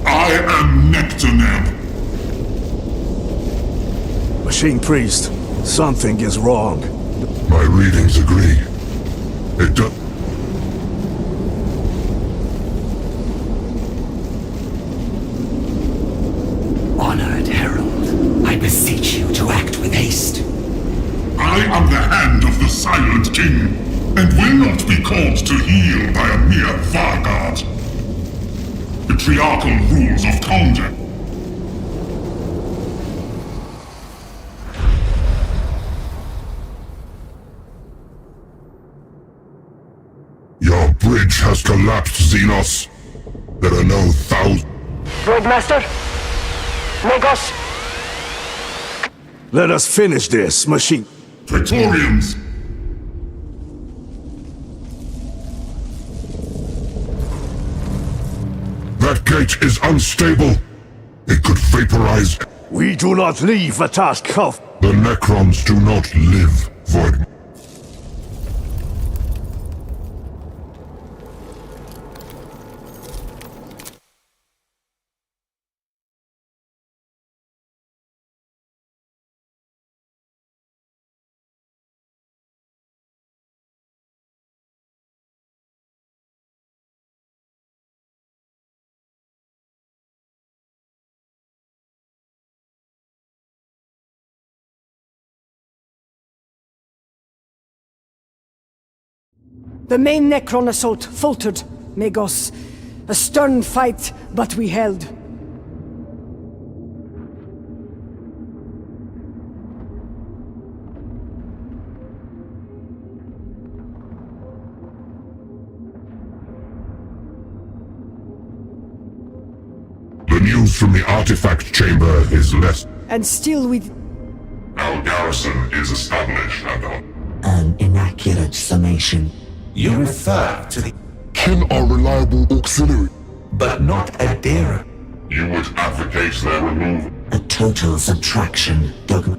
I am Nectaneb. Machine Priest, something is wrong. My readings agree. It does. Honored Herald, I beseech you to act with haste. I am the hand of the Silent King, and will not be called to heel by a mere Vargard. Patriarchal rules of conduct. Your bridge has collapsed, Xenos. There are no thousands. Roadmaster? Negos? Let us finish this, Machine. Praetorians! That gate is unstable. It could vaporize. We do not leave a task of... The Necrons do not live, Void. The main Necron assault faltered, Megos. A stern fight, but we held. The news from the artifact chamber is less. And still we... Our garrison is established and on. An inaccurate summation. You refer to the... Kin are reliable auxiliary. but not a darer. You would advocate their removal? A total subtraction dogma.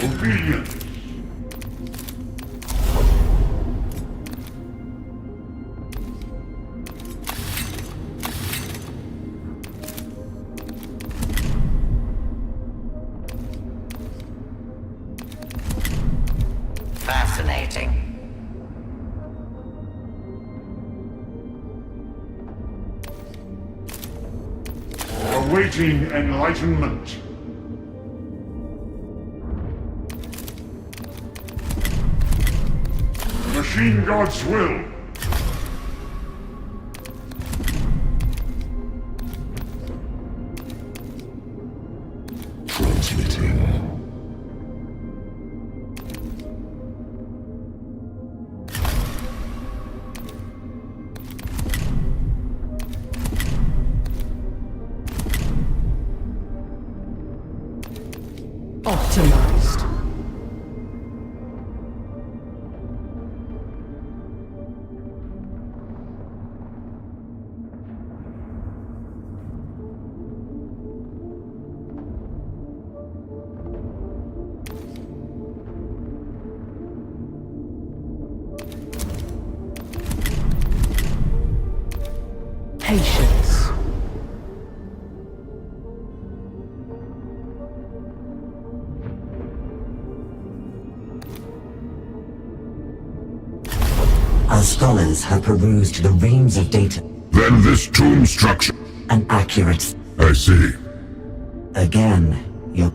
Obedient. Fascinating. Awaiting enlightenment. Machine God's will. optimized. Patience. Our scholars have perused the reams of data. Then this tomb structure... An accurate... I see. Again, your...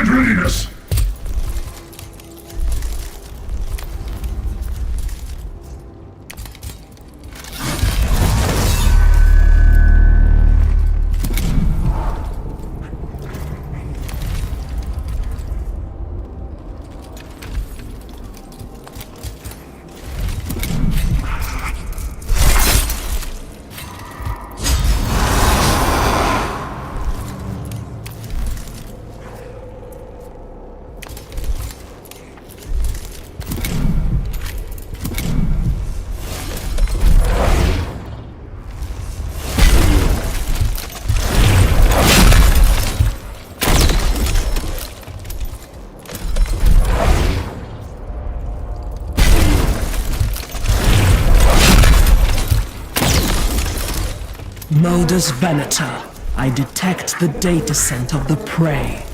Readiness! Modus Venator. I detect the data scent of the prey.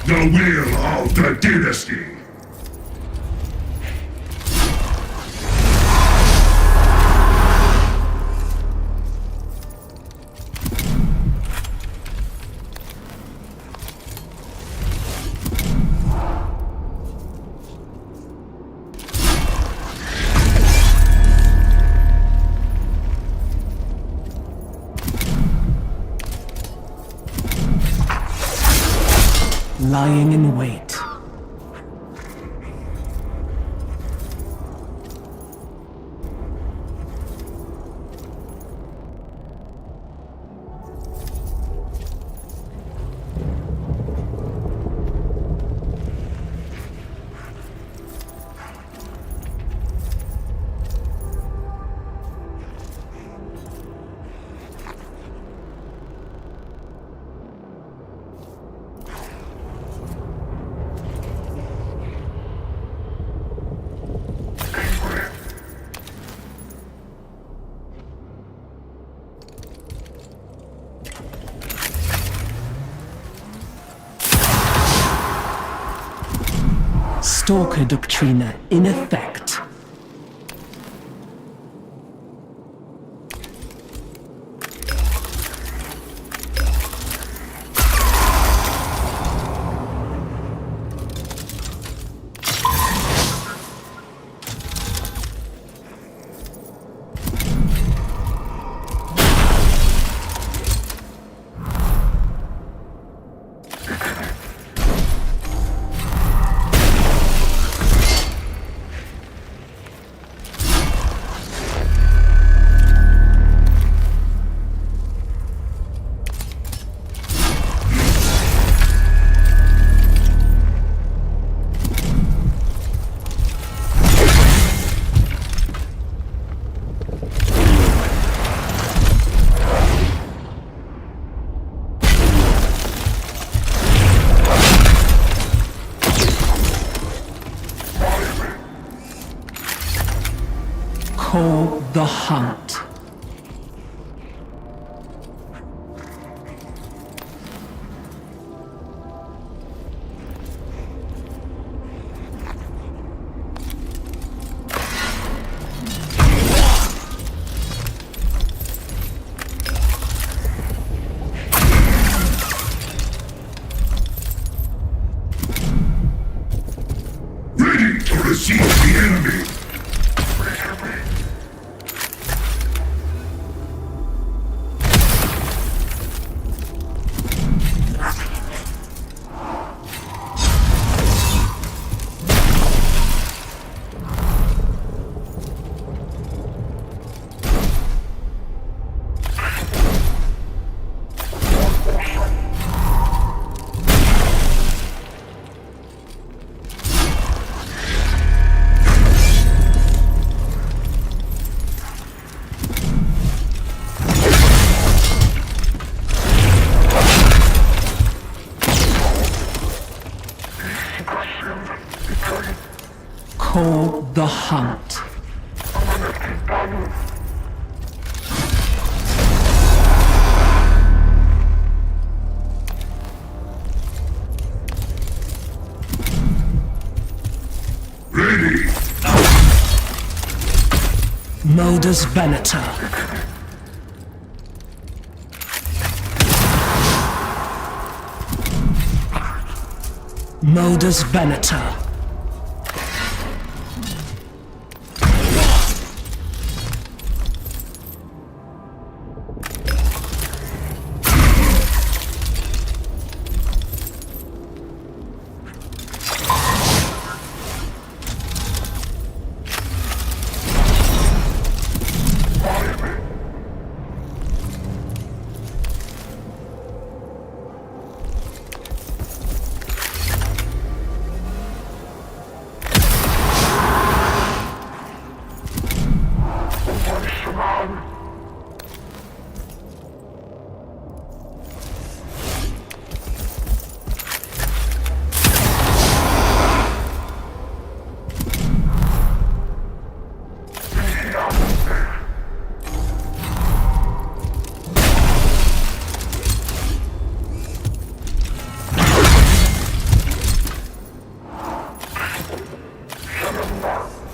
The will of the dynasty. lying in wait. Stalker Doctrina in effect. Call the hunt. Ready to receive the enemy. Call the hunt. Ready. Modus Venator. Modus Venator.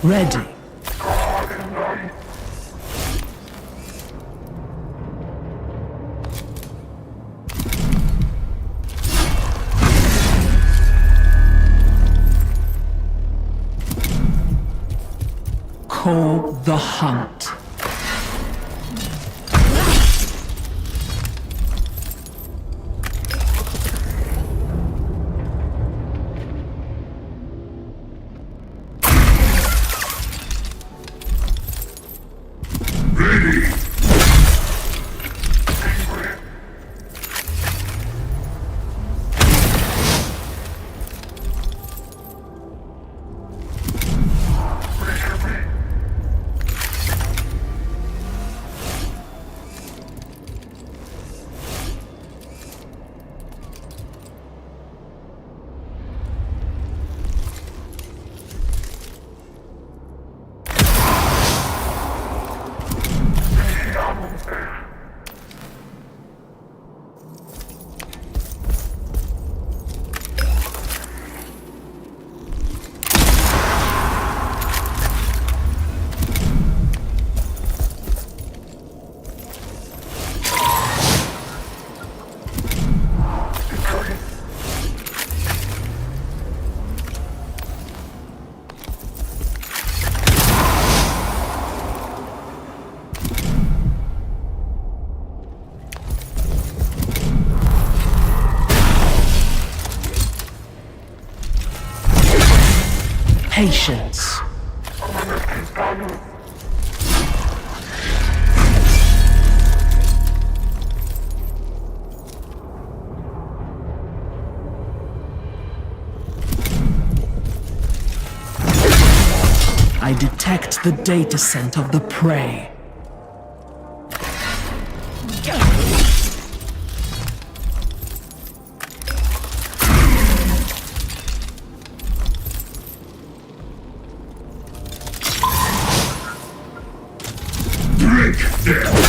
Ready. Call the hunt. Patience. I detect the data scent of the prey. Break them!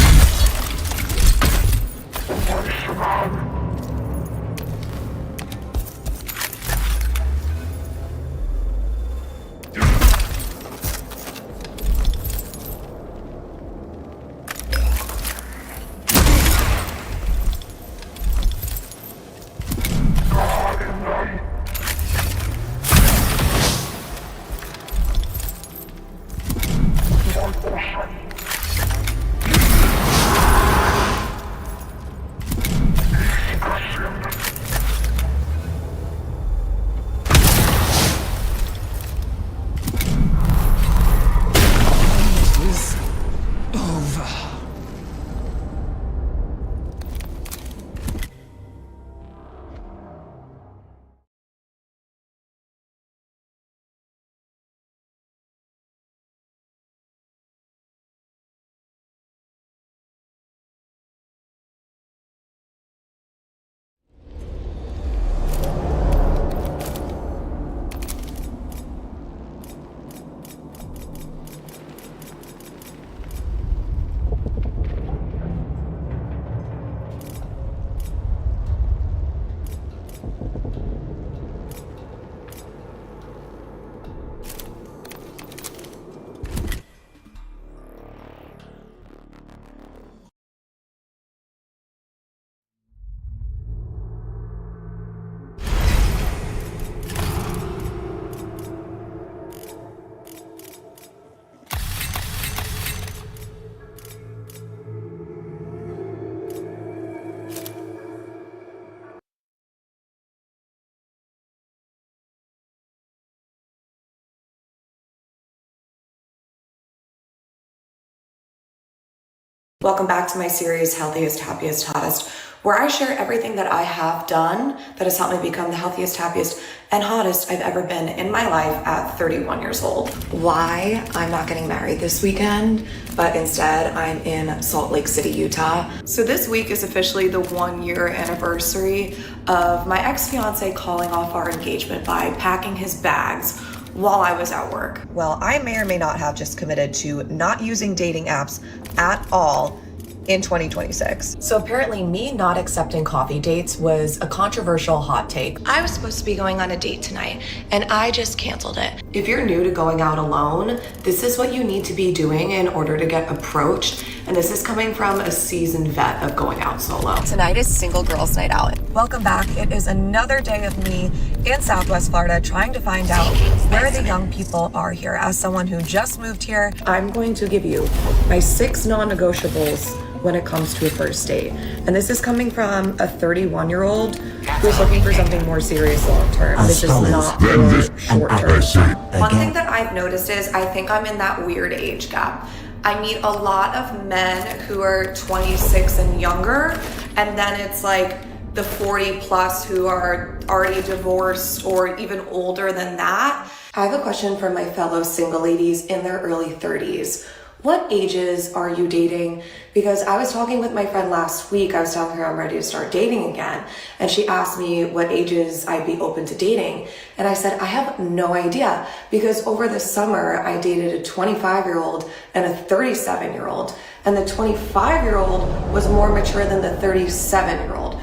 Welcome back to my series, Healthiest, Happiest, Hottest, where I share everything that I have done that has helped me become the healthiest, happiest, and hottest I've ever been in my life at 31 years old. Why I'm not getting married this weekend, but instead I'm in Salt Lake City, Utah. So this week is officially the 1-year anniversary of my ex-fiance calling off our engagement by packing his bags while I was at work. Well, I may or may not have just committed to not using dating apps at all in 2026. So apparently me not accepting coffee dates was a controversial hot take. I was supposed to be going on a date tonight and I just canceled it. If you're new to going out alone, this is what you need to be doing in order to get approached. And this is coming from a seasoned vet of going out solo. Tonight is Single Girls Night Out. Welcome back. It is another day of me in Southwest Florida trying to find out where the young people are here. As someone who just moved here, I'm going to give you my 6 non-negotiables when it comes to a first date. And this is coming from a 31-year-old who's looking for something more serious long-term. This is not for short-term. One thing that I've noticed is I think I'm in that weird age gap. I meet a lot of men who are 26 and younger, and then it's like the 40 plus who are already divorced or even older than that. I have a question for my fellow single ladies in their early 30s. What ages are you dating? Because I was talking with my friend last week. I was telling her I'm ready to start dating again. And she asked me what ages I'd be open to dating. And I said, I have no idea. Because over the summer, I dated a 25-year-old and a 37-year-old. And the 25-year-old was more mature than the 37-year-old.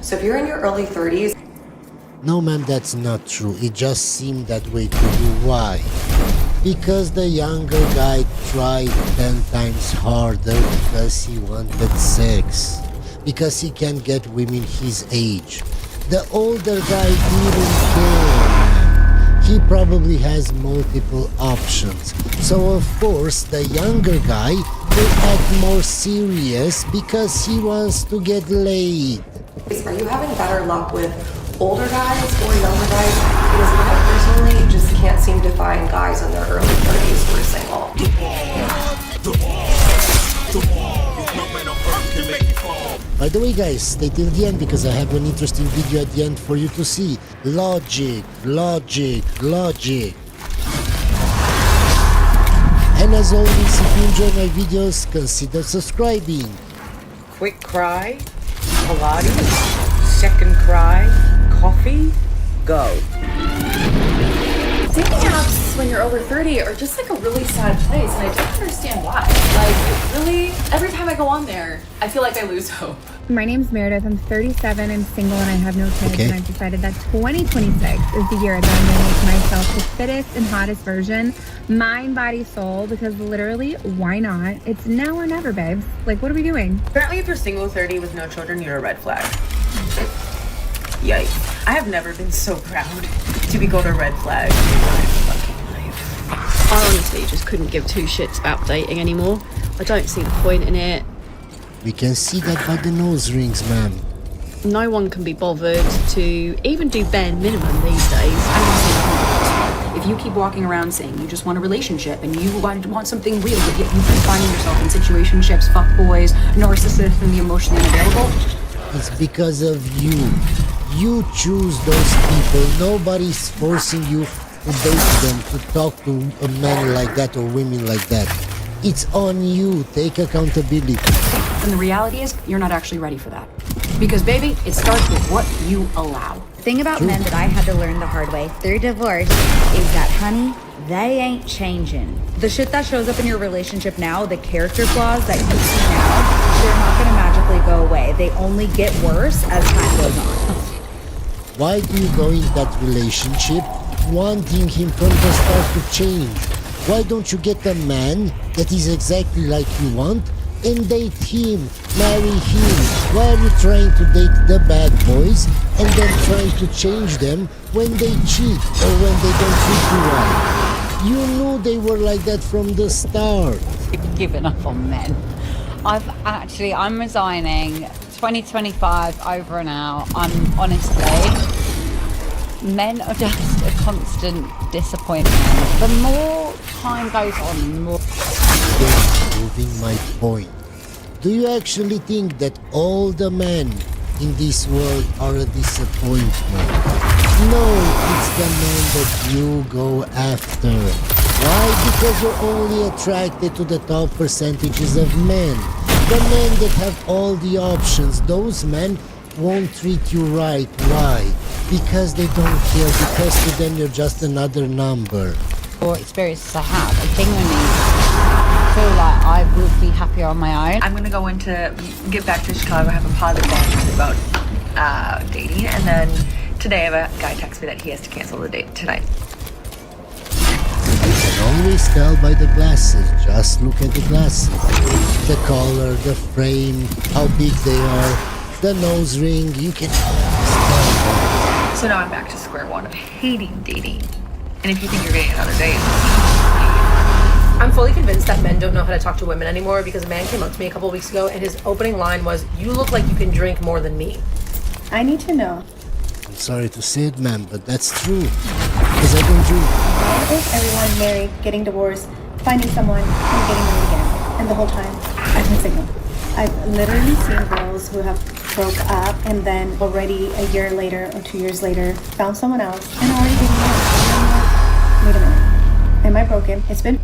So if you're in your early 30s... No, ma'am, that's not true. It just seemed that way to you. Why? Because the younger guy tried 10 times harder because he wanted sex. Because he can get women his age. The older guy didn't care, man. He probably has multiple options. So of course the younger guy will act more serious because he wants to get laid. Are you having better luck with older guys or younger guys, because I personally just can't seem to find guys in their early 30s who are single. By the way, guys, stay till the end because I have an interesting video at the end for you to see. Logic, logic, logic. And as always, if you enjoy my videos, consider subscribing. Quick cry, Pilates, second cry, coffee, go. Dating apps when you're over 30 are just like a really sad place, and I don't understand why. Like, really, every time I go on there, I feel like I lose hope. My name's Meredith. I'm 37 and single, and I have no kids. And I've decided that 2026 is the year that I'm going to make myself the fittest and hottest version, mind, body, soul, because literally, why not? It's now or never, babes. Like, what are we doing? Apparently, if you're single 30 with no children, you're a red flag. Yikes. I have never been so proud to be called a red flag in my fucking life. I honestly just couldn't give two shits about dating anymore. I don't see the point in it. We can see that by the nose rings, ma'am. No one can be bothered to even do bare minimum these days. If you keep walking around saying you just want a relationship and you want something real, but yet you keep finding yourself in situationships, fuckboys, narcissists, and the emotionally unavailable, it's because of you. You choose those people. Nobody's forcing you to date them, to talk to a man like that or women like that. It's on you. Take accountability. and the reality is you're not actually ready for that. Because baby, it starts with what you allow. The thing about men that I had to learn the hard way through divorce is that, honey, they ain't changing. The shit that shows up in your relationship now, the character flaws that you see now, they're not gonna magically go away. They only get worse as time goes on. Why do you go in that relationship wanting him from the start to change? Why don't you get a man that is exactly like you want and date him, marry him? Why are you trying to date the bad boys and then trying to change them when they cheat or when they don't treat you right? You knew they were like that from the start. Giving up on men. I'm resigning 2025 over and out. I'm honestly, men are just a constant disappointment. The more time goes on, the more... Proving my point. Do you actually think that all the men in this world are a disappointment? No, it's the men that you go after. Why? Because you're only attracted to the top percentages of men. The men that have all the options, those men won't treat you right. Why? Because they don't care, because to them you're just another number. Or experiences I have, I genuinely feel like I would be happier on my own. I'm gonna go get back to Chicago, have a positive attitude about dating, and then today I have a guy text me that he has to cancel the date tonight. You can always tell by the glasses. Just look at the glasses. The color, the frame, how big they are, the nose ring, you can always tell. So now I'm back to square one of hating dating. And if you think you're getting another date, I'm fully convinced that men don't know how to talk to women anymore, because a man came up to me a couple weeks ago and his opening line was, "You look like you can drink more than me." I need to know. I'm sorry to say it, ma'am, but that's true. Because I don't drink. Why is everyone married, getting divorced, finding someone, and getting married again? And the whole time, I've been single. I've literally seen girls who have broke up and then already a year later or 2 years later found someone else and already getting married. And I'm like, wait a minute. Am I broken? It's been...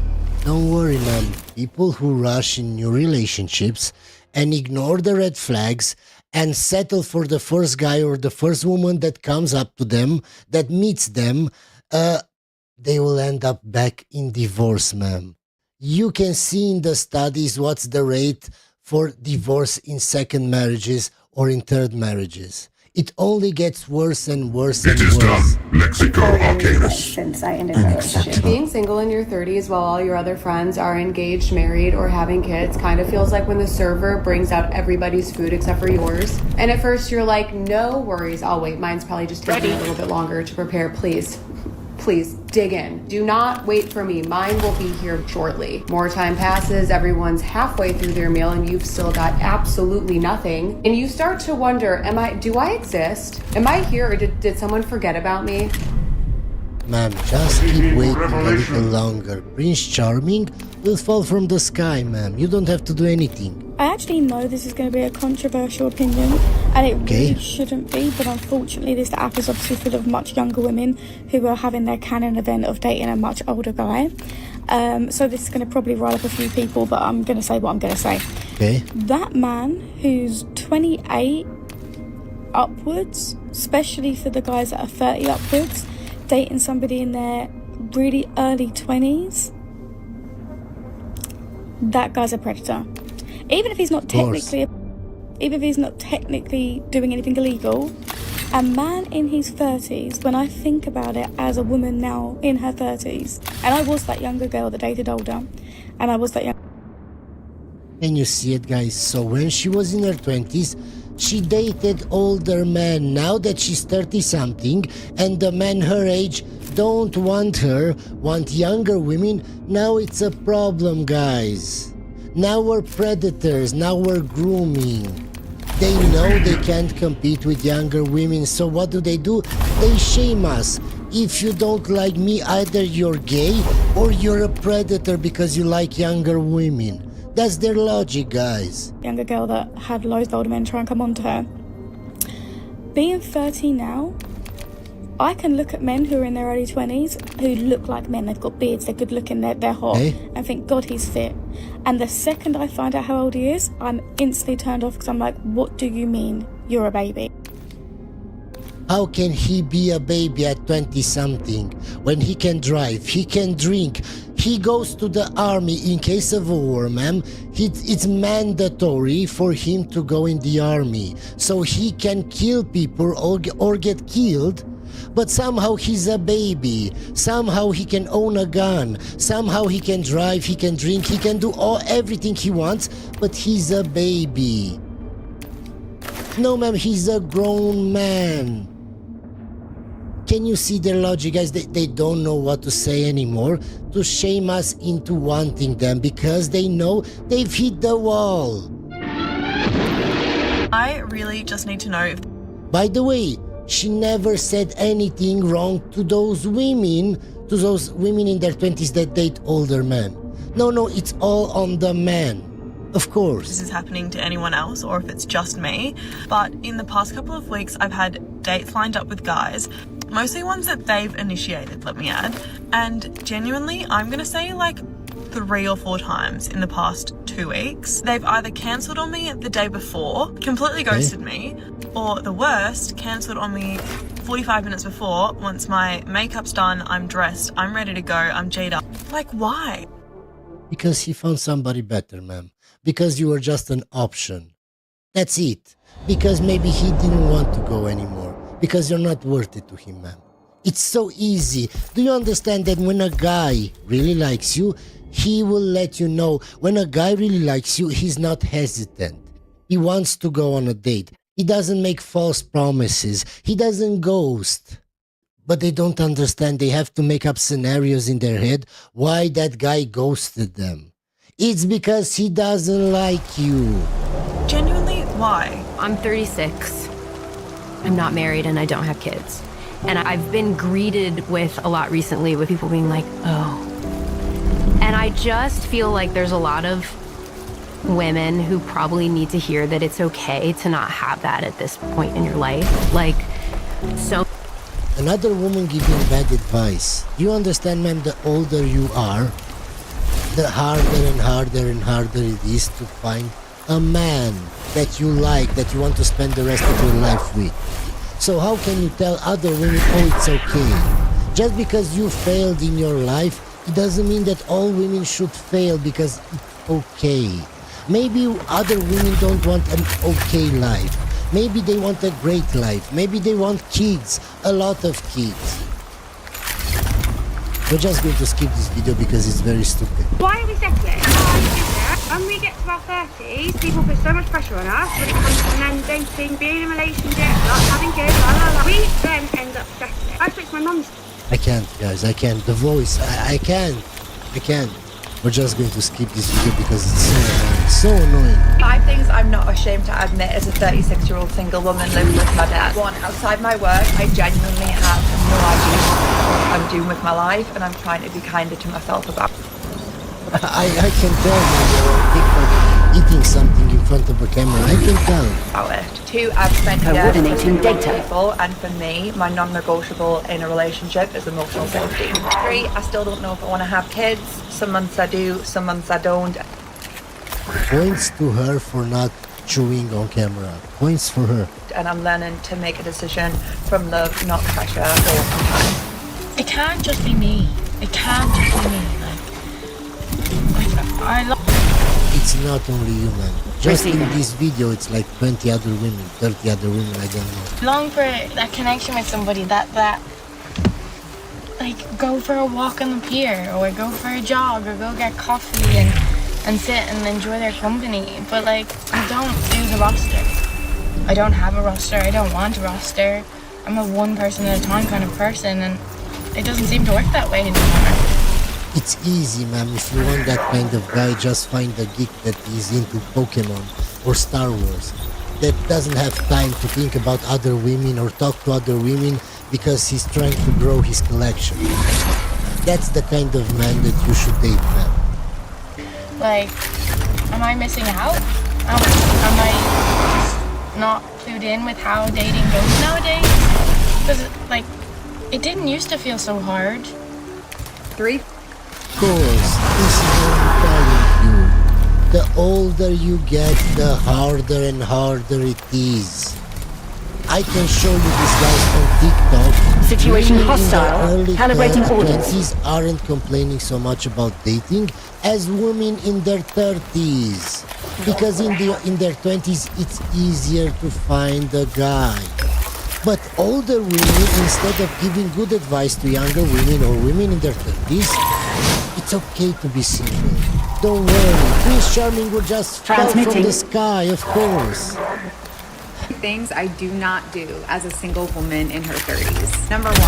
Don't worry, ma'am. People who rush in new relationships and ignore the red flags and settle for the first guy or the first woman that comes up to them, that meets them, they will end up back in divorce, ma'am. You can see in the studies what's the rate for divorce in second marriages or in third marriages. It only gets worse and worse and worse. It is done, Lexico Arcanus. Since I ended my relationship. Being single in your 30s while all your other friends are engaged, married, or having kids kind of feels like when the server brings out everybody's food except for yours. And at first you're like, no worries, I'll wait. Mine's probably just taking a little bit longer to prepare. Please Please, dig in. Do not wait for me. Mine will be here shortly. More time passes, everyone's halfway through their meal, and you've still got absolutely nothing. And you start to wonder, do I exist? Am I here, or did someone forget about me? Ma'am, just keep waiting a little longer. Prince Charming will fall from the sky, ma'am. You don't have to do anything. I actually know this is going to be a controversial opinion, and it really shouldn't be, but unfortunately this app is obviously full of much younger women who are having their canon event of dating a much older guy. So this is going to probably rile up a few people, but I'm going to say what I'm going to say. Okay. That man who's 28 upwards, especially for the guys that are 30 upwards, dating somebody in their really early 20s, that guy's a predator. Even if he's not technically doing anything illegal, a man in his 30s, when I think about it as a woman now in her 30s, and I was that younger girl that dated older, and I was that young. And you see it, guys. So when she was in her 20s, she dated older men. Now that she's 30-something, and the men her age don't want her, want younger women, now it's a problem, guys. Now we're predators, now we're grooming. They know they can't compete with younger women, so what do? They shame us. If you don't like me, either you're gay or you're a predator because you like younger women. That's their logic, guys. Younger girl that had loads of older men try and come on to her. Being 30 now, I can look at men who are in their early 20s who look like men. They've got beards, they're good looking, they're hot, and think, God, he's fit. And the second I find out how old he is, I'm instantly turned off because I'm like, what do you mean you're a baby? How can he be a baby at 20-something when he can drive, he can drink, he goes to the army in case of a war, ma'am? It's mandatory for him to go in the army so he can kill people or get killed. But somehow he's a baby, somehow he can own a gun, somehow he can drive, he can drink, he can do everything he wants, but he's a baby. No, ma'am, he's a grown man. Can you see their logic, guys? They don't know what to say anymore to shame us into wanting them because they know they've hit the wall. I really just need to know if... By the way, she never said anything wrong to those women in their 20s that date older men. No, it's all on the man. Of course. This is happening to anyone else or if it's just me, but in the past couple of weeks I've had dates lined up with guys, mostly ones that they've initiated, let me add, and genuinely I'm gonna say like 3 or 4 times in the past 2 weeks they've either cancelled on me the day before, completely ghosted me, or the worst, cancelled on me 45 minutes before. Once my makeup's done, I'm dressed, I'm ready to go, I'm G'd up. Like, why? Because he found somebody better, ma'am. Because you were just an option. That's it. Because maybe he didn't want to go anymore. Because you're not worth it to him, ma'am. It's so easy. Do you understand that when a guy really likes you, he will let you know? When a guy really likes you, he's not hesitant. He wants to go on a date. He doesn't make false promises. He doesn't ghost. But they don't understand. They have to make up scenarios in their head why that guy ghosted them. It's because he doesn't like you. Genuinely, why? I'm 36. I'm not married and I don't have kids. And I've been greeted with a lot recently with people being like, oh. And I just feel like there's a lot of women who probably need to hear that it's okay to not have that at this point in your life. Like, so... Another woman giving bad advice. You understand, ma'am, the older you are, the harder and harder and harder it is to find a man that you like, that you want to spend the rest of your life with. So how can you tell other women, oh, it's okay? Just because you failed in your life, it doesn't mean that all women should fail because it's okay. Maybe other women don't want an okay life. Maybe they want a great life. Maybe they want kids, a lot of kids. We're just going to skip this video because it's very stupid. Why are we settling? When we get to our 30s, people put so much pressure on us when it comes to men dating, being in a relationship, not having kids, We then end up settling. I spoke to my mum I can't, guys. I can't. The voice. I can't. I can't. We're just going to skip this video because it's so annoying. So annoying. 5 things I'm not ashamed to admit as a 36-year-old single woman living with my dad. 1, outside my work, I genuinely have no idea what I'm doing with my life, and I'm trying to be kinder to myself about it. I can tell when you're on TikTok eating something in front of a camera. I can tell. About it. 2, I've spent years Coordinating with data. people, and for me, my non-negotiable in a relationship is emotional safety. 3, I still don't know if I want to have kids. Some months I do, some months I don't. Points to her for not chewing on camera. Points for her. And I'm learning to make a decision from love, not pressure or from time. It can't just be me. It can't just be me. I love. It's not only you, man. Just in this video, it's like 20 other women, 30 other women, I don't know. Long for that connection with somebody that like go for a walk on the pier or go for a jog or go get coffee and sit and enjoy their company. But like, I don't do the roster. I don't have a roster. I don't want a roster. I'm a one person at a time kind of person, and it doesn't seem to work that way anymore. It's easy, ma'am. If you want that kind of guy, just find a geek that is into Pokemon or Star Wars, that doesn't have time to think about other women or talk to other women because he's trying to grow his collection. That's the kind of man that you should date, ma'am. Like, am I missing out? Am I just not clued in with how dating goes nowadays? Because, like, it didn't used to feel so hard. 3. Of course, this is what I'm telling you. The older you get, the harder and harder it is. I can show you these guys on TikTok. Situation women hostile. In their early Calibrating orders. 20s aren't complaining so much about dating as women in their 30s. Because in their 20s, it's easier to find a guy. But older women, instead of giving good advice to younger women or women in their 30s, it's okay to be single. Don't worry, Prince Charming will just fall from the sky, of course. Things I do not do as a single woman in her 30s. Number 1,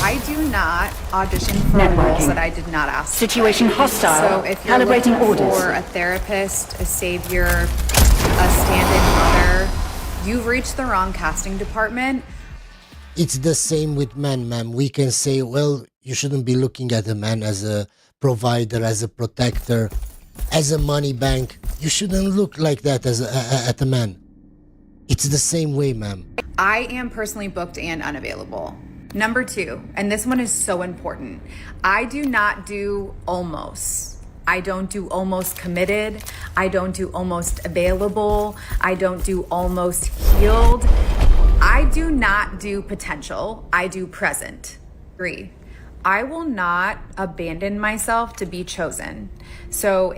I do not audition for roles that I did not ask for. Situation hostile. So if you're Calibrating looking orders. for a therapist, a savior, a stand-in mother, you've reached the wrong casting department. It's the same with men, ma'am. We can say, well, you shouldn't be looking at a man as a provider, as a protector, as a money bank. You shouldn't look like that as at a man. It's the same way, ma'am. I am personally booked and unavailable. Number 2, and this one is so important, I do not do almost. I don't do almost committed. I don't do almost available. I don't do almost healed. I do not do potential. I do present. 3, I will not abandon myself to be chosen. So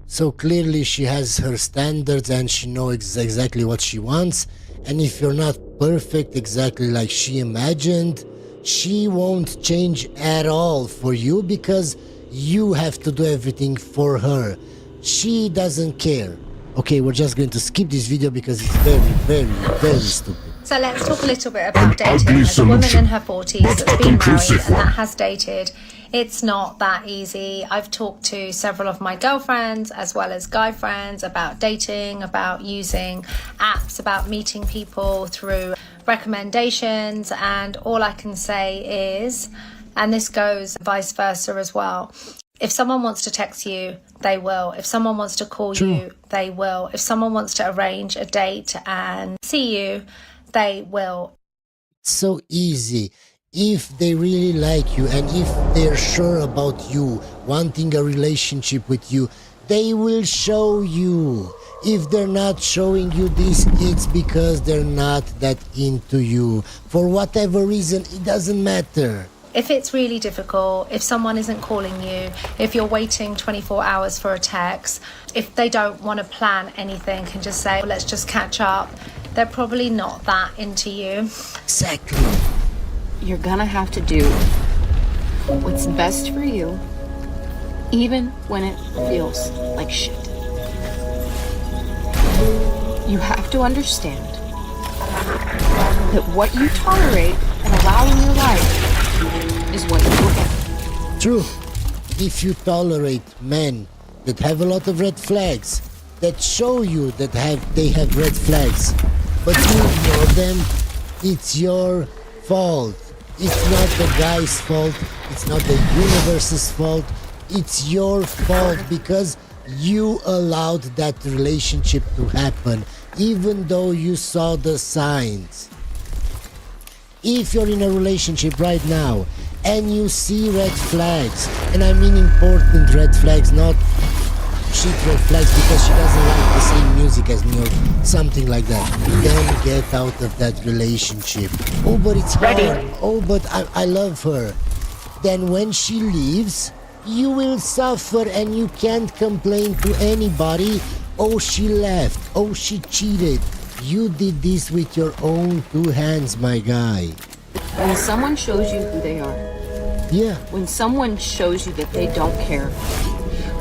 So clearly she has her standards and she knows exactly what she wants. And if you're not perfect exactly like she imagined, she won't change at all for you because you have to do everything for her. She doesn't care. Okay, we're just going to skip this video because it's very, very, very stupid. So let's talk a little bit about dating. As a woman in her 40s that's been married and that has dated, it's not that easy. I've talked to several of my girlfriends as well as guy friends about dating, about using apps, about meeting people through recommendations, and all I can say is, and this goes vice versa as well, if someone wants to text you, they will. If someone wants to call you, they will. If someone wants to arrange a date and see you, they will. It's so easy. If they really like you and if they're sure about you, wanting a relationship with you, they will show you. If they're not showing you this, it's because they're not that into you. For whatever reason, it doesn't matter. If it's really difficult, if someone isn't calling you, if you're waiting 24 hours for a text, if they don't want to plan anything and just say, let's just catch up, they're probably not that into you. Exactly. You're gonna have to do what's best for you, even when it feels like shit. You have to understand that what you tolerate and allow in your life is what you will get. True. If you tolerate men that have a lot of red flags, that show you that they have red flags, but you ignore them, it's your fault. It's not the guy's fault. It's not the universe's fault. It's your fault because you allowed that relationship to happen, even though you saw the signs. If you're in a relationship right now and you see red flags, and I mean important red flags, not shit red flags because she doesn't like the same music as me or something like that, then get out of that relationship. Oh, but it's hard. Oh, but I love her. Then when she leaves, you will suffer and you can't complain to anybody. Oh, she left. Oh, she cheated. You did this with your own 2 hands, my guy. When someone shows you who they are, yeah. When someone shows you that they don't care,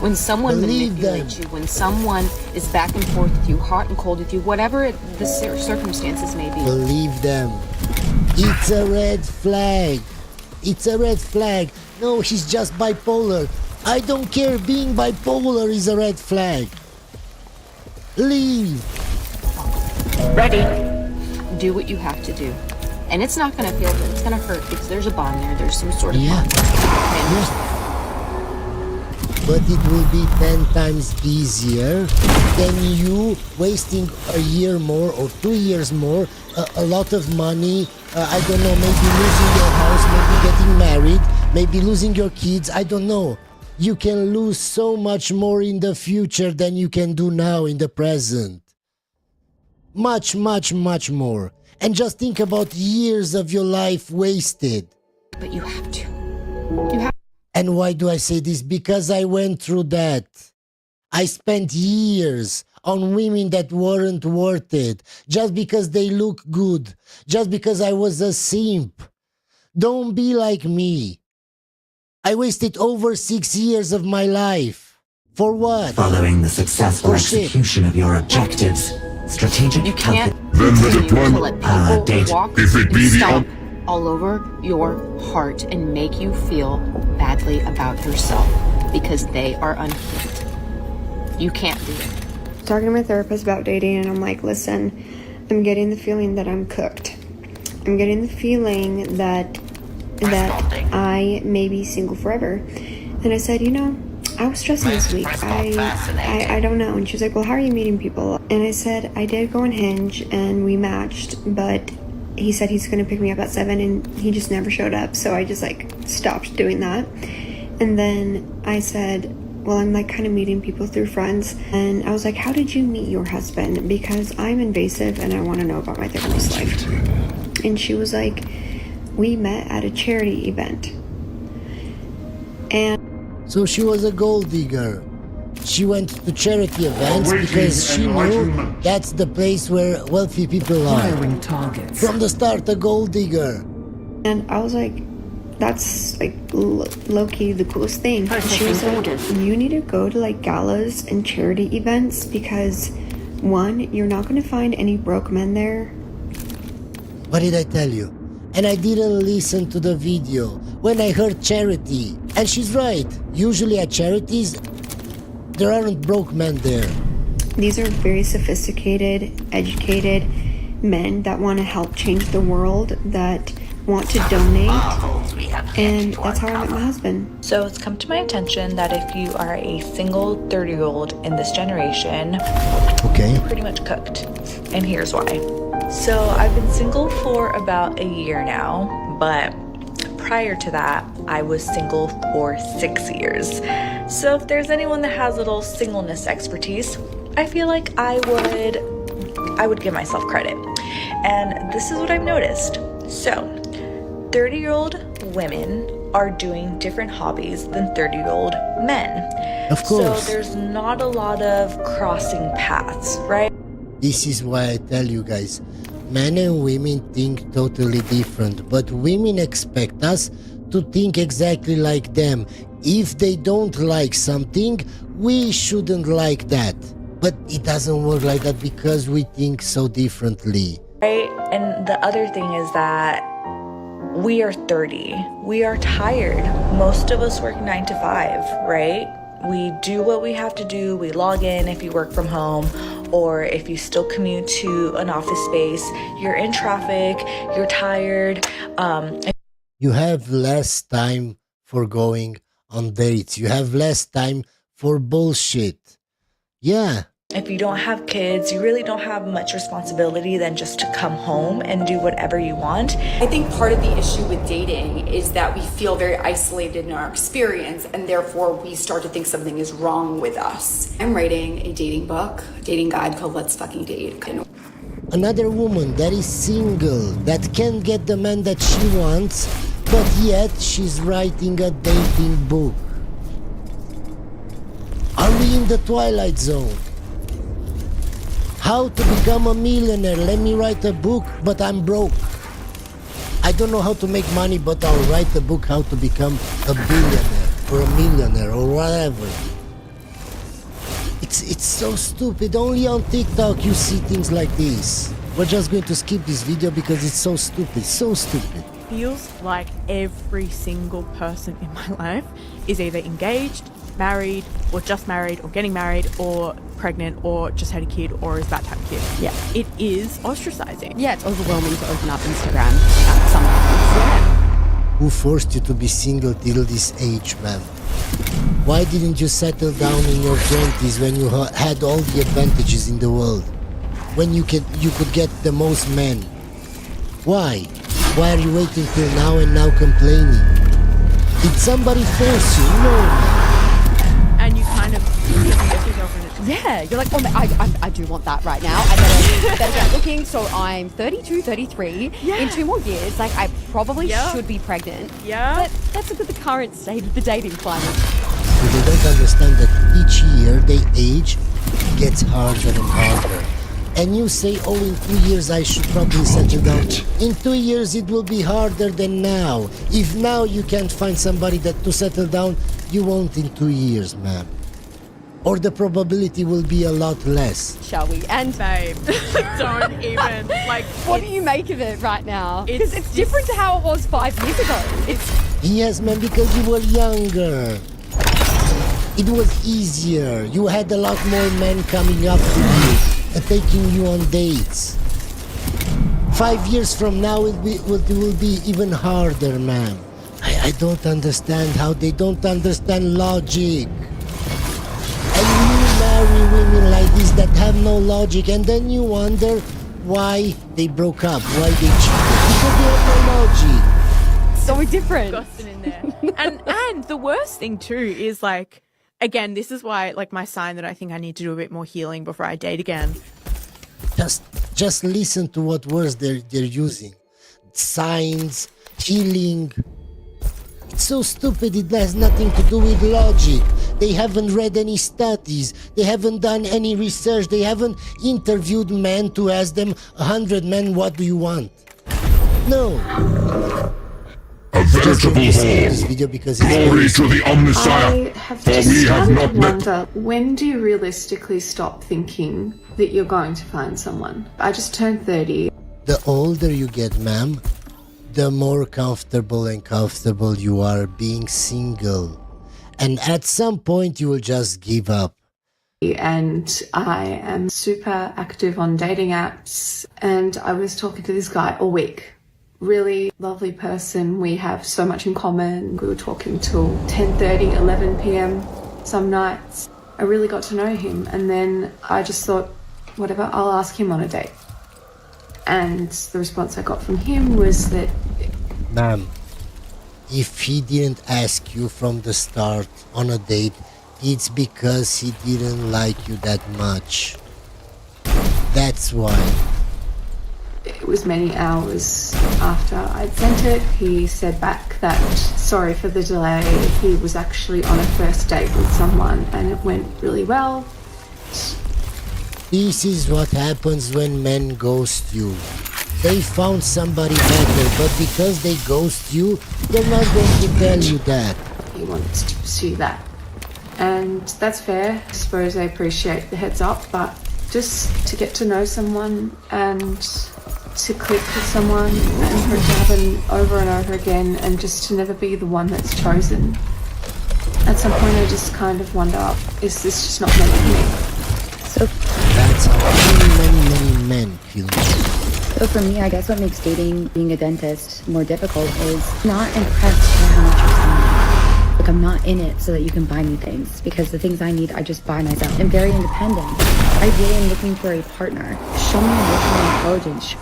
when someone manipulates you, when someone is back and forth with you, hot and cold with you, whatever the circumstances may be. Believe them. It's a red flag. It's a red flag. No, she's just bipolar. I don't care. Being bipolar is a red flag. Leave. Ready. Do what you have to do. And it's not going to feel good. It's going to hurt because there's a bond there. There's some sort of bond. But it will be 10 times easier than you wasting a year more or 2 years more, a lot of money, I don't know, maybe losing your house, maybe getting married, maybe losing your kids, I don't know. You can lose so much more in the future than you can do now in the present. Much, much, much more. And just think about years of your life wasted. But you have to. You have. And why do I say this? Because I went through that. I spent years on women that weren't worth it, just because they look good, just because I was a simp. Don't be like me. I wasted over 6 years of my life. For what? Following the successful execution of your objectives, strategic. You can't. Then the deployment. Walk if it be the all over your heart and make you feel badly about yourself because they are unfit. You can't do it. Talking to my therapist about dating, and I'm like, listen, I'm getting the feeling that I'm cooked. I'm getting the feeling that I may be single forever. And I said, I was stressing this week. I don't know. And she was like, well, how are you meeting people? And I said, I did go on Hinge and we matched, but he said he's going to pick me up at 7 and he just never showed up. So I just stopped doing that. And then I said, well, I'm kind of meeting people through friends. And I was like, how did you meet your husband? Because I'm invasive and I want to know about my therapist's life. And she was like, we met at a charity event. And so she was a gold digger. She went to charity events because she knew that's the place where wealthy people are. From the start, a gold digger. And I was like, that's low-key the coolest thing. And she was like, you need to go to galas and charity events because 1, you're not going to find any broke men there. What did I tell you? And I didn't listen to the video when I heard charity. And she's right. Usually at charities, there aren't broke men there. These are very sophisticated, educated men that want to help change the world, that want to donate. And that's how I met my husband. So it's come to my attention that if you are a single 30-year-old in this generation, you're pretty much cooked. And here's why. So I've been single for about a year now, but prior to that, I was single for 6 years. So if there's anyone that has a little singleness expertise, I feel like I would give myself credit. And this is what I've noticed. So 30-year-old women are doing different hobbies than 30-year-old men. Of course. So there's not a lot of crossing paths, right? This is why I tell you guys, men and women think totally different, but women expect us to think exactly like them. If they don't like something, we shouldn't like that. But it doesn't work like that because we think so differently. Right? And the other thing is that We are 30. We are tired. Most of us work 9 to 5, right? We do what we have to do. We log in if you work from home, or if you still commute to an office space, you're in traffic, you're tired. You have less time for going on dates. You have less time for bullshit. Yeah. If you don't have kids, you really don't have much responsibility than just to come home and do whatever you want. I think part of the issue with dating is that we feel very isolated in our experience, and therefore we start to think something is wrong with us. I'm writing a dating book, a dating guide called Let's Fucking Date. Another woman that is single, that can't get the man that she wants, but yet she's writing a dating book. Are we in the Twilight Zone? How to become a millionaire? Let me write a book, but I'm broke. I don't know how to make money, but I'll write a book how to become a billionaire or a millionaire or whatever. It's so stupid. Only on TikTok you see things like this. We're just going to skip this video because it's so stupid, so stupid. Feels like every single person in my life is either engaged, married, or just married, or getting married, or pregnant, or just had a kid, or is about to have a kid. Yeah. It is ostracizing. Yeah, it's overwhelming to open up Instagram at some points. Yeah. Who forced you to be single till this age, man? Why didn't you settle down in your 20s when you had all the advantages in the world? When you could get the most men? Why? Why are you waiting till now and now complaining? Did somebody force you? No, man. And you kind of yeah, you're like, oh man, I do want that right now. I better get looking. So I'm 32, 33. Yeah. In 2 more years, like I probably should be pregnant. Yeah. But that's the current state of the dating climate. So they don't understand that each year they age gets harder and harder. And you say, oh, in 2 years I should probably settle down. In 2 years it will be harder than now. If now you can't find somebody to settle down, you won't in 2 years, man. Or the probability will be a lot less. Shall we? And babe, don't even like. What do you make of it right now? Because it's different to how it was 5 years ago. Yes, man, because you were younger. It was easier. You had a lot more men coming up to you and taking you on dates. 5 years from now it will be even harder, man. I don't understand how they don't understand logic. And you marry women like this that have no logic, and then you wonder why they broke up, why they cheated. Because they have no logic. So different. Gossip in there. and the worst thing too is like, again, this is why like my sign that I think I need to do a bit more healing before I date again. Just listen to what words they're using. Signs, healing. It's so stupid, it has nothing to do with logic. They haven't read any studies. They haven't done any research. They haven't interviewed men to ask them 100 men, what do you want? No. A veritable hall. Glory to the Omnissiah. I have For just we have started not to met. wonder, when do you realistically stop thinking that you're going to find someone? I just turned 30. The older you get, ma'am, the more comfortable you are being single. And at some point you will just give up. And I am super active on dating apps, and I was talking to this guy all week. Really lovely person. We have so much in common. We were talking till 10:30, 11 p.m. some nights. I really got to know him, and then I just thought, whatever, I'll ask him on a date. And the response I got from him was that, ma'am, if he didn't ask you from the start on a date, it's because he didn't like you that much. That's why. it was many hours after I'd sent it. He said back that, sorry for the delay, he was actually on a first date with someone and it went really well. This is what happens when men ghost you. They found somebody better, but because they ghost you, they're not going to tell you that. He wants to pursue that. And that's fair. I suppose I appreciate the heads up, but just to get to know someone and to click with someone and for it to happen over and over again and just to never be the one that's chosen. At some point I just kind of wonder, is this just not meant for me? So that's how many men feel. So for me, I guess what makes dating, being a dentist, more difficult is not impressed by how much you're spending. Like, I'm not in it so that you can buy me things, because the things I need, I just buy myself. I'm very independent. I really am looking for a partner. Show me emotional intelligence.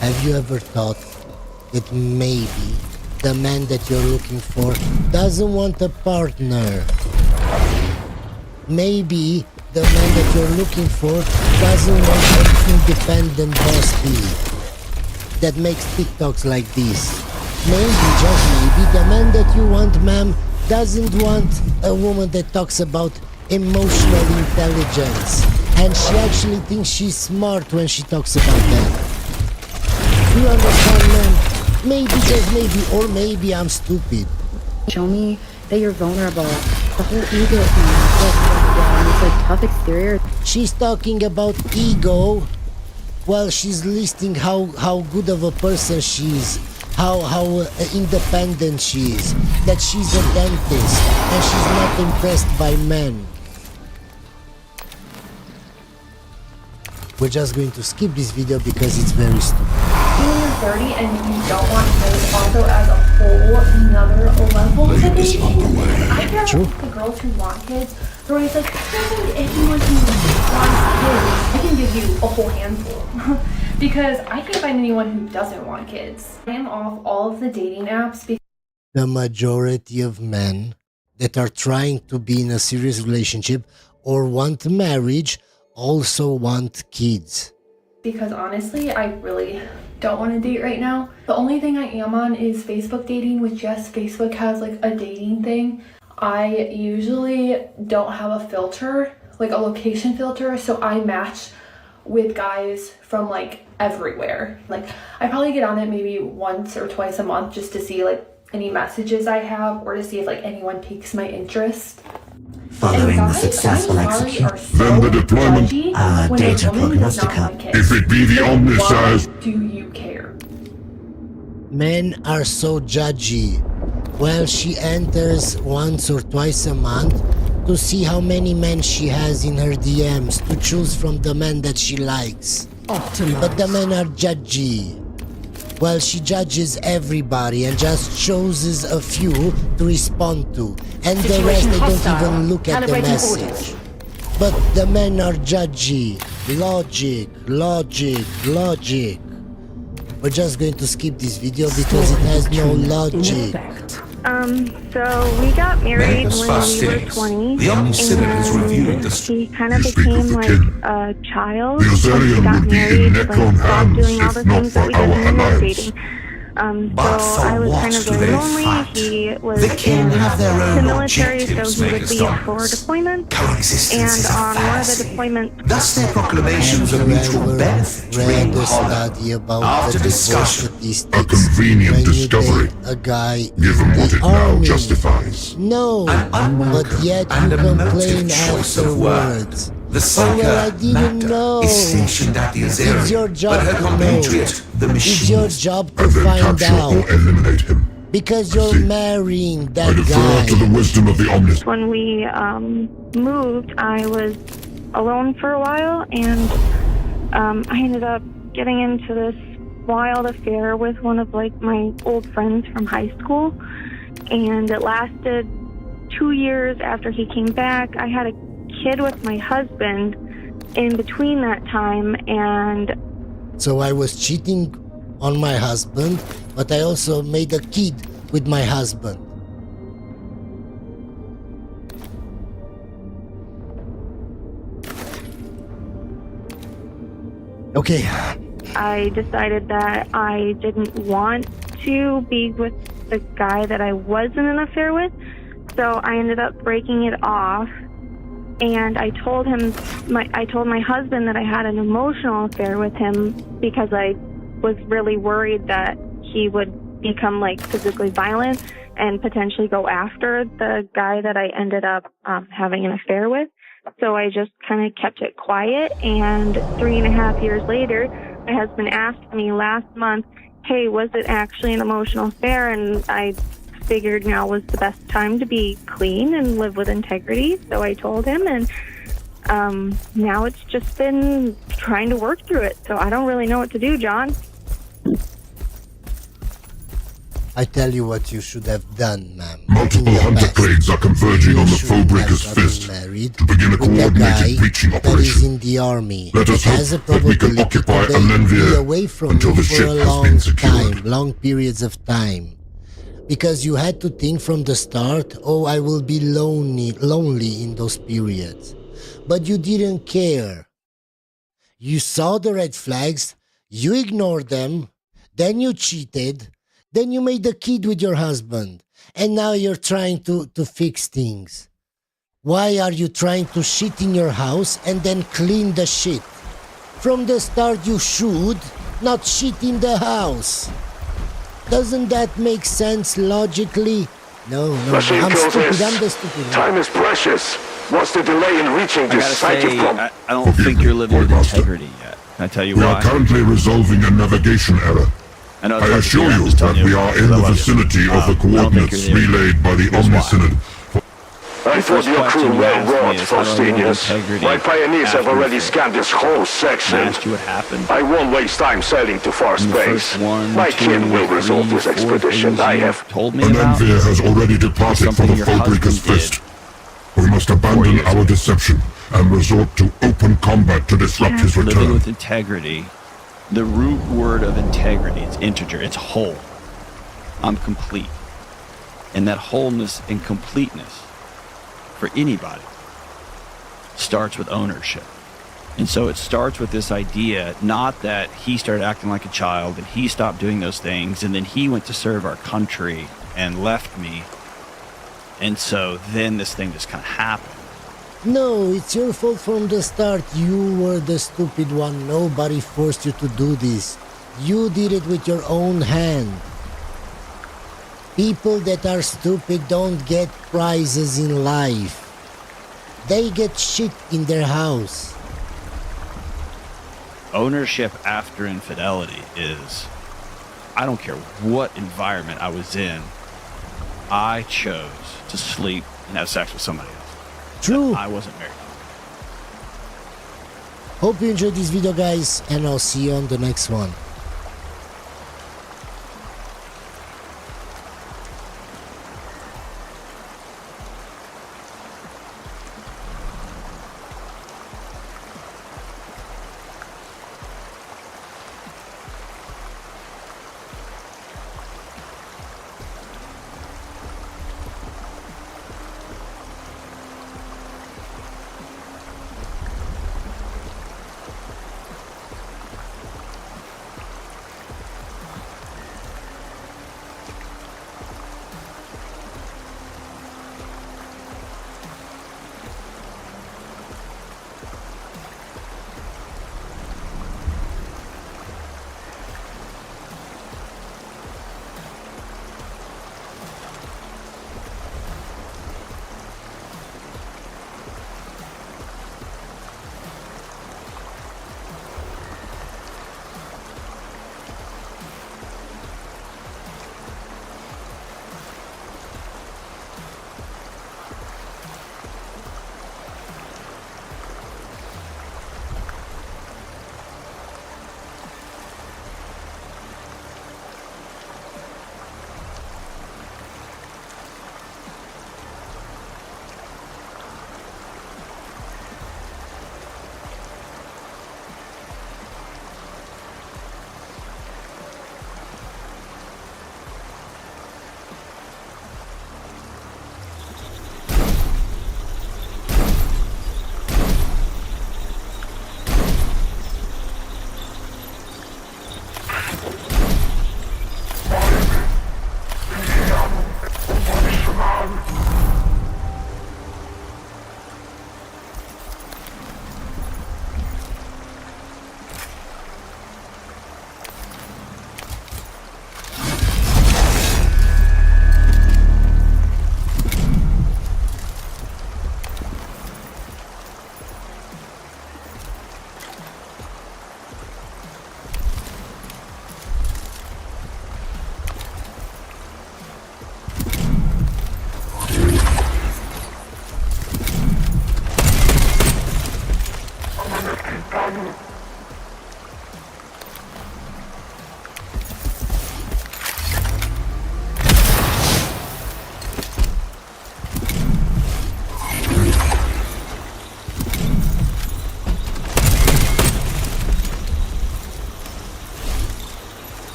Have you ever thought that maybe the man that you're looking for doesn't want a partner? Maybe the man that you're looking for doesn't want an independent boss that makes TikToks like this. Maybe, just maybe, the man that you want, ma'am, doesn't want a woman that talks about emotional intelligence. And she actually thinks she's smart when she talks about that. You understand, ma'am? Maybe, just maybe, or maybe I'm stupid. Show me that you're vulnerable. The whole ego thing, it's like tough exterior. She's talking about ego while she's listing how good of a person she is, how independent she is, that she's a dentist and she's not impressed by men. We're just going to skip this video because it's very stupid. When you're 30 and you don't want kids also adds a whole another level to dating. I feel like the girls who want kids, they're always like, "Hey, anyone who wants kids, I can give you a whole handful." Because I can't find anyone who doesn't want kids. I am off all of the dating apps because the majority of men that are trying to be in a serious relationship or want marriage also want kids. Because honestly, I really don't want to date right now. The only thing I am on is Facebook dating, which yes, Facebook has like a dating thing. I usually don't have a filter, like a location filter, so I match with guys from like everywhere. Like I probably get on it maybe once or twice a month just to see like any messages I have or to see if like anyone piques my interest. Following the successful execution, then the deployment, data prognostica. If it be the omniscience, do you care? Men are so judgy. Well, she enters once or twice a month to see how many men she has in her DMs to choose from the men that she likes. But the men are judgy. Well, she judges everybody and just chooses a few to respond to. And the rest, they don't even look at the message. But the men are judgy. Logic, logic, logic. We're just going to skip this video because it has no logic. So we got married when we were 20, and he kind of became like a child. When we got married, like stopped doing all the things that we did when we were dating. So I was kind of very lonely. He was in the military, so he would leave for deployment. And on one of the deployments, thus their proclamations of mutual benefit ring hollow. After discussion, a convenient discovery, a guy given what it now justifies. No, but yet you complain afterwards. The psycho, Magda, is stationed at the Azarian, it's your job but her to know. compatriot, the machine, it's your job to and then find capture out. or eliminate him. Because you're marrying that I defer guy. to the wisdom of the omnis. when we moved, I was alone for a while, and I ended up getting into this wild affair with one of like my old friends from high school, and it lasted 2 years after he came back. I had a kid with my husband in between that time, and so I was cheating on my husband, but I also made a kid with my husband. Okay. I decided that I didn't want to be with the guy that I was in an affair with, so I ended up breaking it off. And I told my husband that I had an emotional affair with him because I was really worried that he would become like physically violent and potentially go after the guy that I ended up having an affair with. So I just kind of kept it quiet, and 3.5 years later, My husband asked me last month, hey, was it actually an emotional affair? And I figured now was the best time to be clean and live with integrity. So I told him, and now it's just been trying to work through it. So I don't really know what to do, John. I tell you what you should have done, ma'am. Multiple hunter clades are converging on the Foebreaker's fist to begin a coordinated breaching that is operation. in the army. Let us that has a hope that we can probability occupy to be Alenvir away from until you the for ship a has long been secured. time, long periods of time. Because you had to think from the start, oh, I will be lonely in those periods. But you didn't care. You saw the red flags, you ignored them, then you cheated, then you made a kid with your husband, and now you're trying to fix things. Why are you trying to shit in your house and then clean the shit? From the start you should not shit in the house. Doesn't that make sense logically? No, Machine I'm kills stupid, is. I'm the stupid one. Time is precious. What's the delay in reaching I this gotta psychic say, bomb? I don't think you're living with integrity yet. Can I tell you We why? are currently resolving a navigation error. I know I assure you that we are in the vicinity of the coordinates relayed by the Omnisynod. I thought your crew well wrought, Faustinius. My pioneers have already scanned this whole section. I won't waste time sailing to far space. My kin will resolve this expedition. I have told me about. Alenvir has already departed from the Foebreaker's fist. We must abandon our deception and resort to open combat to disrupt his Living return. with integrity. The root word of integrity, it's integer, it's whole. I'm complete. And that wholeness and completeness for anybody starts with ownership. And so it starts with this idea, not that he started acting like a child and he stopped doing those things and then he went to serve our country and left me. And so then this thing just kind of happened. No, it's your fault from the start. You were the stupid one. Nobody forced you to do this. You did it with your own hand. People that are stupid don't get prizes in life. They get shit in their house. Ownership after infidelity is, I don't care what environment I was in, I chose to sleep and have sex with somebody else. True. I wasn't married. Hope you enjoyed this video, guys, and I'll see you on the next one.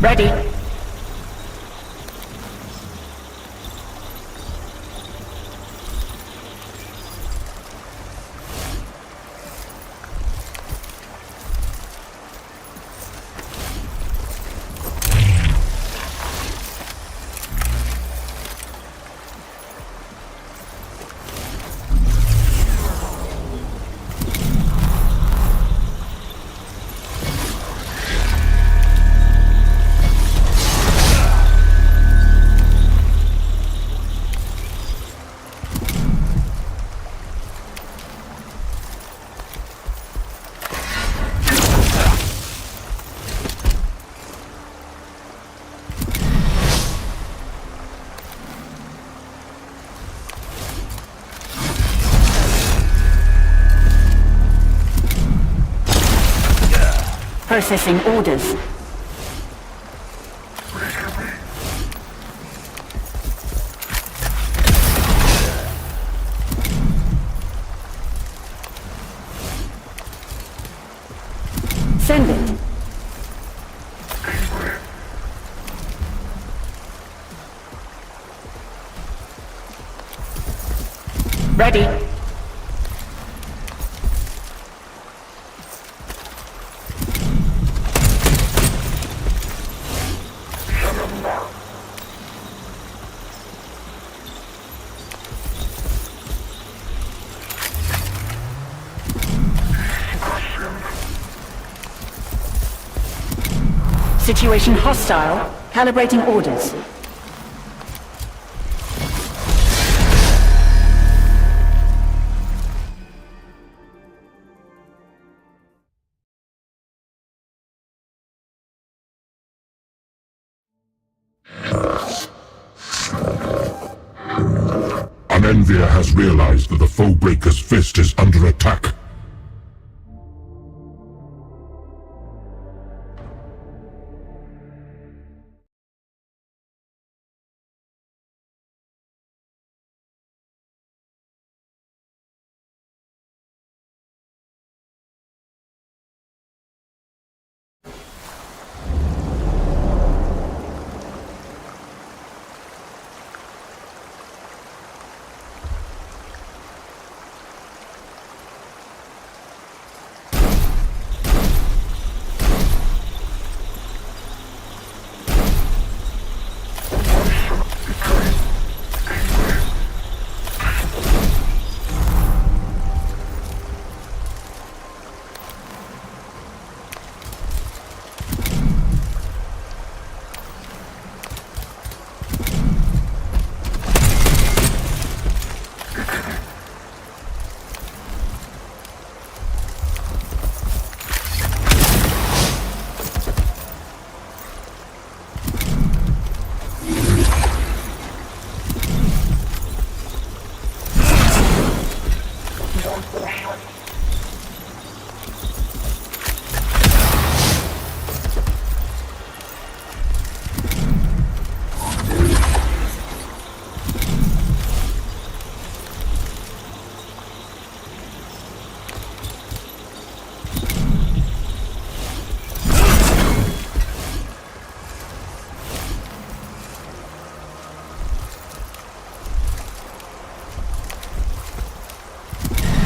Ready. Processing orders. Send it. Ready. Situation hostile. Calibrating orders. An envier has realized that the Foebreaker's fist is under attack.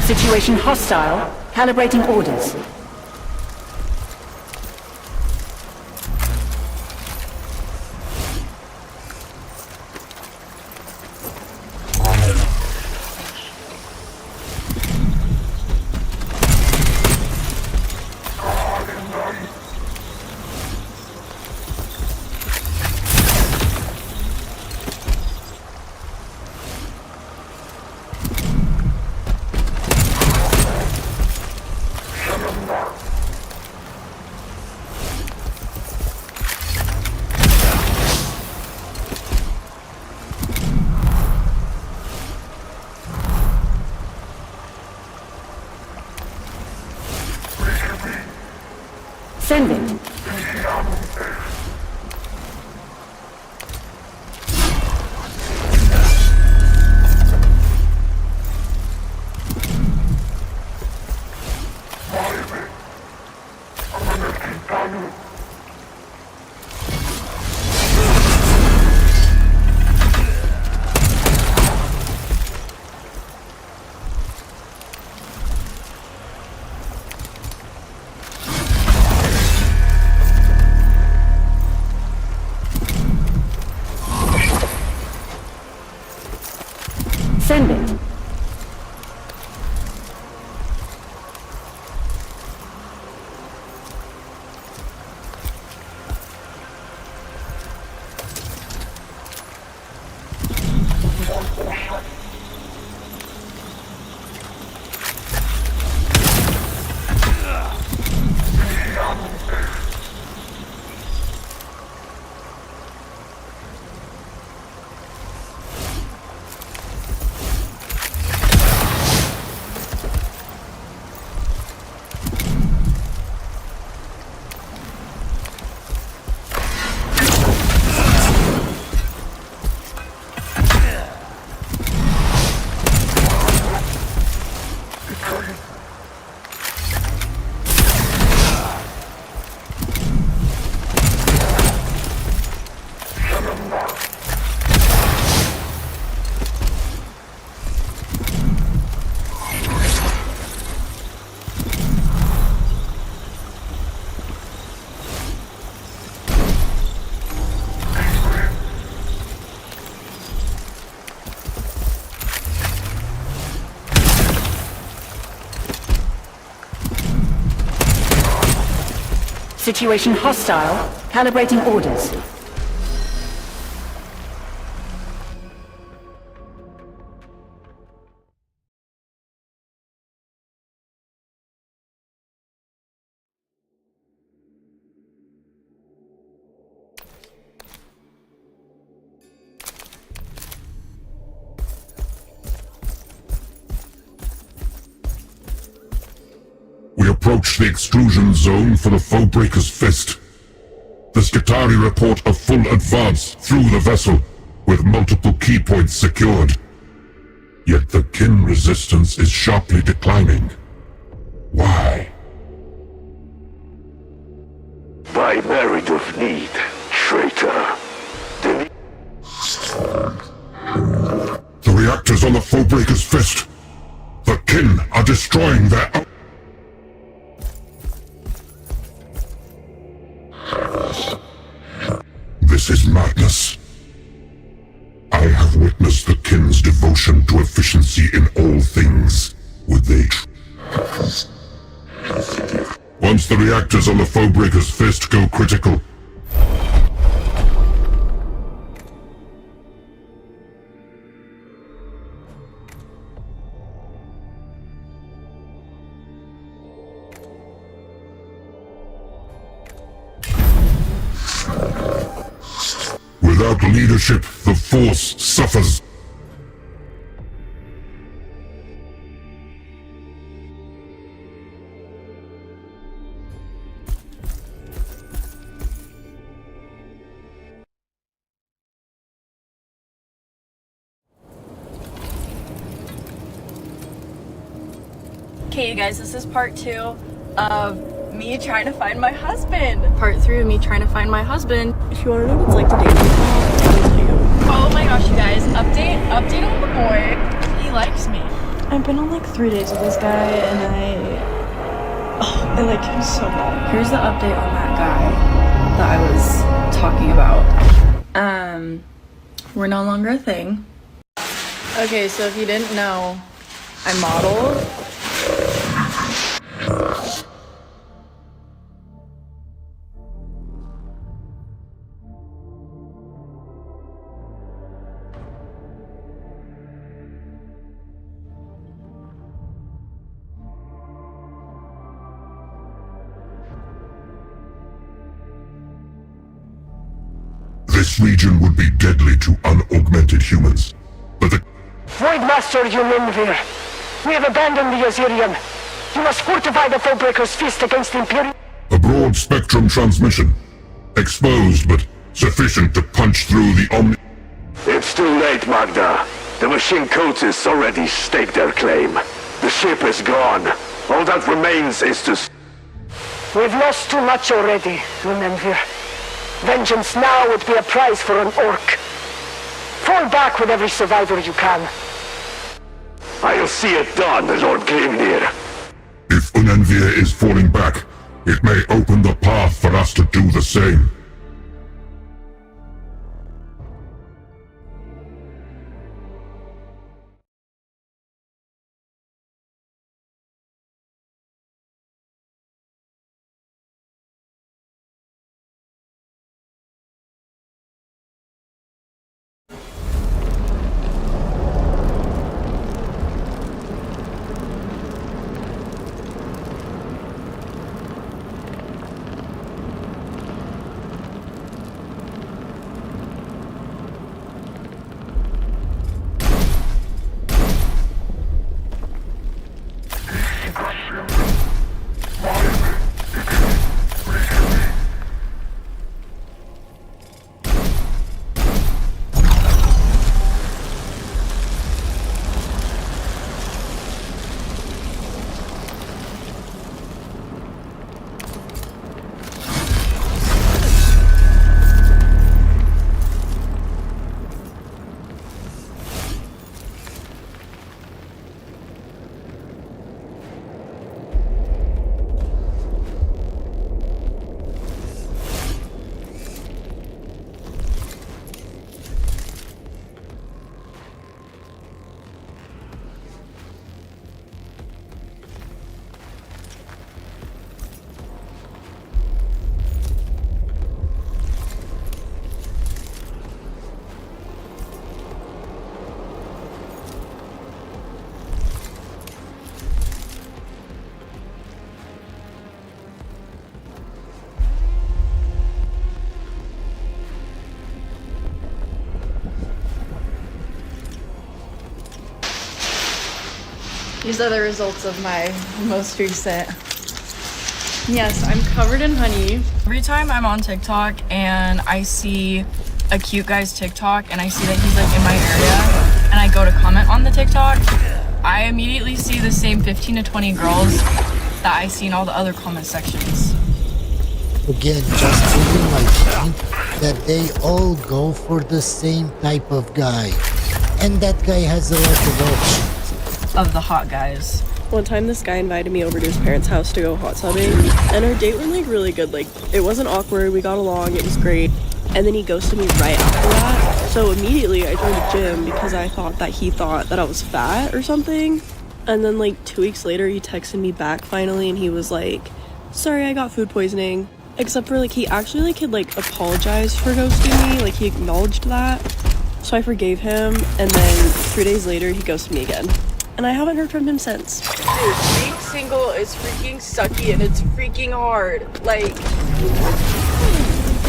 Situation hostile. Calibrating orders. Send it. Situation hostile. Calibrating orders. We approach the exclusion zone for the Foebreaker's Fist. The Skitarii report a full advance through the vessel, with multiple key points secured. Yet the kin resistance is sharply declining. Why? By merit of need, traitor. The reactors on the Foebreaker's Fist. The kin are destroying their... This is madness. I have witnessed the kin's devotion to efficiency in all things. Would they... Once the reactors on the Foebreaker's Fist go critical... Without leadership, the Force suffers. Okay, you guys, this is part 2 of me trying to find my husband. Part 3 of me trying to find my husband. If you want to know what it's like to date me, I'll tell you. Oh my gosh, you guys, update on the boy. He likes me. I've been on like 3 dates with this guy and I like him so much. Here's the update on that guy that I was talking about. We're no longer a thing. Okay, so if you didn't know, I model. This region would be deadly to unaugmented humans. But the... Voidmaster Unenvir, we have abandoned the Azirian. You must fortify the Foebreaker's Fist against the Imperial... A broad-spectrum transmission. Exposed, but sufficient to punch through the omni... It's too late, Magda. The machine cultists already staked their claim. The ship is gone. All that remains is to... We've lost too much already, Unenvir. Vengeance now would be a prize for an orc. Fall back with every survivor you can. I'll see it done, Lord Grimnir. If Unenvir is falling back, it may open the path for us to do the same. These are the results of my most recent. Yes, I'm covered in honey. Every time I'm on TikTok and I see a cute guy's TikTok and I see that he's like in my area and I go to comment on the TikTok, I immediately see the same 15 to 20 girls that I see in all the other comment sections. Again, just proving my point that they all go for the same type of guy. And that guy has a lot of options. Of the hot guys. One time this guy invited me over to his parents' house to go hot tubbing, and our date went like really good. Like, it wasn't awkward, we got along, it was great. And then he ghosted me right after that. So immediately I joined a gym because I thought that he thought that I was fat or something. And then like 2 weeks later he texted me back finally and he was like, sorry, I got food poisoning. Except for like he actually like had like apologized for ghosting me, like he acknowledged that. So I forgave him, and then 3 days later he ghosted me again. And I haven't heard from him since. Dude, being single is freaking sucky and it's freaking hard. Like,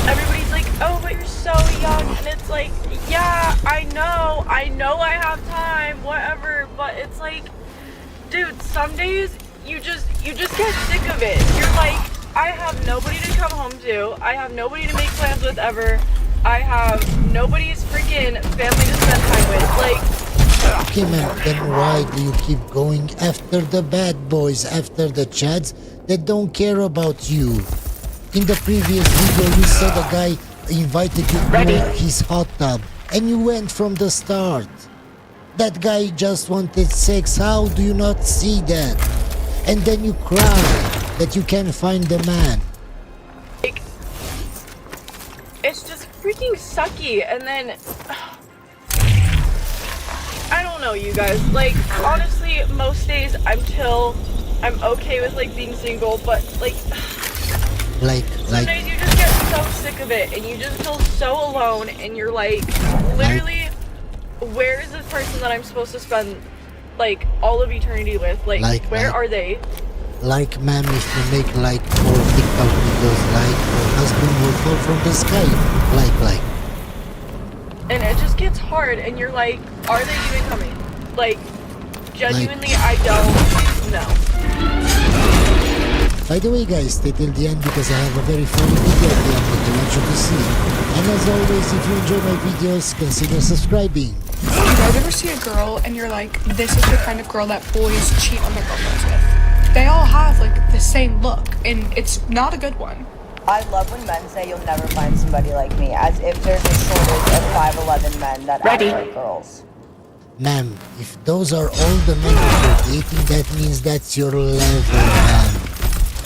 everybody's like, oh, but you're so young. And it's like, yeah, I know I have time, whatever. But it's like, dude, some days you just get sick of it. You're like, I have nobody to come home to. I have nobody to make plans with ever. I have nobody's freaking family to spend time with. Like, okay, man, then why do you keep going after the bad boys, after the chads that don't care about you? In the previous video, you said a guy invited you to his hot tub, and you went from the start. That guy just wanted sex. How do you not see that? And then you cry that you can't find the man. like, it's just freaking sucky. And then I don't know, you guys. Like, honestly, most days I'm chill. I'm okay with like being single, but like some days you just get so sick of it and you just feel so alone and you're like, literally, where is this person that I'm supposed to spend like all of eternity with? Like where are they? Like, ma'am, if you make like 4 TikTok videos, like your husband will fall from the sky. Like. And it just gets hard and you're like, are they even coming? Like, genuinely, I don't know. By the way, guys, stay till the end because I have a very funny video at the end that I want you to see. And as always, if you enjoy my videos, consider subscribing. You guys ever see a girl and you're like, this is the kind of girl that boys cheat on their girlfriends with? They all have like the same look and it's not a good one. I love when men say you'll never find somebody like me, as if there's a shortage of 5'11" men that act like girls. Ma'am, if those are all the men that you're dating, that means that's your level, ma'am.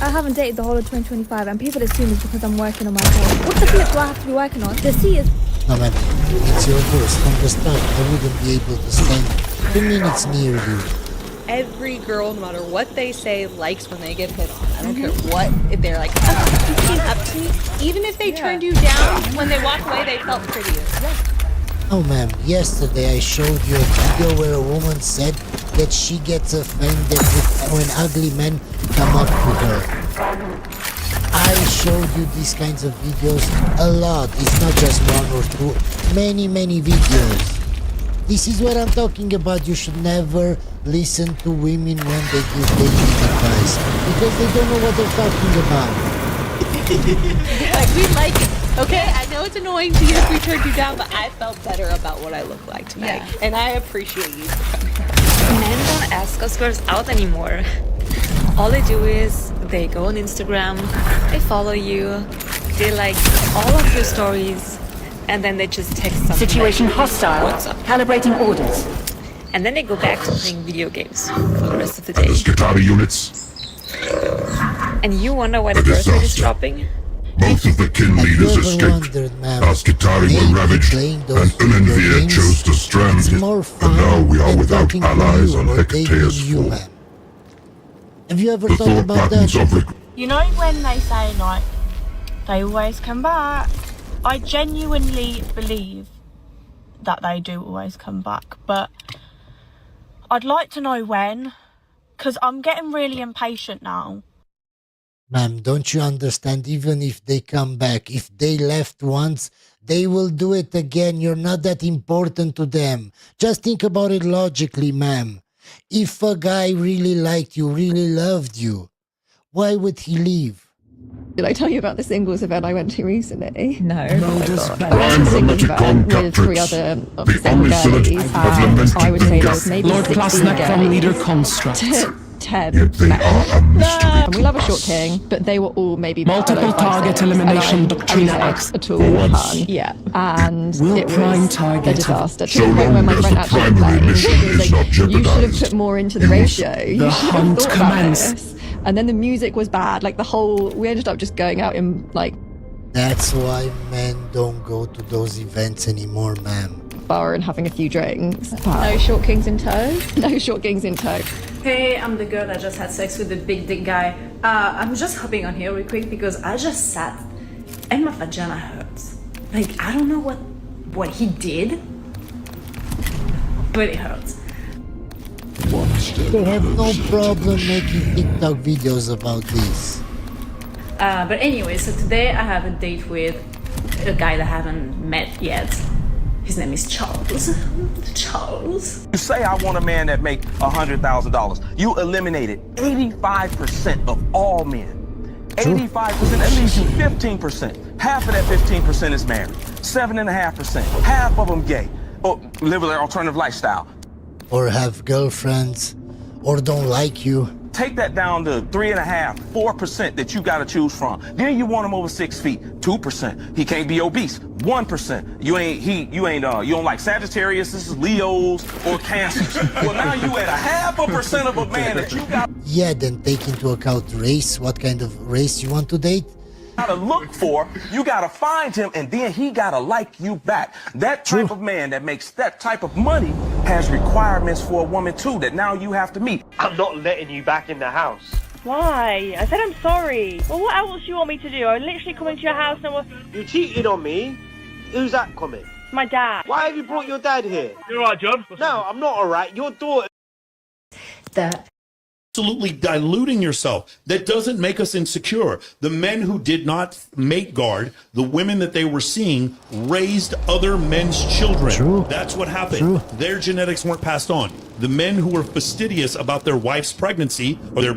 I haven't dated the whole of 2025 and people assume it's because I'm working on my phone. What the flip do I have to be working on? The C is... No, ma'am, it's your worst. From the start, I wouldn't be able to stand 2 minutes near you. Every girl, no matter what they say, likes when they get hit on. I don't care what, if they're like, oh, you came up to me. Even if they turned you down, when they walk away, they felt prettier. Oh, ma'am, yesterday I showed you a video where a woman said that she gets offended when ugly men come up to her. I showed you these kinds of videos a lot. It's not just 1 or 2, many videos. This is what I'm talking about. You should never listen to women when they give dating advice because they don't know what they're talking about. Like, we like it, okay? I know it's annoying to you if we turned you down, but I felt better about what I look like tonight, and I appreciate you for coming. Men don't ask us girls out anymore. All they do is they go on Instagram, they follow you, they like all of your stories, and then they just text something. Situation like, hostile. what's up? Calibrating orders. And then they go back to playing video games for the rest of the day. Skitari units. And you wonder why the birth rate is dropping? Both of the kin leaders escaped. Our Skitari were ravaged, and Unenvir chose to strand his... And now we are without allies on Hecatea's fall. Have you ever The thought thought about patterns that? of... You know when they say, like, they always come back? I genuinely believe that they do always come back, but I'd like to know when, because I'm getting really impatient now. Ma'am, don't you understand? Even if they come back, if they left once, they will do it again. You're not that important to them. Just think about it logically, ma'am. If a guy really liked you, really loved you, why would he leave? Did I tell you about the singles event I went to recently? No. I went to a singles event with 3 other single girlies. I would say there was maybe Lord 16 Plasnak from Leader girlies. Constructs. 10 men. And we love a short king, but they were all maybe Multiple target elimination Doctrina X. At all hun. Yeah. And Will it prime was a target disaster. To the point where my friend actually complained. He was like, you should have put more into the ratio. You should have thought about this. And then the music was bad. Like we ended up just going out in like. That's why men don't go to those events anymore, ma'am. Bar and having a few drinks. No short kings in tow. No short kings in tow. Hey, I'm the girl that just had sex with the big dick guy. I'm just hopping on here real quick because I just sat and my vagina hurts. Like, I don't know what he did, but it hurts. They have no problem making TikTok videos about this. But anyway, so today I have a date with a guy that I haven't met yet. His name is Charles. Charles. You say I want a man that make $100,000. You eliminated 85% of all men. 85%, that leaves you 15%. Half of that 15% is married. 7.5%. Half of them gay. Or live an alternative lifestyle. Or have girlfriends. Or don't like you. Take that down to 3.5%, 4% that you gotta choose from. Then you want him over 6 feet, 2%. He can't be obese, 1%. You don't like Sagittarius, this is Leos or Cancers. Well, now you at 0.5% of a man that you got. Yeah, then take into account race, what kind of race you want to date. Gotta look for, you gotta find him, and then he gotta like you back. That type of man that makes that type of money has requirements for a woman too that now you have to meet. I'm not letting you back in the house. Why? I said I'm sorry. Well, what else do you want me to do? I'm literally coming to your house and You cheated on me. Who's that coming? my dad. Why have you brought your dad here? You alright, John? No, I'm not alright. Your daughter. Absolutely diluting yourself. That doesn't make us insecure. The men who did not mate guard, the women that they were seeing, raised other men's children. True. That's what happened. True. Their genetics weren't passed on. The men who were fastidious about their wife's pregnancy or their